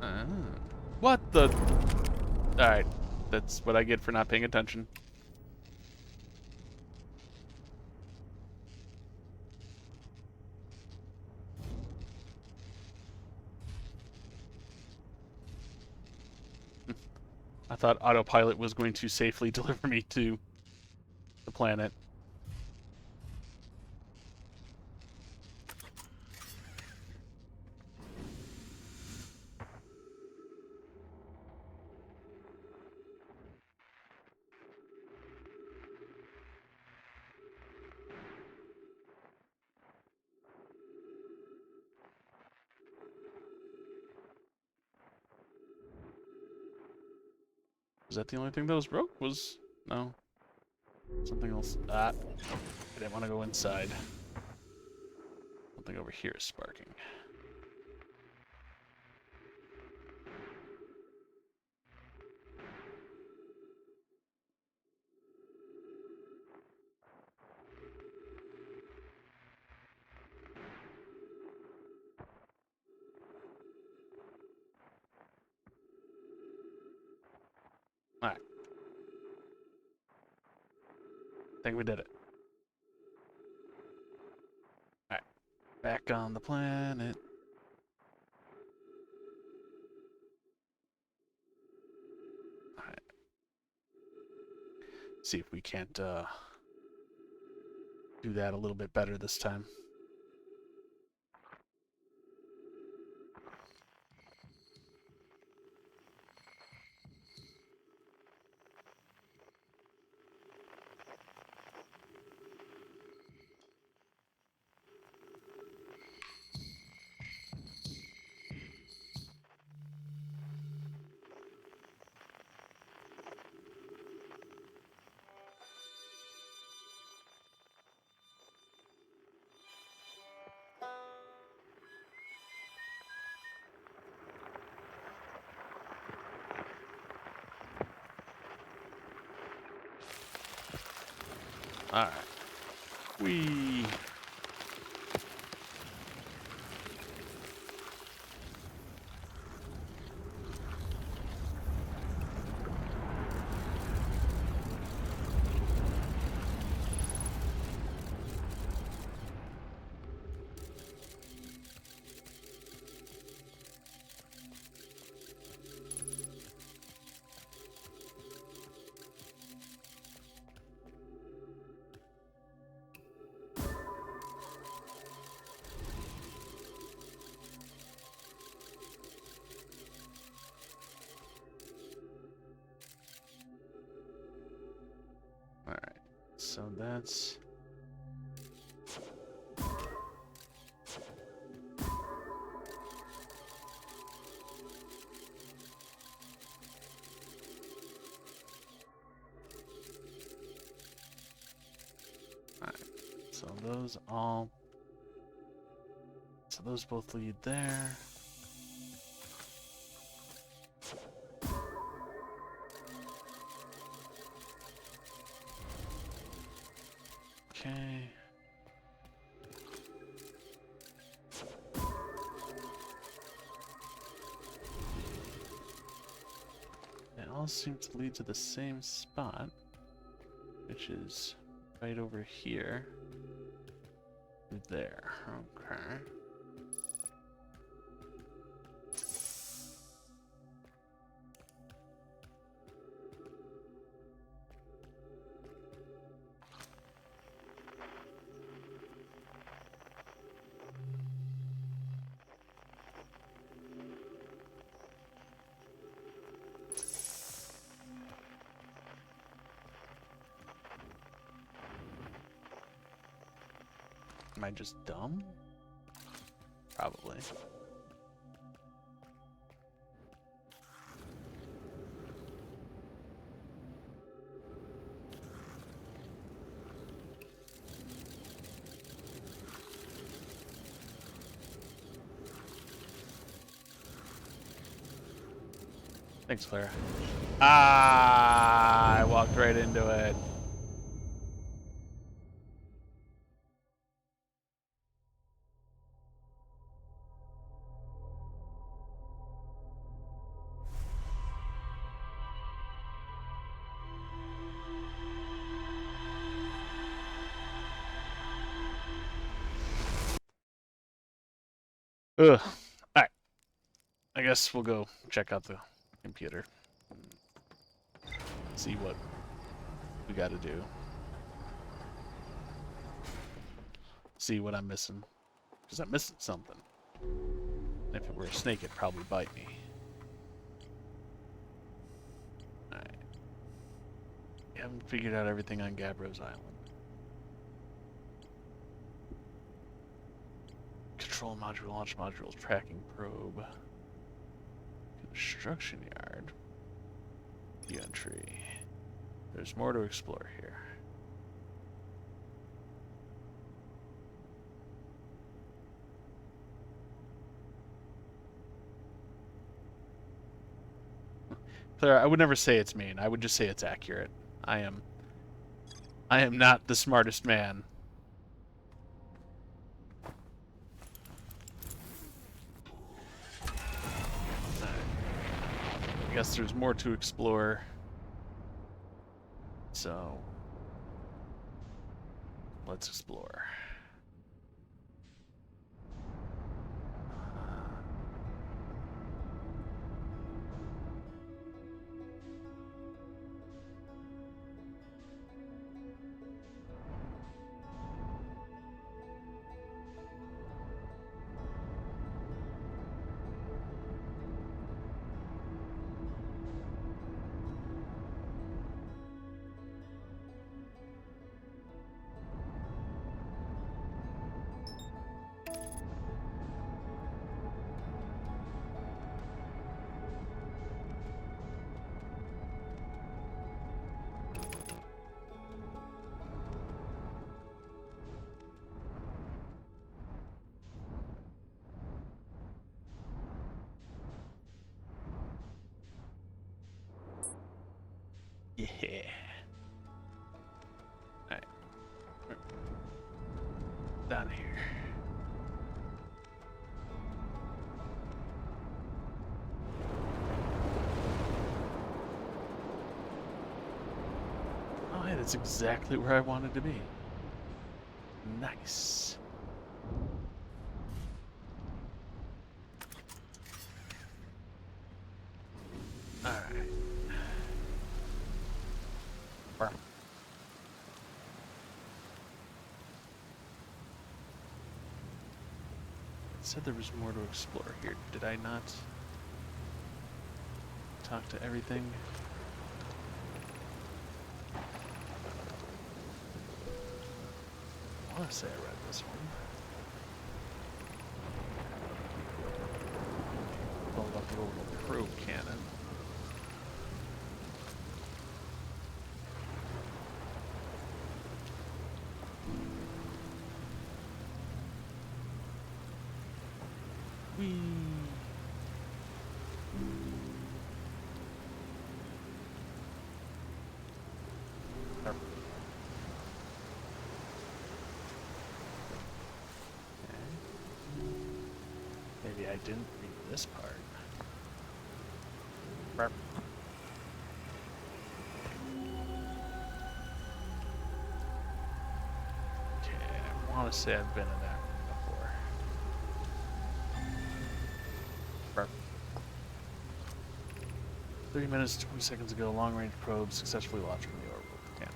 Ah. What the? Alright. That's what I get for not paying attention. I thought autopilot was going to safely deliver me to the planet. Was that the only thing that was broke? No. Something else. I didn't want to go inside. Something over here is sparking. Alright. I think we did it. Alright. Back on the planet. Alright. See if we can't do that a little bit better this time. Alright. We. Alright. So that's. So those all. So those both lead there. Okay. They all seem to lead to the same spot, which is right over here. There. Okay. Am I just dumb? Probably. Thanks, Clara. Ah, I walked right into it. Ugh. Alright. I guess we'll go check out the computer. See what we gotta do. See what I'm missing. Because I'm missing something. If it were a snake, it'd probably bite me. Alright. We haven't figured out everything on Gabbro's Island. Control module, launch module, tracking probe. Construction yard. View entry. There's more to explore here. Claire, I would never say it's mean. I would just say it's accurate. I am not the smartest man. I guess there's more to explore. So, let's explore. Yeah. Alright. Down here. Oh, hey, that's exactly where I wanted to be. Nice. Alright. Said there was more to explore here. Did I not talk to everything? I want to say I read this one. Build up a little probe cannon. Whee! Maybe I didn't read this part. Burp. Okay, I want to say I've been in that room before. Burp. 30 minutes, 20 seconds ago, long-range probe successfully launched from the orbital cannon.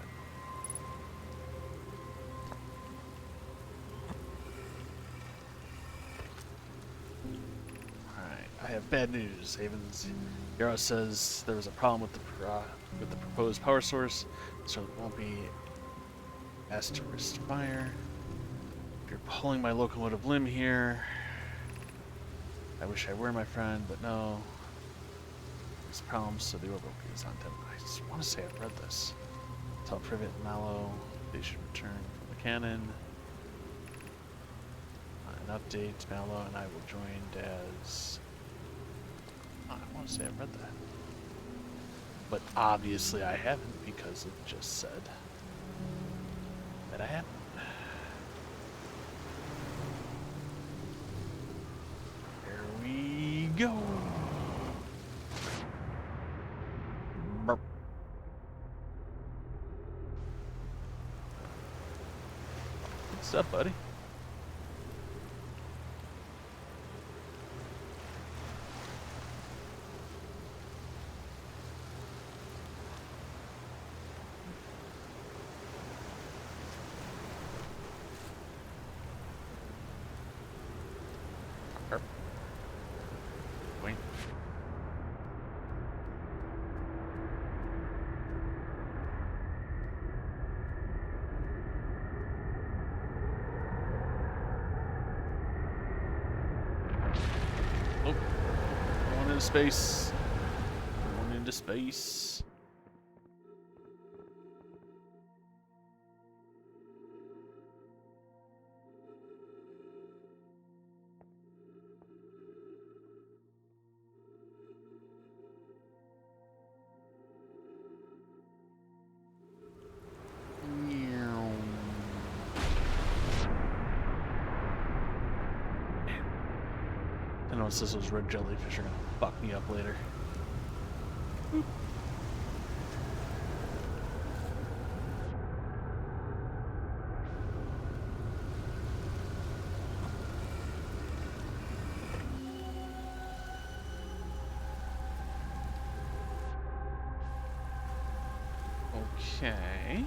I have bad news. Havens Yarrow says there was a problem with the proposed power source, so it won't be asked to risk fire. If you're pulling my locomotive limb here, I wish I were, my friend, but no. There's problems, so the orbital is on 10. I just want to say I've read this. Tell Privet and Mallow they should return from the cannon. An update, Mallow and I will join as... I want to say I've read that. But obviously I haven't, because it just said that I haven't. Here we go. Burp. Good stuff, buddy. space. Going into space. I know it says those red jellyfish are gonna fuck me up later. Boop. Okay.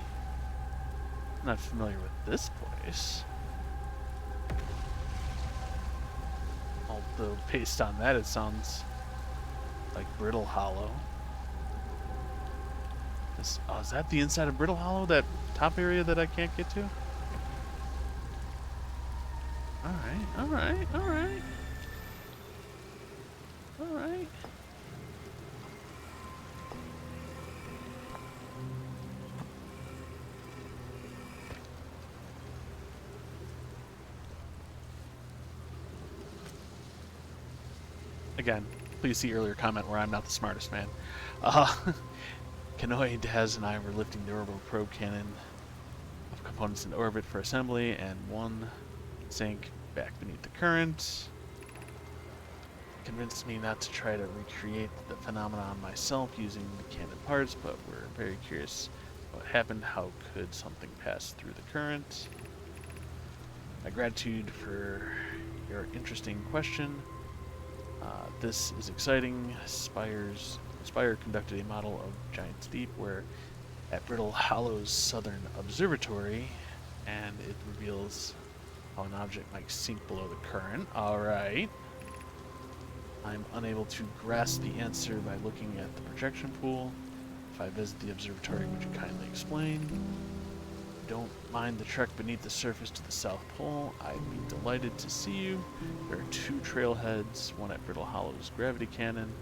Not familiar with this place. Although, based on that, it sounds like Brittle Hollow. This, oh, is that the inside of Brittle Hollow? That top area that I can't get to? Alright, alright, alright. Alright. Again, please see earlier comment where I'm not the smartest man. Kanoe, Daz, and I were lifting the orbital probe cannon of components in orbit for assembly, and one sank back beneath the current. Convinced me not to try to recreate the phenomenon myself using the cannon parts, but we're very curious what happened. How could something pass through the current? My gratitude for your interesting question. This is exciting. Spire conducted a model of Giant's Deep where at Brittle Hollow's southern observatory, and it reveals how an object might sink below the current. Alright. I'm unable to grasp the answer by looking at the projection pool. If I visit the observatory, would you kindly explain? Don't mind the trek beneath the surface to the South Pole. I'd be delighted to see you. There are two trailheads, one at Brittle Hollow's gravity cannon,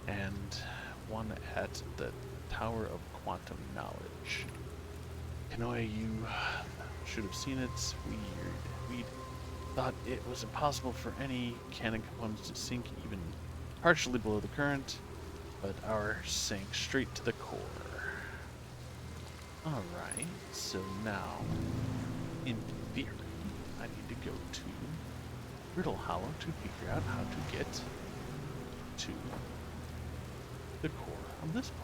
and one at the Tower of Quantum Knowledge. Kanoe, you should have seen it. We'd thought it was impossible for any cannon components to sink even partially below the current, but ours sank straight to the core. Alright, so now, in theory, I need to go to Brittle Hollow to figure out how to get to the core of this one.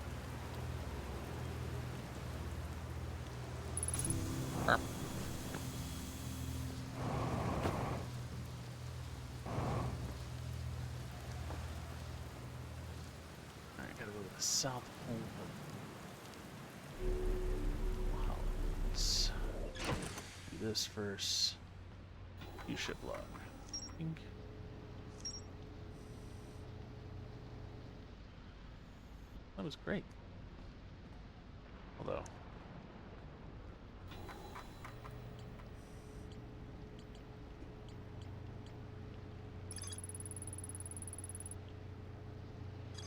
Alright, gotta go to the South Pole. Do this first. You should log. Pink. That was great. Although.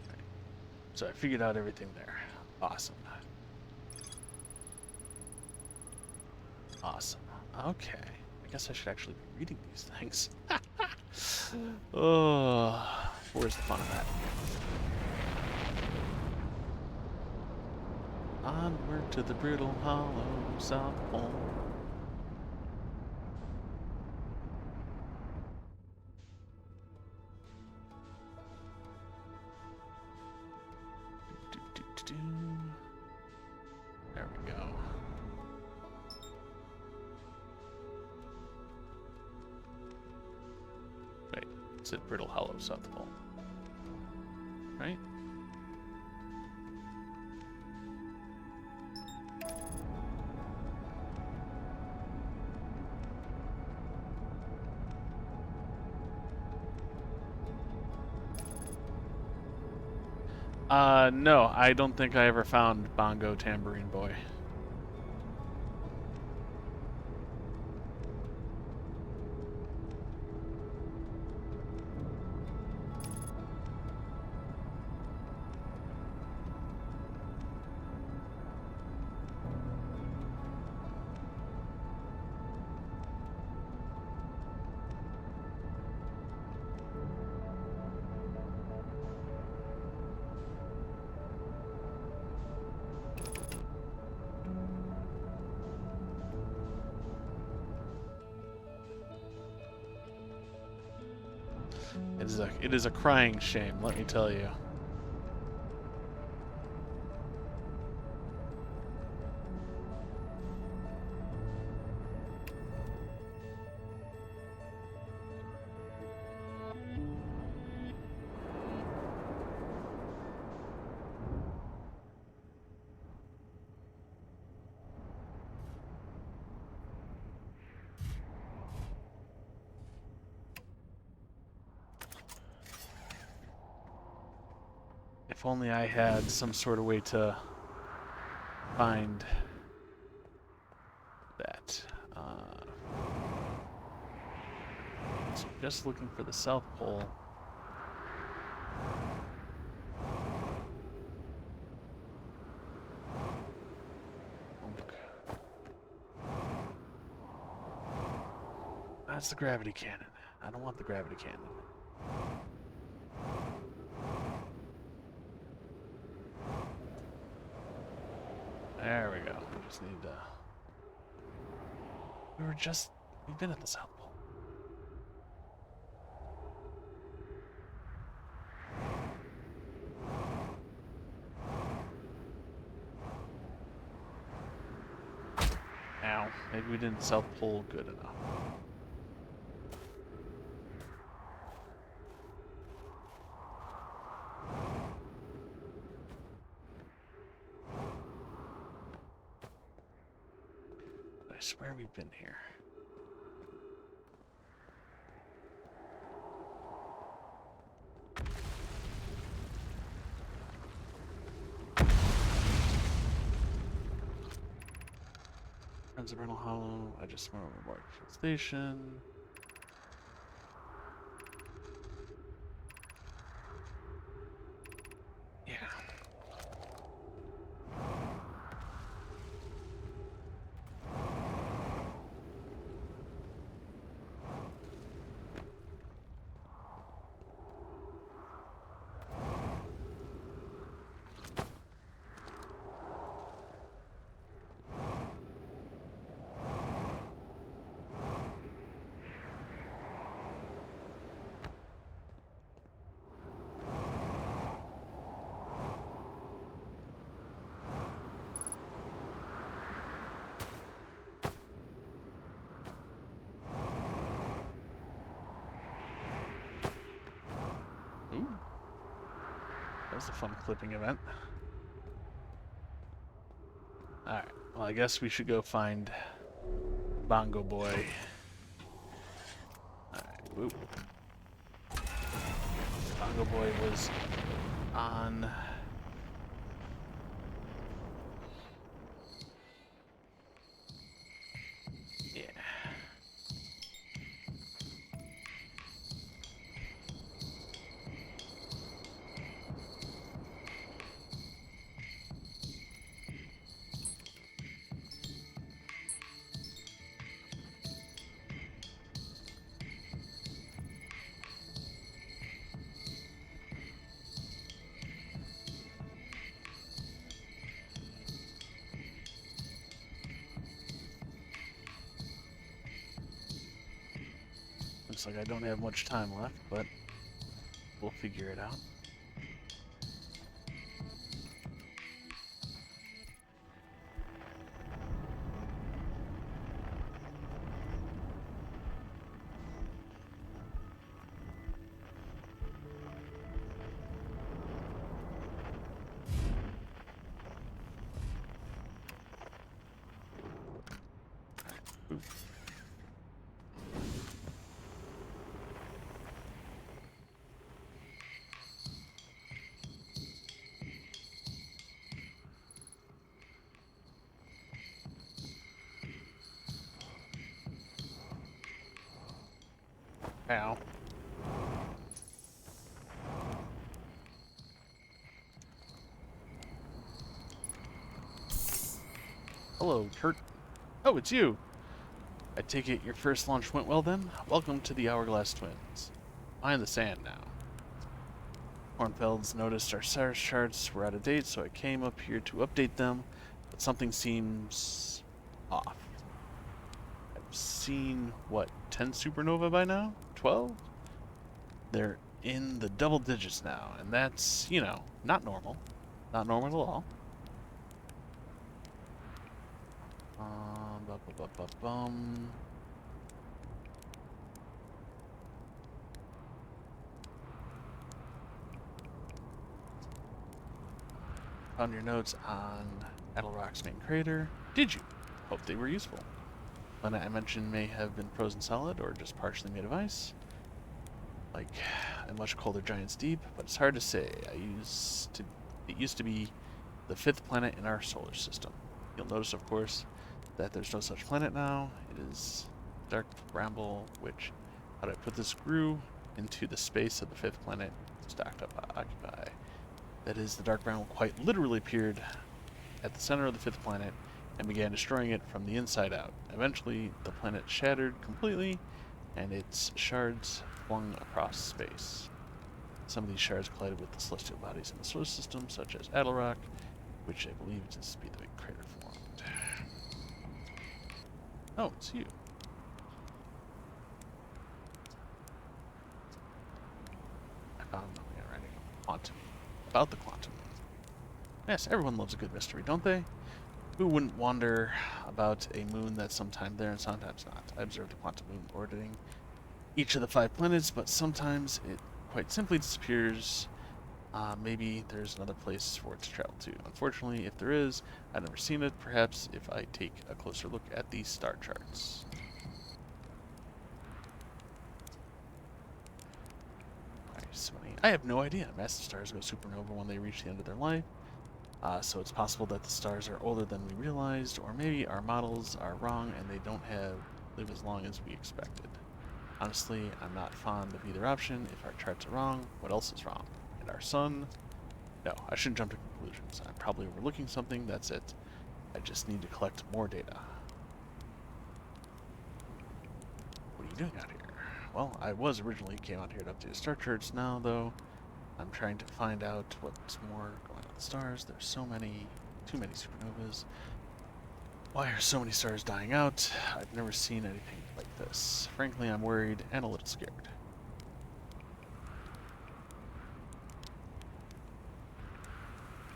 Right. So I figured out everything there. Awesome. Awesome. Okay. I guess I should actually be reading these things. Oh, where's the fun of that? Onward to the Brittle Hollow, South Pole. There we go. Wait, it's at Brittle Hollow, South Pole. Right? No, I don't think I ever found Bongo Tambourine Boy. It is a crying shame, let me tell you. If only I had some sort of way to find that. So just looking for the South Pole. That's the gravity cannon. I don't want the gravity cannon. There we go. We just need to... We've been at the South Pole. Ow. Maybe we didn't South Pole good enough. I swear we've been here. Friends of Brittle Hollow. I just went over Mark Station. Yeah. Ooh. That was a fun clipping event. Alright, well I guess we should go find Bongo Boy. Alright, whoop. Bongo Boy was on... Yeah. Looks like I don't have much time left, but we'll figure it out. Ooh. Ow. Hello, Kurt. Oh, it's you. I take it your first launch went well then? Welcome to the Hourglass Twins. Behind the sand now. Kornfeld's noticed our SARS charts were out of date, so I came up here to update them, but something seems off. I've seen, what, 10 supernova by now? 12? They're in the double digits now, and that's, you know, not normal. Not normal at all. Bum. Found your notes on Adelrock's main crater. Did you? Hope they were useful. Planet I mentioned may have been frozen solid or just partially made of ice, like a much colder giant's deep, but it's hard to say. It used to be the 5th planet in our solar system. You'll notice, of course, that there's no such planet now. It is dark bramble, which, how do I put this, grew into the space of the 5th planet stacked up occupy. That is, the dark bramble quite literally appeared at the center of the 5th planet and began destroying it from the inside out. Eventually, the planet shattered completely, and its shards flung across space. Some of these shards collided with the celestial bodies in the solar system, such as Adelrock, which I believe is to be the big crater formed. Oh, it's you. I found nothing in writing about the quantum moon. Yes, everyone loves a good mystery, don't they? Who wouldn't wonder about a moon that's sometimes there and sometimes not? I observed the quantum moon orbiting each of the 5 planets, but sometimes it quite simply disappears. Maybe there's another place for it to travel to. Unfortunately, if there is, I've never seen it. Perhaps if I take a closer look at these star charts. I have no idea. Massive stars go supernova when they reach the end of their life. So it's possible that the stars are older than we realized, or maybe our models are wrong and they don't live as long as we expected. Honestly, I'm not fond of either option. If our charts are wrong, what else is wrong? And our sun? No, I shouldn't jump to conclusions. I'm probably overlooking something, that's it. I just need to collect more data. What are you doing out here? Well, I was originally came out here to update star charts. Now, though, I'm trying to find out what's more going on with stars. There's too many supernovas. Why are so many stars dying out? I've never seen anything like this. Frankly, I'm worried and a little scared.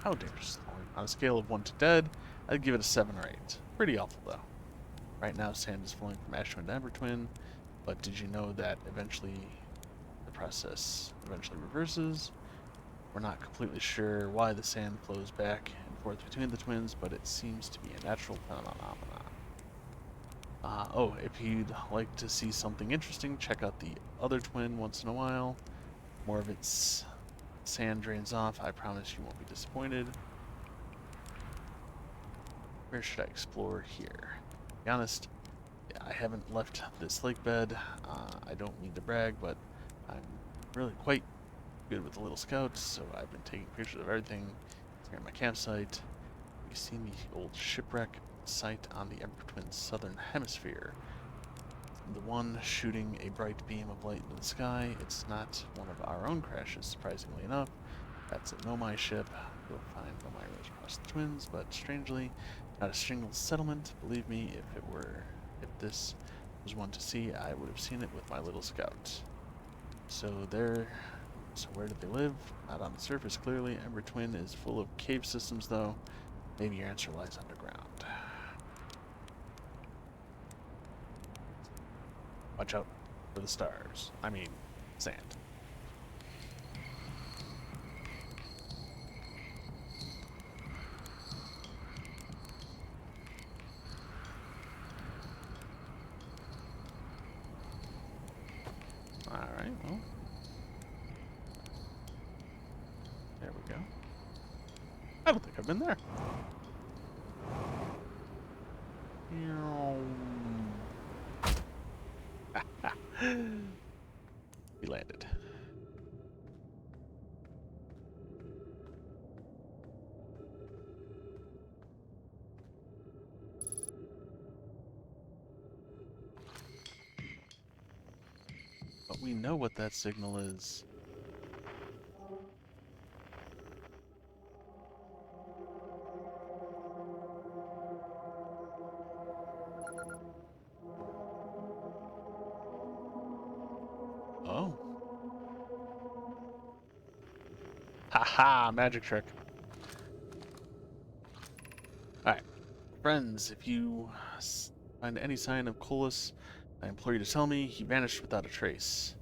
How dangerous is it? On a scale of 1 to dead, I'd give it a 7 or 8. Pretty awful, though. Right now, sand is flowing from ash twin to ember twin, but did you know that eventually the process reverses? We're not completely sure why the sand flows back and forth between the twins, but it seems to be a natural phenomenon. Oh, if you'd like to see something interesting, check out the other twin once in a while. More of its sand drains off. I promise you won't be disappointed. Where should I explore here? To be honest, I haven't left this lake bed. I don't mean to brag, but I'm really quite good with the little scouts, so I've been taking pictures of everything here at my campsite. We've seen the old shipwreck site on the Emperor Twin's southern hemisphere. The one shooting a bright beam of light into the sky. It's not one of our own crashes, surprisingly enough. That's a Nomai ship. You'll find Nomai rows across the twins, but strangely, not a single settlement. Believe me, if this was one to see, I would have seen it with my little scout. So where do they live? Not on the surface, clearly. Ember Twin is full of cave systems, though. Maybe your answer lies underground. Watch out for the stars. I mean, sand. Alright, well. There we go. I don't think I've been there. We landed. But we know what that signal is. Oh. Haha, magic trick. Alright. Friends, if you find any sign of Colas, I implore you to tell me. He vanished without a trace.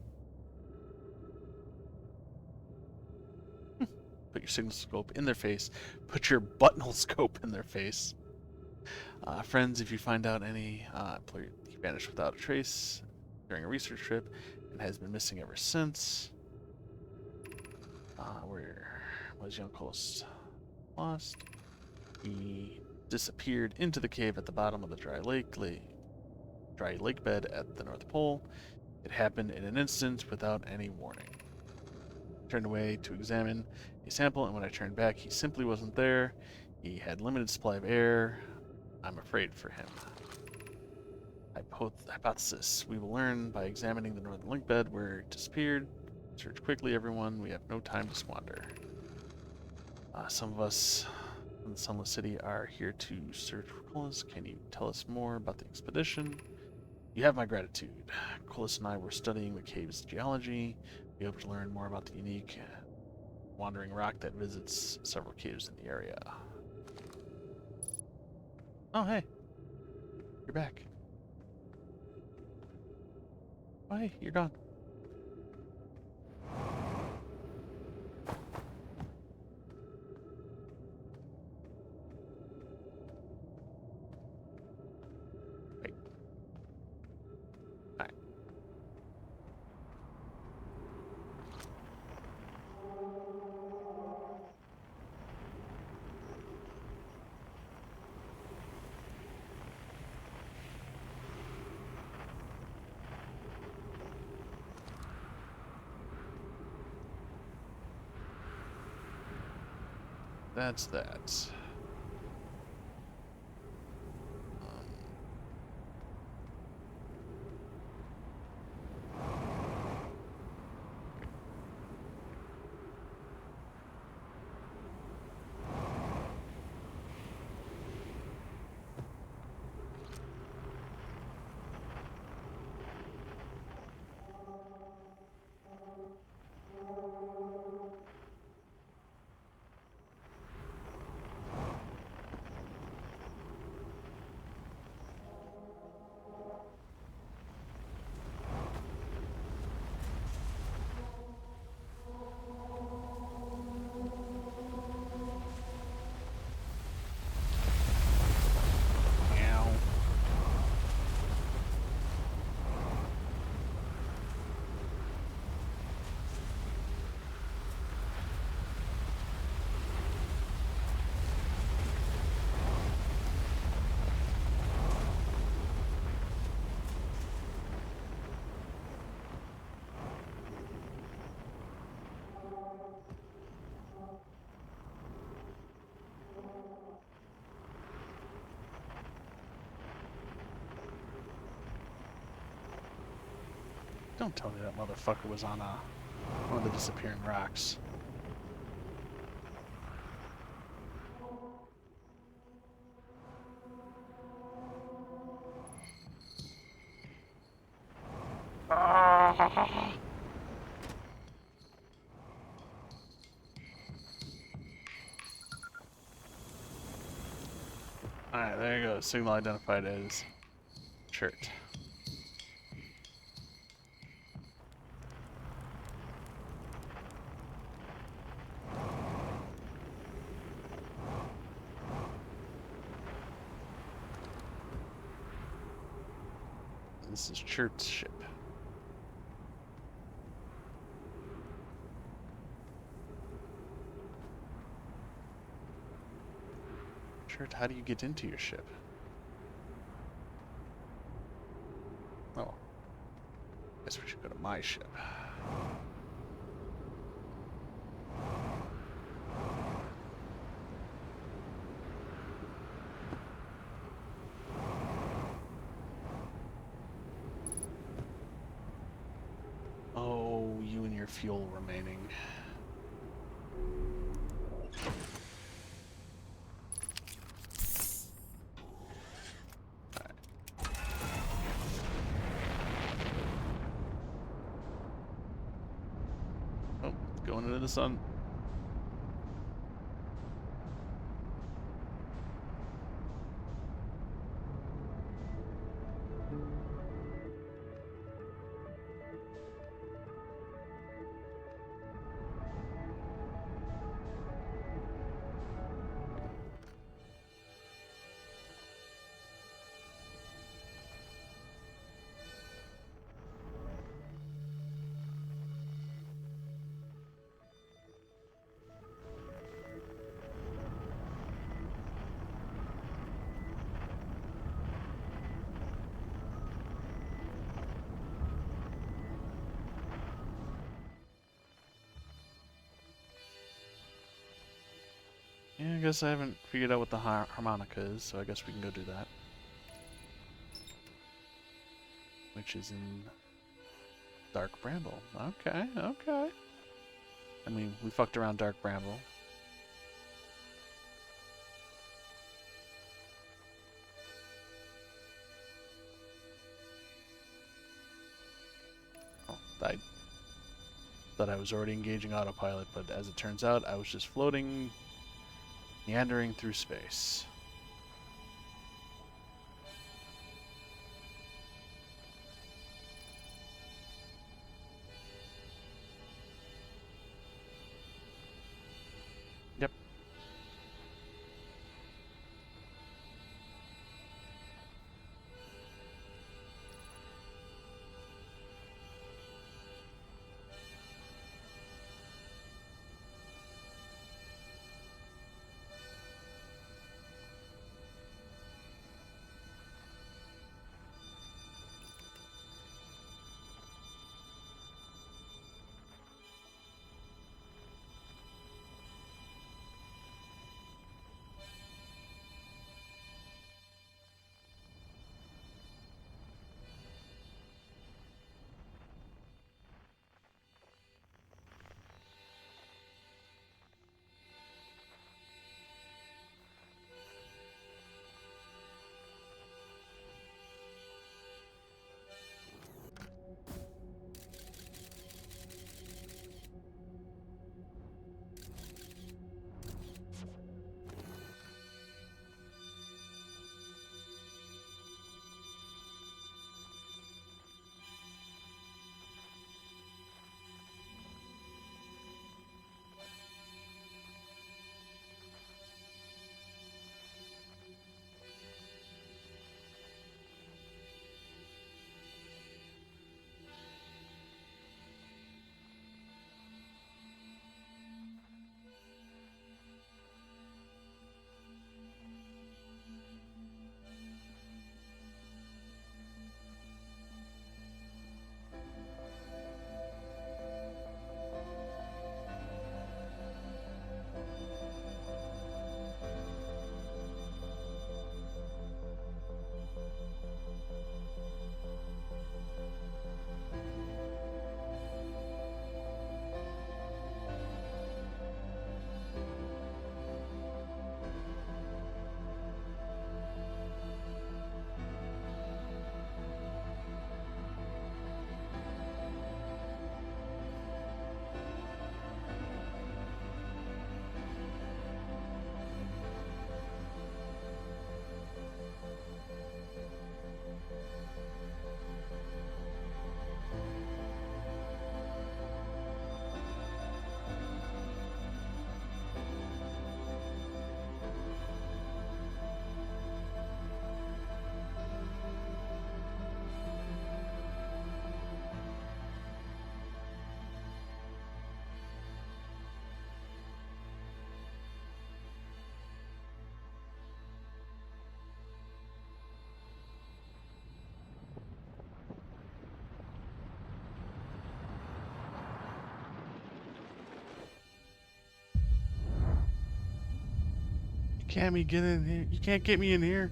Put your signal scope in their face. Put your buttonhole scope in their face. Friends, if you find out any, he vanished without a trace during a research trip and has been missing ever since. Where was young Colas lost? He disappeared into the cave at the bottom of the dry lake bed at the North Pole. It happened in an instant without any warning. I turned away to examine a sample, and when I turned back, he simply wasn't there. He had limited supply of air. I'm afraid for him. Hypothesis. We will learn by examining the northern link bed where it disappeared. Search quickly, everyone. We have no time to squander. Some of us in the Sunless City are here to search for Colas. Can you tell us more about the expedition? You have my gratitude. Colas and I were studying the cave's geology. We hope to learn more about the unique wandering rock that visits several caves in the area. Oh, hey. You're back. Oh, hey, you're gone. Wait. Alright. That's that. Don't tell me that motherfucker was on one of the disappearing rocks. Ah! Alright, there you go. Signal identified as Chert. This is Chert's ship. Chert, how do you get into your ship? Oh. Guess we should go to my ship. Oh, you and your fuel remaining. Going into the sun. I guess I haven't figured out what the harmonica is, so I guess we can go do that. Which is in Dark Bramble. Okay, okay. I mean, we fucked around Dark Bramble. Oh, I thought I was already engaging autopilot, but as it turns out, I was just floating, meandering through space. Yep. Cammy, get in here. You can't get me in here.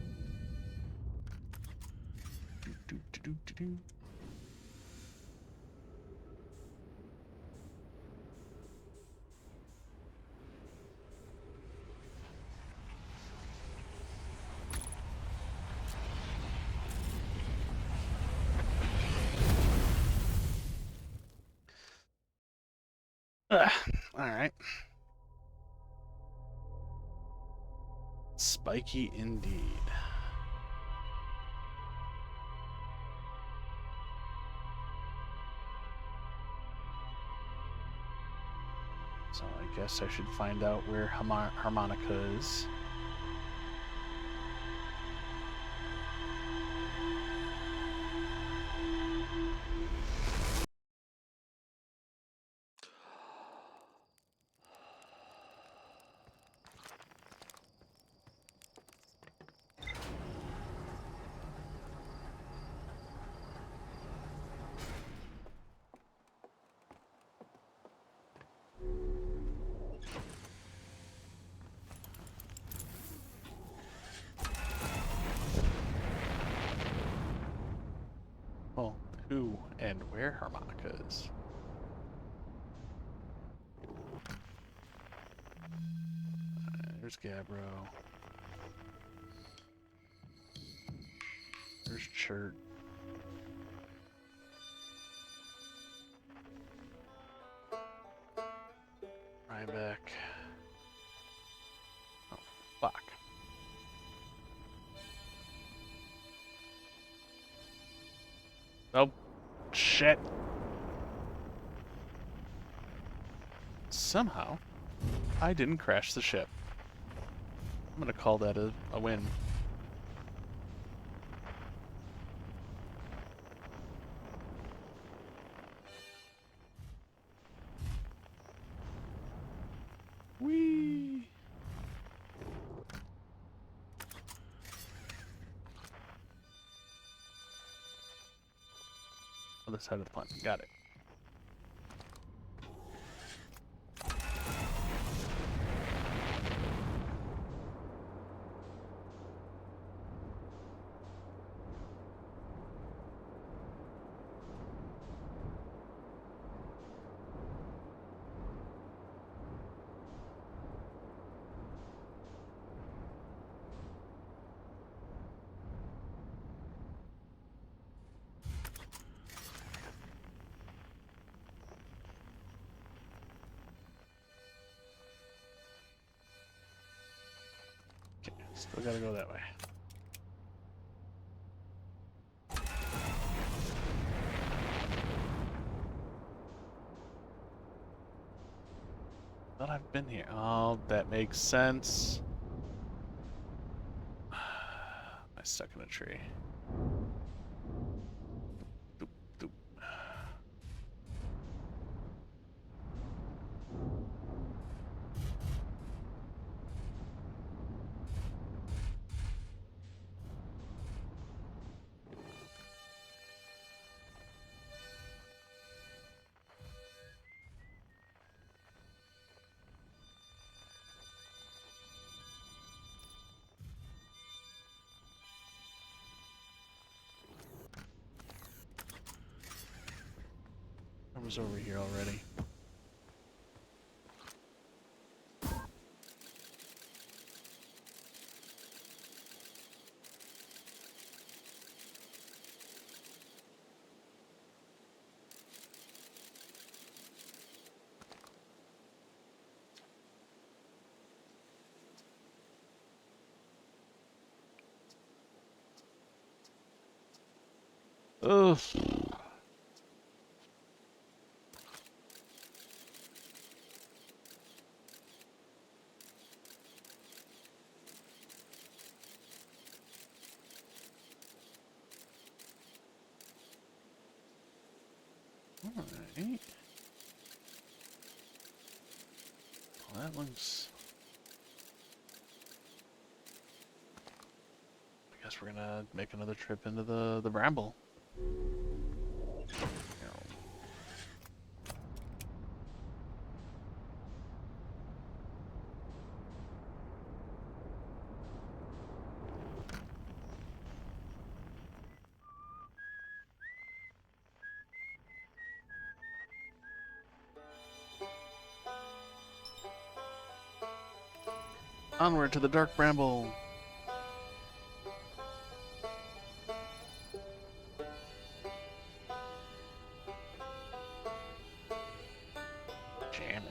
Alright. Spiky indeed. So I guess I should find out where harmonica is. and where harmonicas. There's Gabbro. There's Chert. Ryback. Oh, fuck. Oh, shit. Somehow, I didn't crash the ship. I'm gonna call that a win. Whee! Other side of the planet. Got it. Okay, still gotta go that way. Thought I've been here. Oh, that makes sense. Am I stuck in a tree? Doop, doop. I was over here already. Ugh. Alright. Well, that looks... I guess we're gonna make another trip into the Bramble. Onward to the Dark Bramble. Jamming.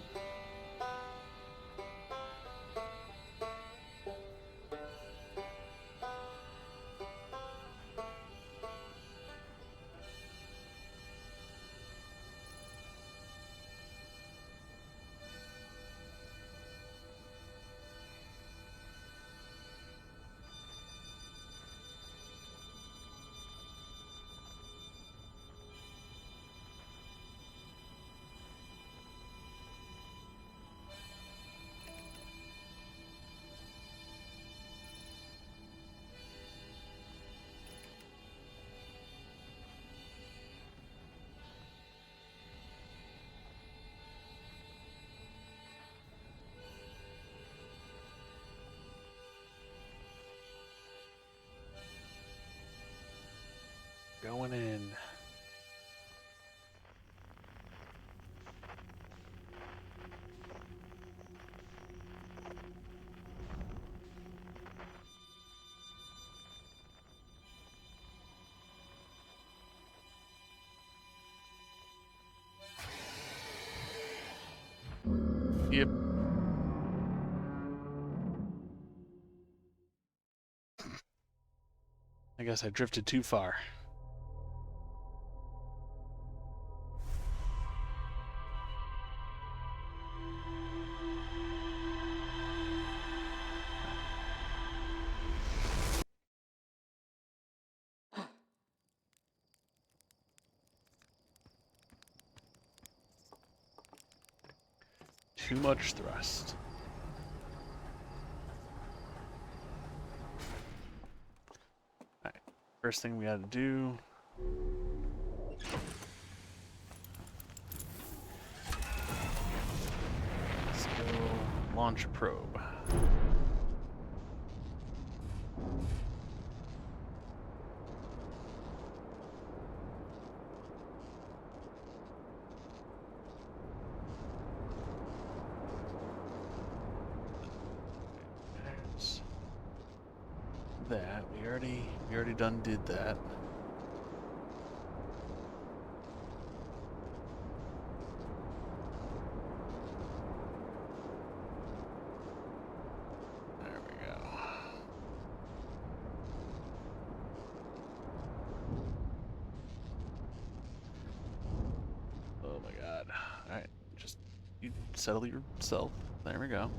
Yep. I guess I drifted too far. Too much thrust. Alright, first thing we gotta do. Let's go launch a probe. That we already done did that. There we go. Oh my god. Alright, just you settle yourself. There we go.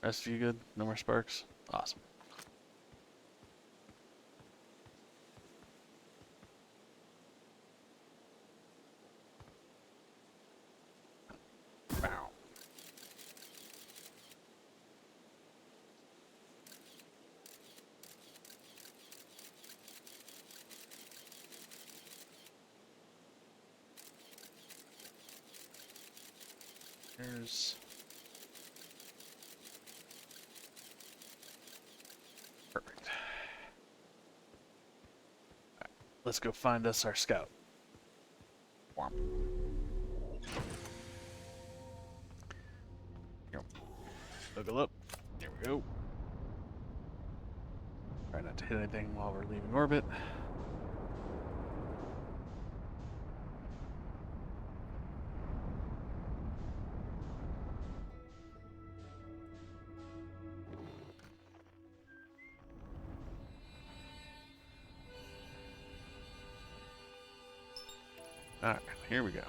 Rest of you good? No more sparks? Awesome. Wow. Here's... Perfect. Right, let's go find us our scout. Womp. Here. Buckle up. There we go. Try not to hit anything while we're leaving orbit. Alright, here we go.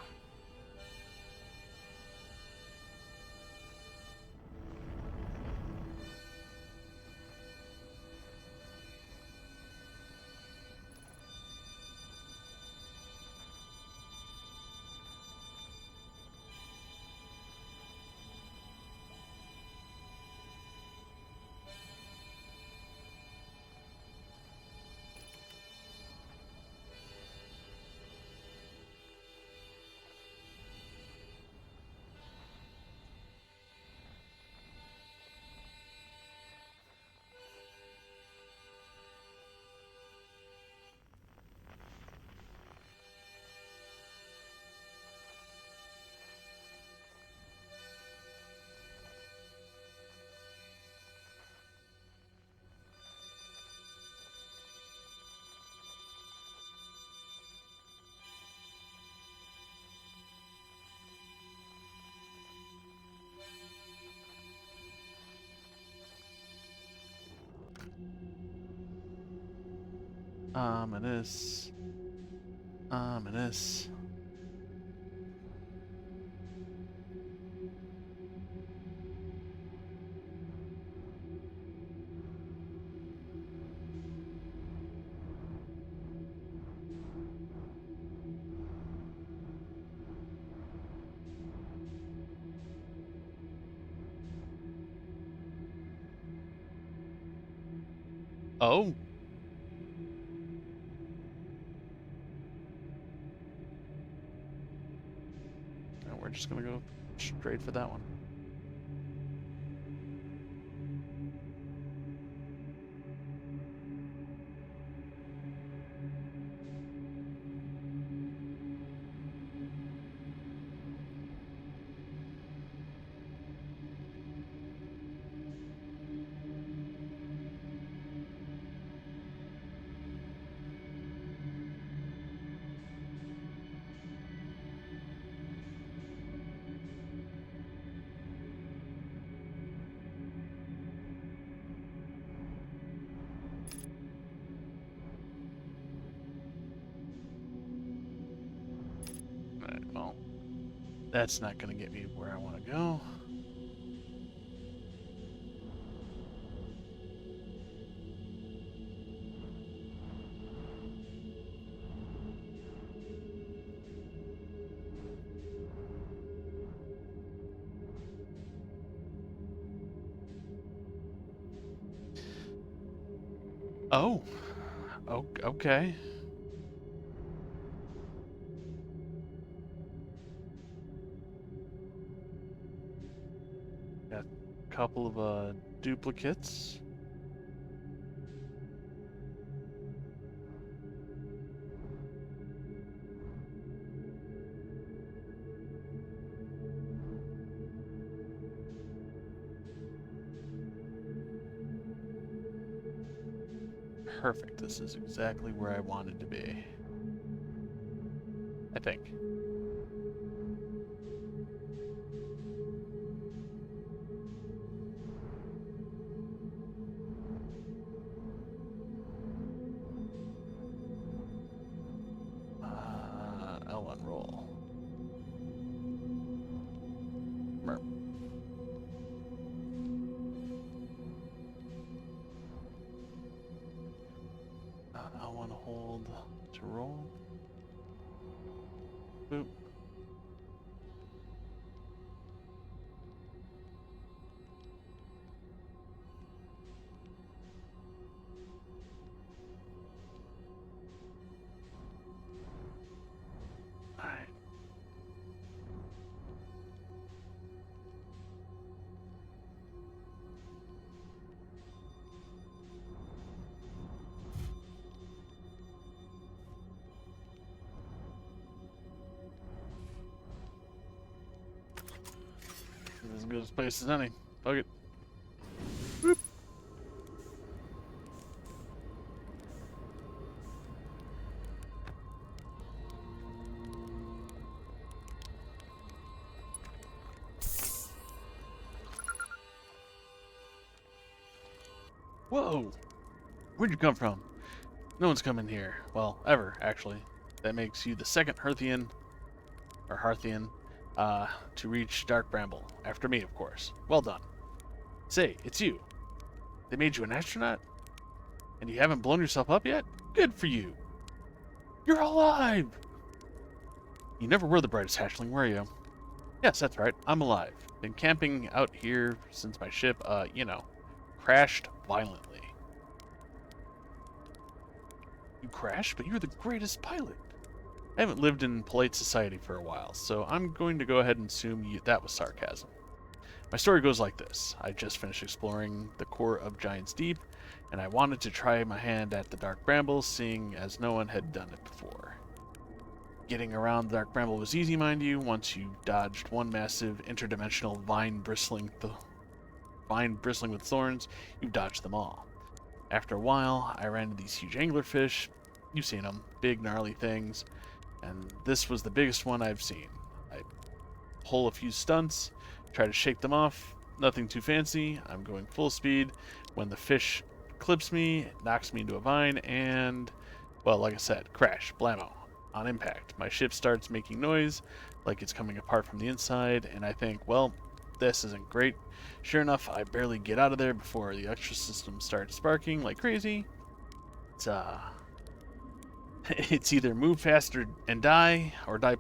Ominous. Ominous. Oh. No, we're just gonna go straight for that one. Well, that's not going to get me where I want to go. Oh, okay. Got a couple of duplicates. Perfect. This is exactly where I wanted to be. I think. L1 roll. Merp. L1 hold to roll. Boop. Alright. This is as good a place as any. Fuck it. Boop. Whoa! Where'd you come from? No one's come in here. Well, ever, actually. That makes you the second Hearthian, to reach Dark Bramble. After me, of course. Well done. Say, it's you. They made you an astronaut? And you haven't blown yourself up yet? Good for you. You're alive! You never were the brightest hatchling, were you? Yes, that's right. I'm alive. Been camping out here since my ship, crashed violently. You crashed? But you're the greatest pilot. I haven't lived in polite society for a while, so I'm going to go ahead and assume that was sarcasm. My story goes like this. I just finished exploring the core of Giant's Deep, and I wanted to try my hand at the Dark Bramble, seeing as no one had done it before. Getting around the Dark Bramble was easy, mind you, once you dodged one massive interdimensional vine bristling with thorns, you dodged them all. After a while, I ran into these huge anglerfish. You've seen them, big gnarly things, and this was the biggest one I've seen. I pull a few stunts, try to shake them off, nothing too fancy. I'm going full speed when the fish clips me, knocks me into a vine, and, well, like I said, crash, blammo. On impact, my ship starts making noise like it's coming apart from the inside, and I think, well, this isn't great. Sure enough, I barely get out of there before the extra system starts sparking like crazy. It's either move faster and die, or die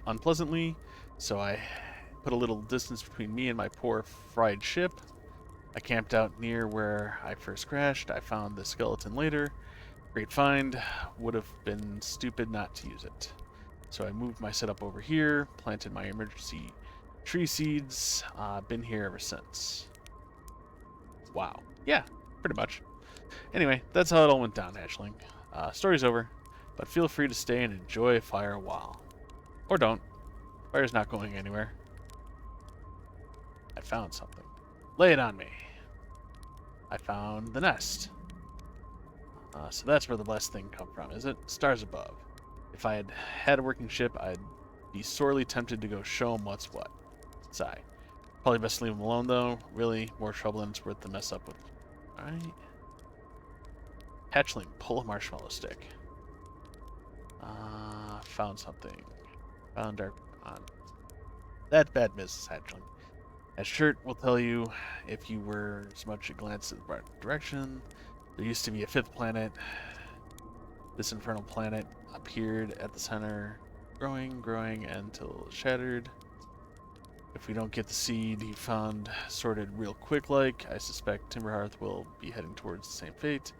unpleasantly, so I put a little distance between me and my poor fried ship. I camped out near where I first crashed. I found the skeleton later. Great find. Would have been stupid not to use it. So I moved my setup over here, planted my emergency tree seeds. Been here ever since. Wow. Yeah, pretty much. Anyway, that's how it all went down, hatchling. Story's over, but feel free to stay and enjoy fire a while. Or don't. Fire's not going anywhere. I found something. Lay it on me. I found the nest. So that's where the blessed thing come from, is it? Stars above. If I had a working ship, I'd be sorely tempted to go show him what's what. Sigh. Probably best to leave him alone, though. Really, more trouble than it's worth to mess up with. Alright. Hatchling, pull a marshmallow stick. Found something. Found our... on that bad business, hatchling. That shirt will tell you if you were as much a glance in the right direction. There used to be a fifth planet. This infernal planet appeared at the center, growing until it shattered. If we don't get the seed he found sorted real quick like, I suspect Timberhearth will be heading towards the same fate.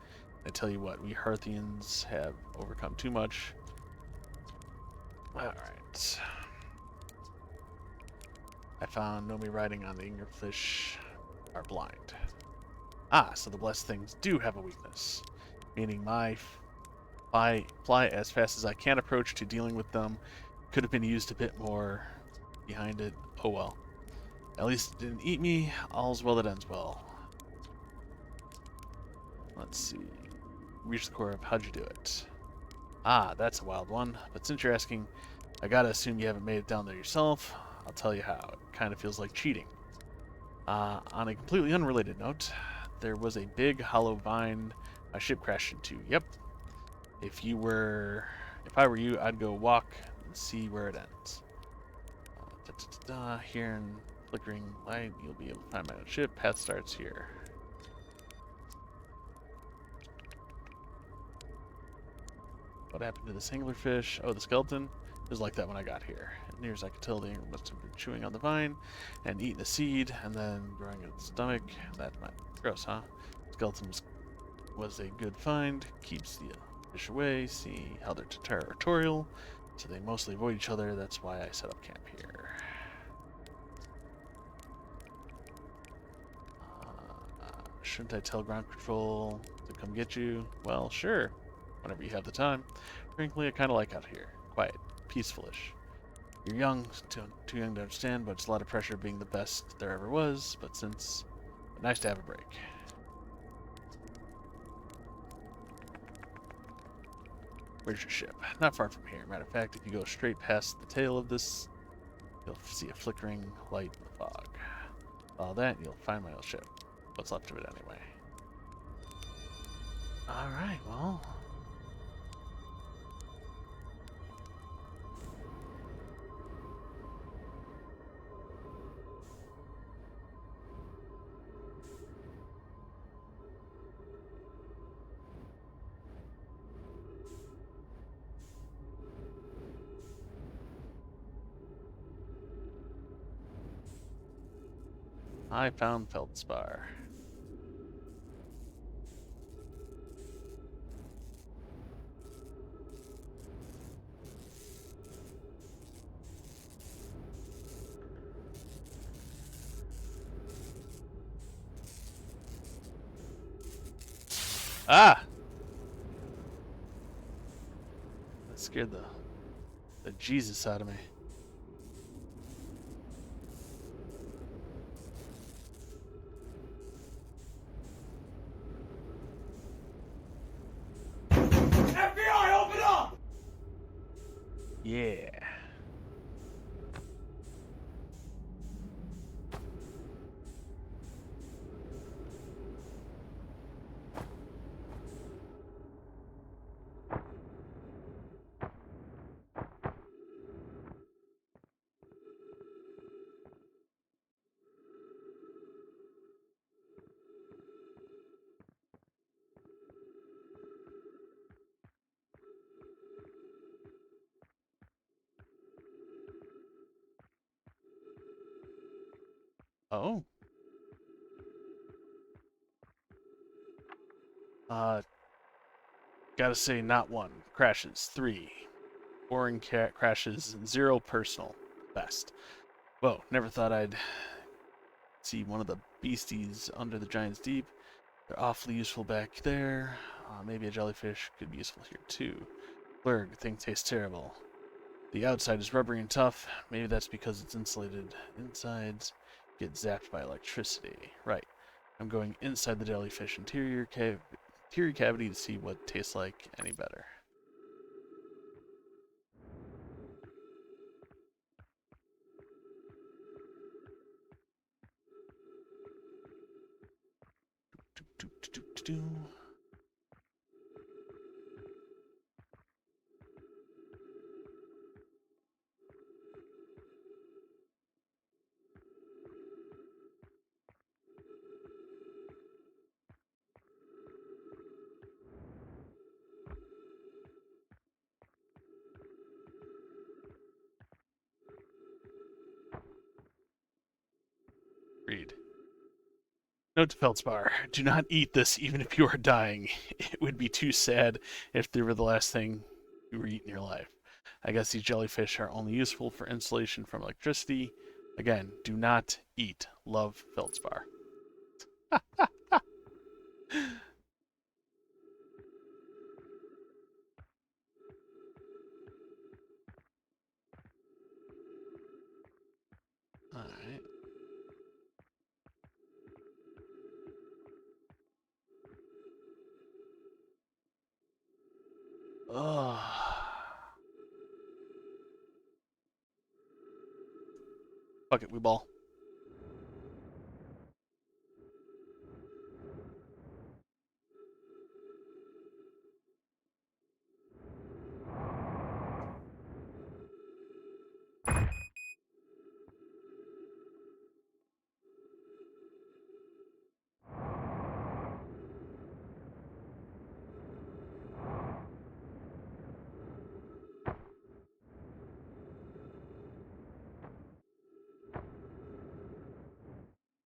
I tell you what, we Hearthians have overcome too much. Alright. I found Nomi riding on the Ingerfish are blind. Ah, so the blessed things do have a weakness. Meaning my fly as fast as I can approach to dealing with them could have been used a bit more behind it. Oh well. At least it didn't eat me. All's well that ends well. Let's see. Reach the core of how'd you do it? Ah, that's a wild one. But since you're asking, I gotta assume you haven't made it down there yourself. I'll tell you how. It kind of feels like cheating. On a completely unrelated note, there was a big hollow vine my ship crashed into. Yep. If I were you, I'd go walk and see where it ends. Here in flickering light, you'll be able to find my own ship. Path starts here. What happened to this anglerfish? Oh, the skeleton? It was like that when I got here. As near as I could tell, the angler must have been chewing on the vine and eating a seed and then growing in its stomach. That might be gross, huh? Skeleton was a good find. Keeps the fish away. See how they're territorial, so they mostly avoid each other. That's why I set up camp here. Shouldn't I tell ground control to come get you? Well, sure. Whenever you have the time. Frankly, I kind of like out here. Quiet. Peaceful-ish. You're young, too young to understand, but it's a lot of pressure being the best there ever was. But nice to have a break. Where's your ship? Not far from here. Matter of fact, if you go straight past the tail of this, you'll see a flickering light in the fog. Follow that, and you'll find my old ship. What's left of it, anyway. Alright, well. I found Feldspar. Ah! That scared the Jesus out of me.
FBI, open up!
Yeah. Oh. Gotta say, not one. Crashes. 3. Boring crashes. 0 personal. Best. Whoa, never thought I'd see one of the beasties under the giant's deep. They're awfully useful back there. Maybe a jellyfish could be useful here too. Blurg, thing tastes terrible. The outside is rubbery and tough. Maybe that's because it's insulated. Insides get zapped by electricity. Right. I'm going inside the jellyfish interior cavity to see what tastes like any better. Note to Feldspar, do not eat this even if you are dying. It would be too sad if they were the last thing you were eating in your life. I guess these jellyfish are only useful for insulation from electricity. Again, do not eat. Love, Feldspar. Alright. Ugh. Fuck it, we ball.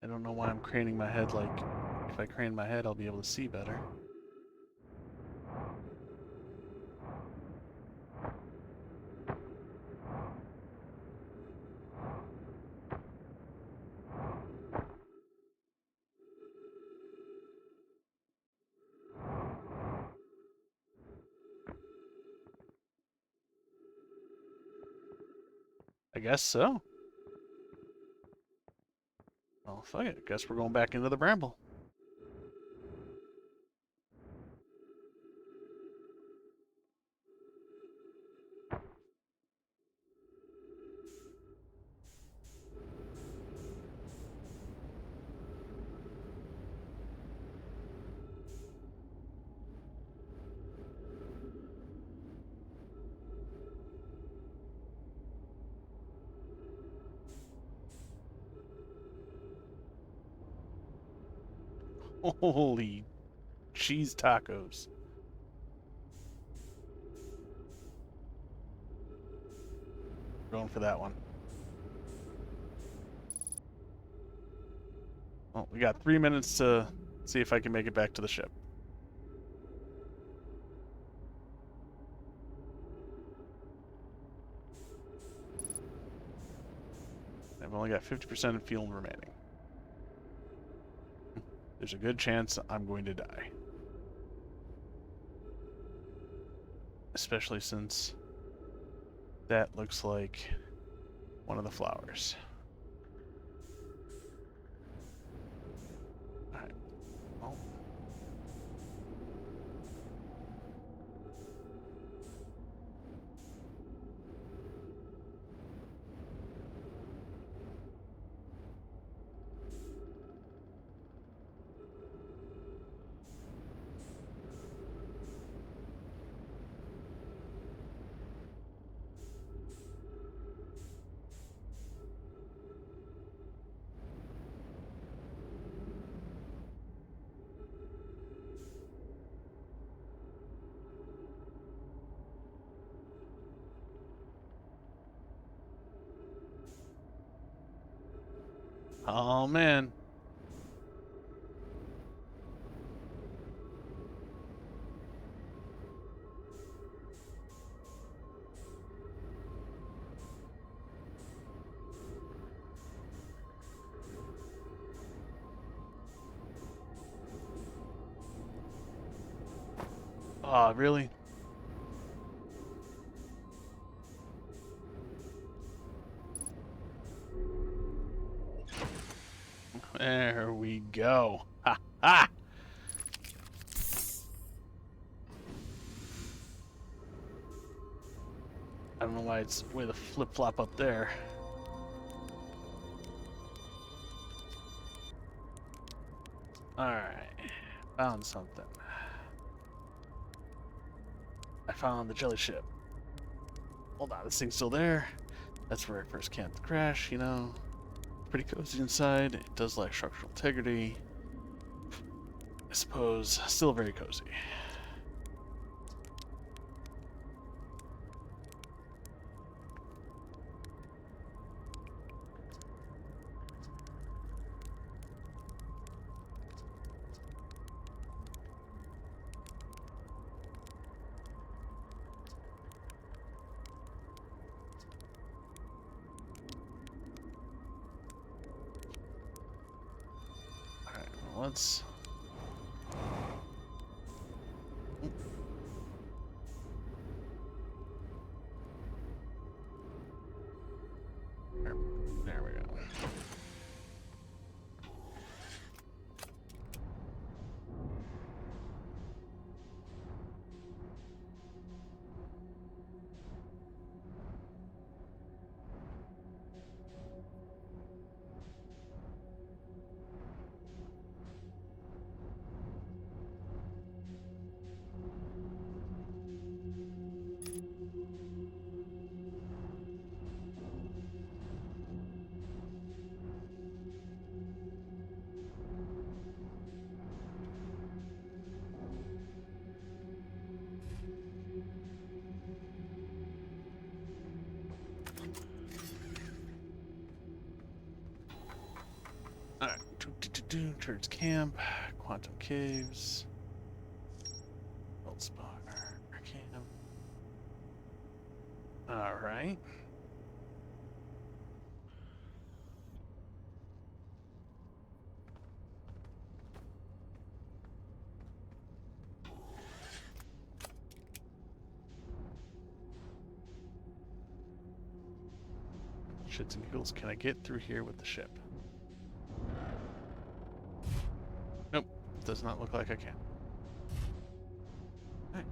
I don't know why I'm craning my head like if I crane my head I'll be able to see better. I guess so. Well, fuck it. I guess we're going back into the bramble. Holy cheese tacos. Going for that one. Well, we got 3 minutes to see if I can make it back to the ship. I've only got 50% of fuel remaining. There's a good chance I'm going to die. Especially since that looks like one of the flowers. Alright. Well. Oh man. Oh, really? There we go. Ha ha! I don't know why it's way the flip-flop up there. Alright. Found something. I found the jelly ship. Hold on, this thing's still there. That's where I first camped the crash, you know. Pretty cozy inside. It does lack structural integrity. I suppose still very cozy. let's... There we go. Alright, Church Camp, Quantum Caves, Feldspar, Camp. Alright. Shits and giggles, can I get through here with the ship? Nope, does not look like I can. Alright.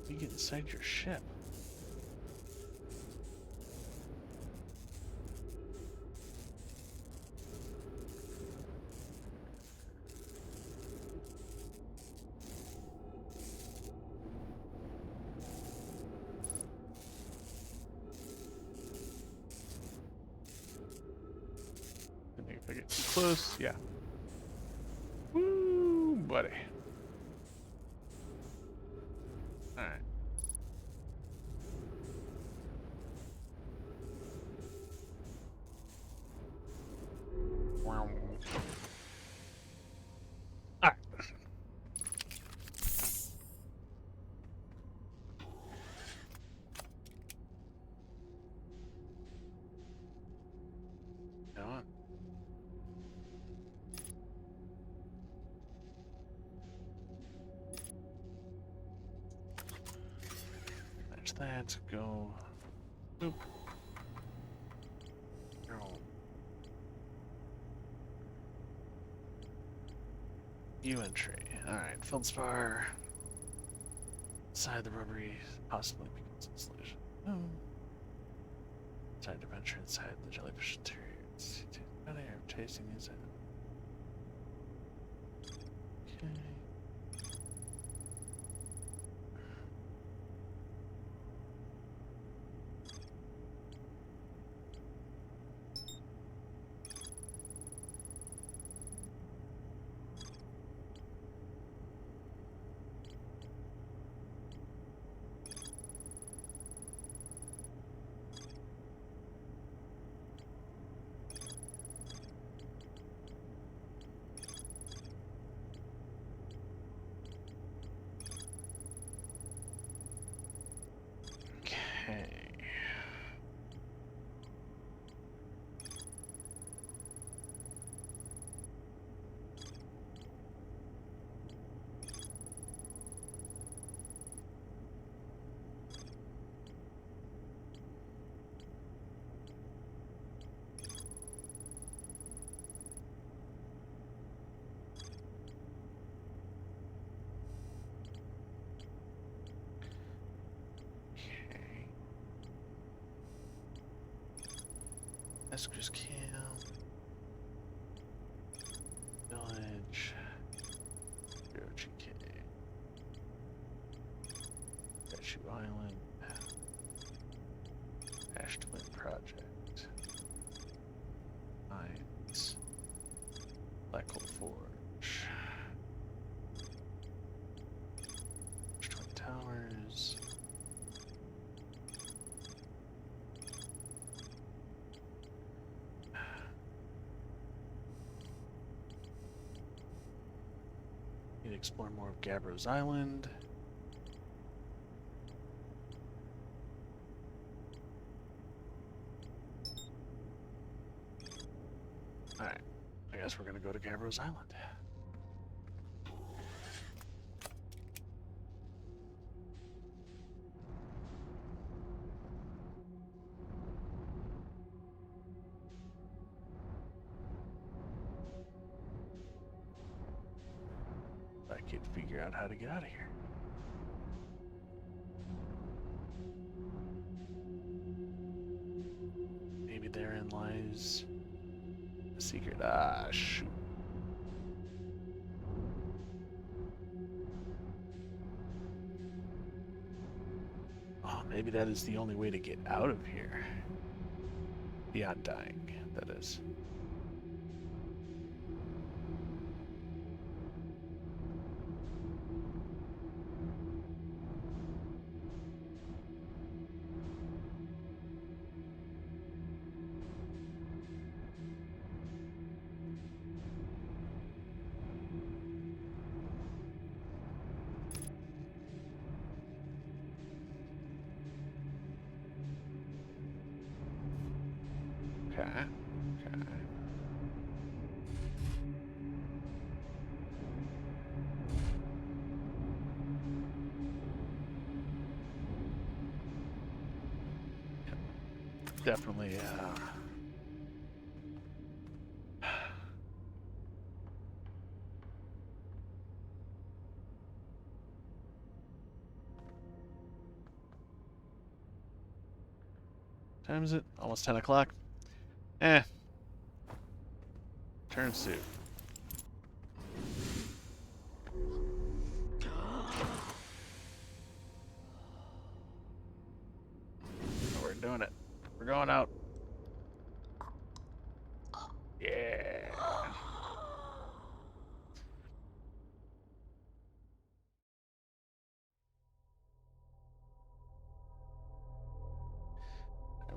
You get inside your ship. I think if I get too close, yeah. Woo, buddy. Alright. Wow. Alright. Go on. Match that. Go. Boop. Go. New entry. Alright, Feldspar. Inside the rubbery, possibly because installation. Oh. Inside the venture inside the jellyfish interior. Out of here, tasting inside. Okay. Esker's Camp. Village. ZeroHP. Statue Island. Ash Twin Project. Mines. Black Hole Forge. Twin Towers. Need to explore more of Gabbro's Island. Alright, I guess we're gonna go to Gabbro's Island. I can't figure out how to get out of here. Maybe therein lies the secret. Ah, shoot. Oh, maybe that is the only way to get out of here. Beyond dying, that is. Okay. Okay. Definitely, time is it? Almost 10 o'clock? Turn suit. We're doing it. We're going out. Yeah.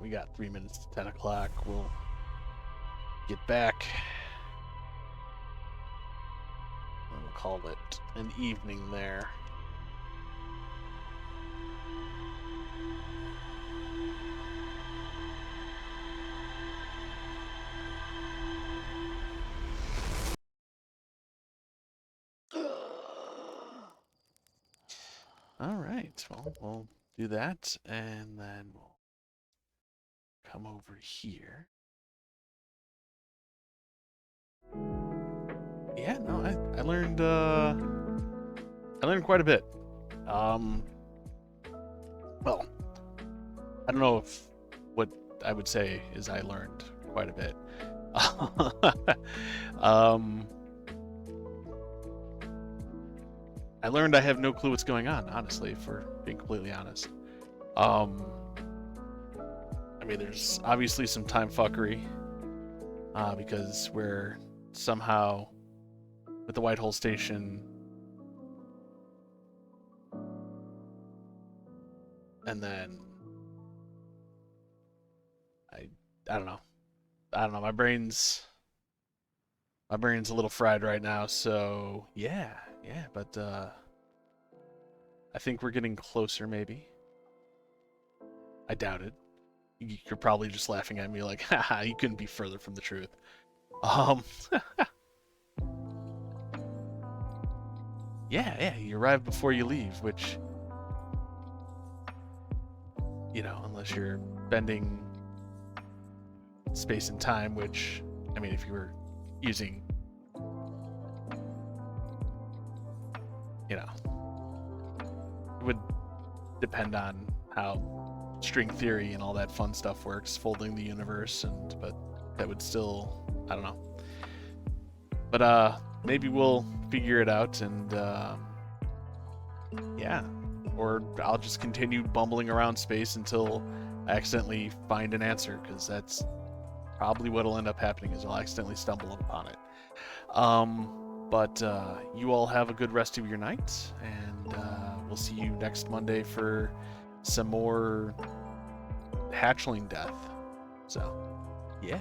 We got 3 minutes to 10 o'clock. We'll get back. And we'll call it an evening there. All right. Well, we'll do that, and then we'll come over here. Yeah, no, I learned quite a bit. Well, I don't know if what I would say is I learned quite a bit. I learned I have no clue what's going on, honestly, for being completely honest. I mean, there's obviously some time fuckery, because we're somehow with the White Hole Station, and then I don't know. My brain's a little fried right now. So yeah. But I think we're getting closer. Maybe. I doubt it. You're probably just laughing at me like, haha, you couldn't be further from the truth. Yeah, you arrive before you leave, which, unless you're bending space and time, which, I mean, if you were using, it would depend on how string theory and all that fun stuff works, folding the universe, but that would still, I don't know. But maybe we'll figure it out, and yeah, or I'll just continue bumbling around space until I accidentally find an answer, because that's probably what'll end up happening, is I'll accidentally stumble upon it. But you all have a good rest of your night, and we'll see you next Monday for some more hatchling death. So, yeah.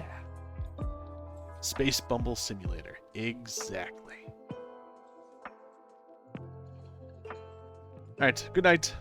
Space Bumble Simulator. Exactly. Alright, good night.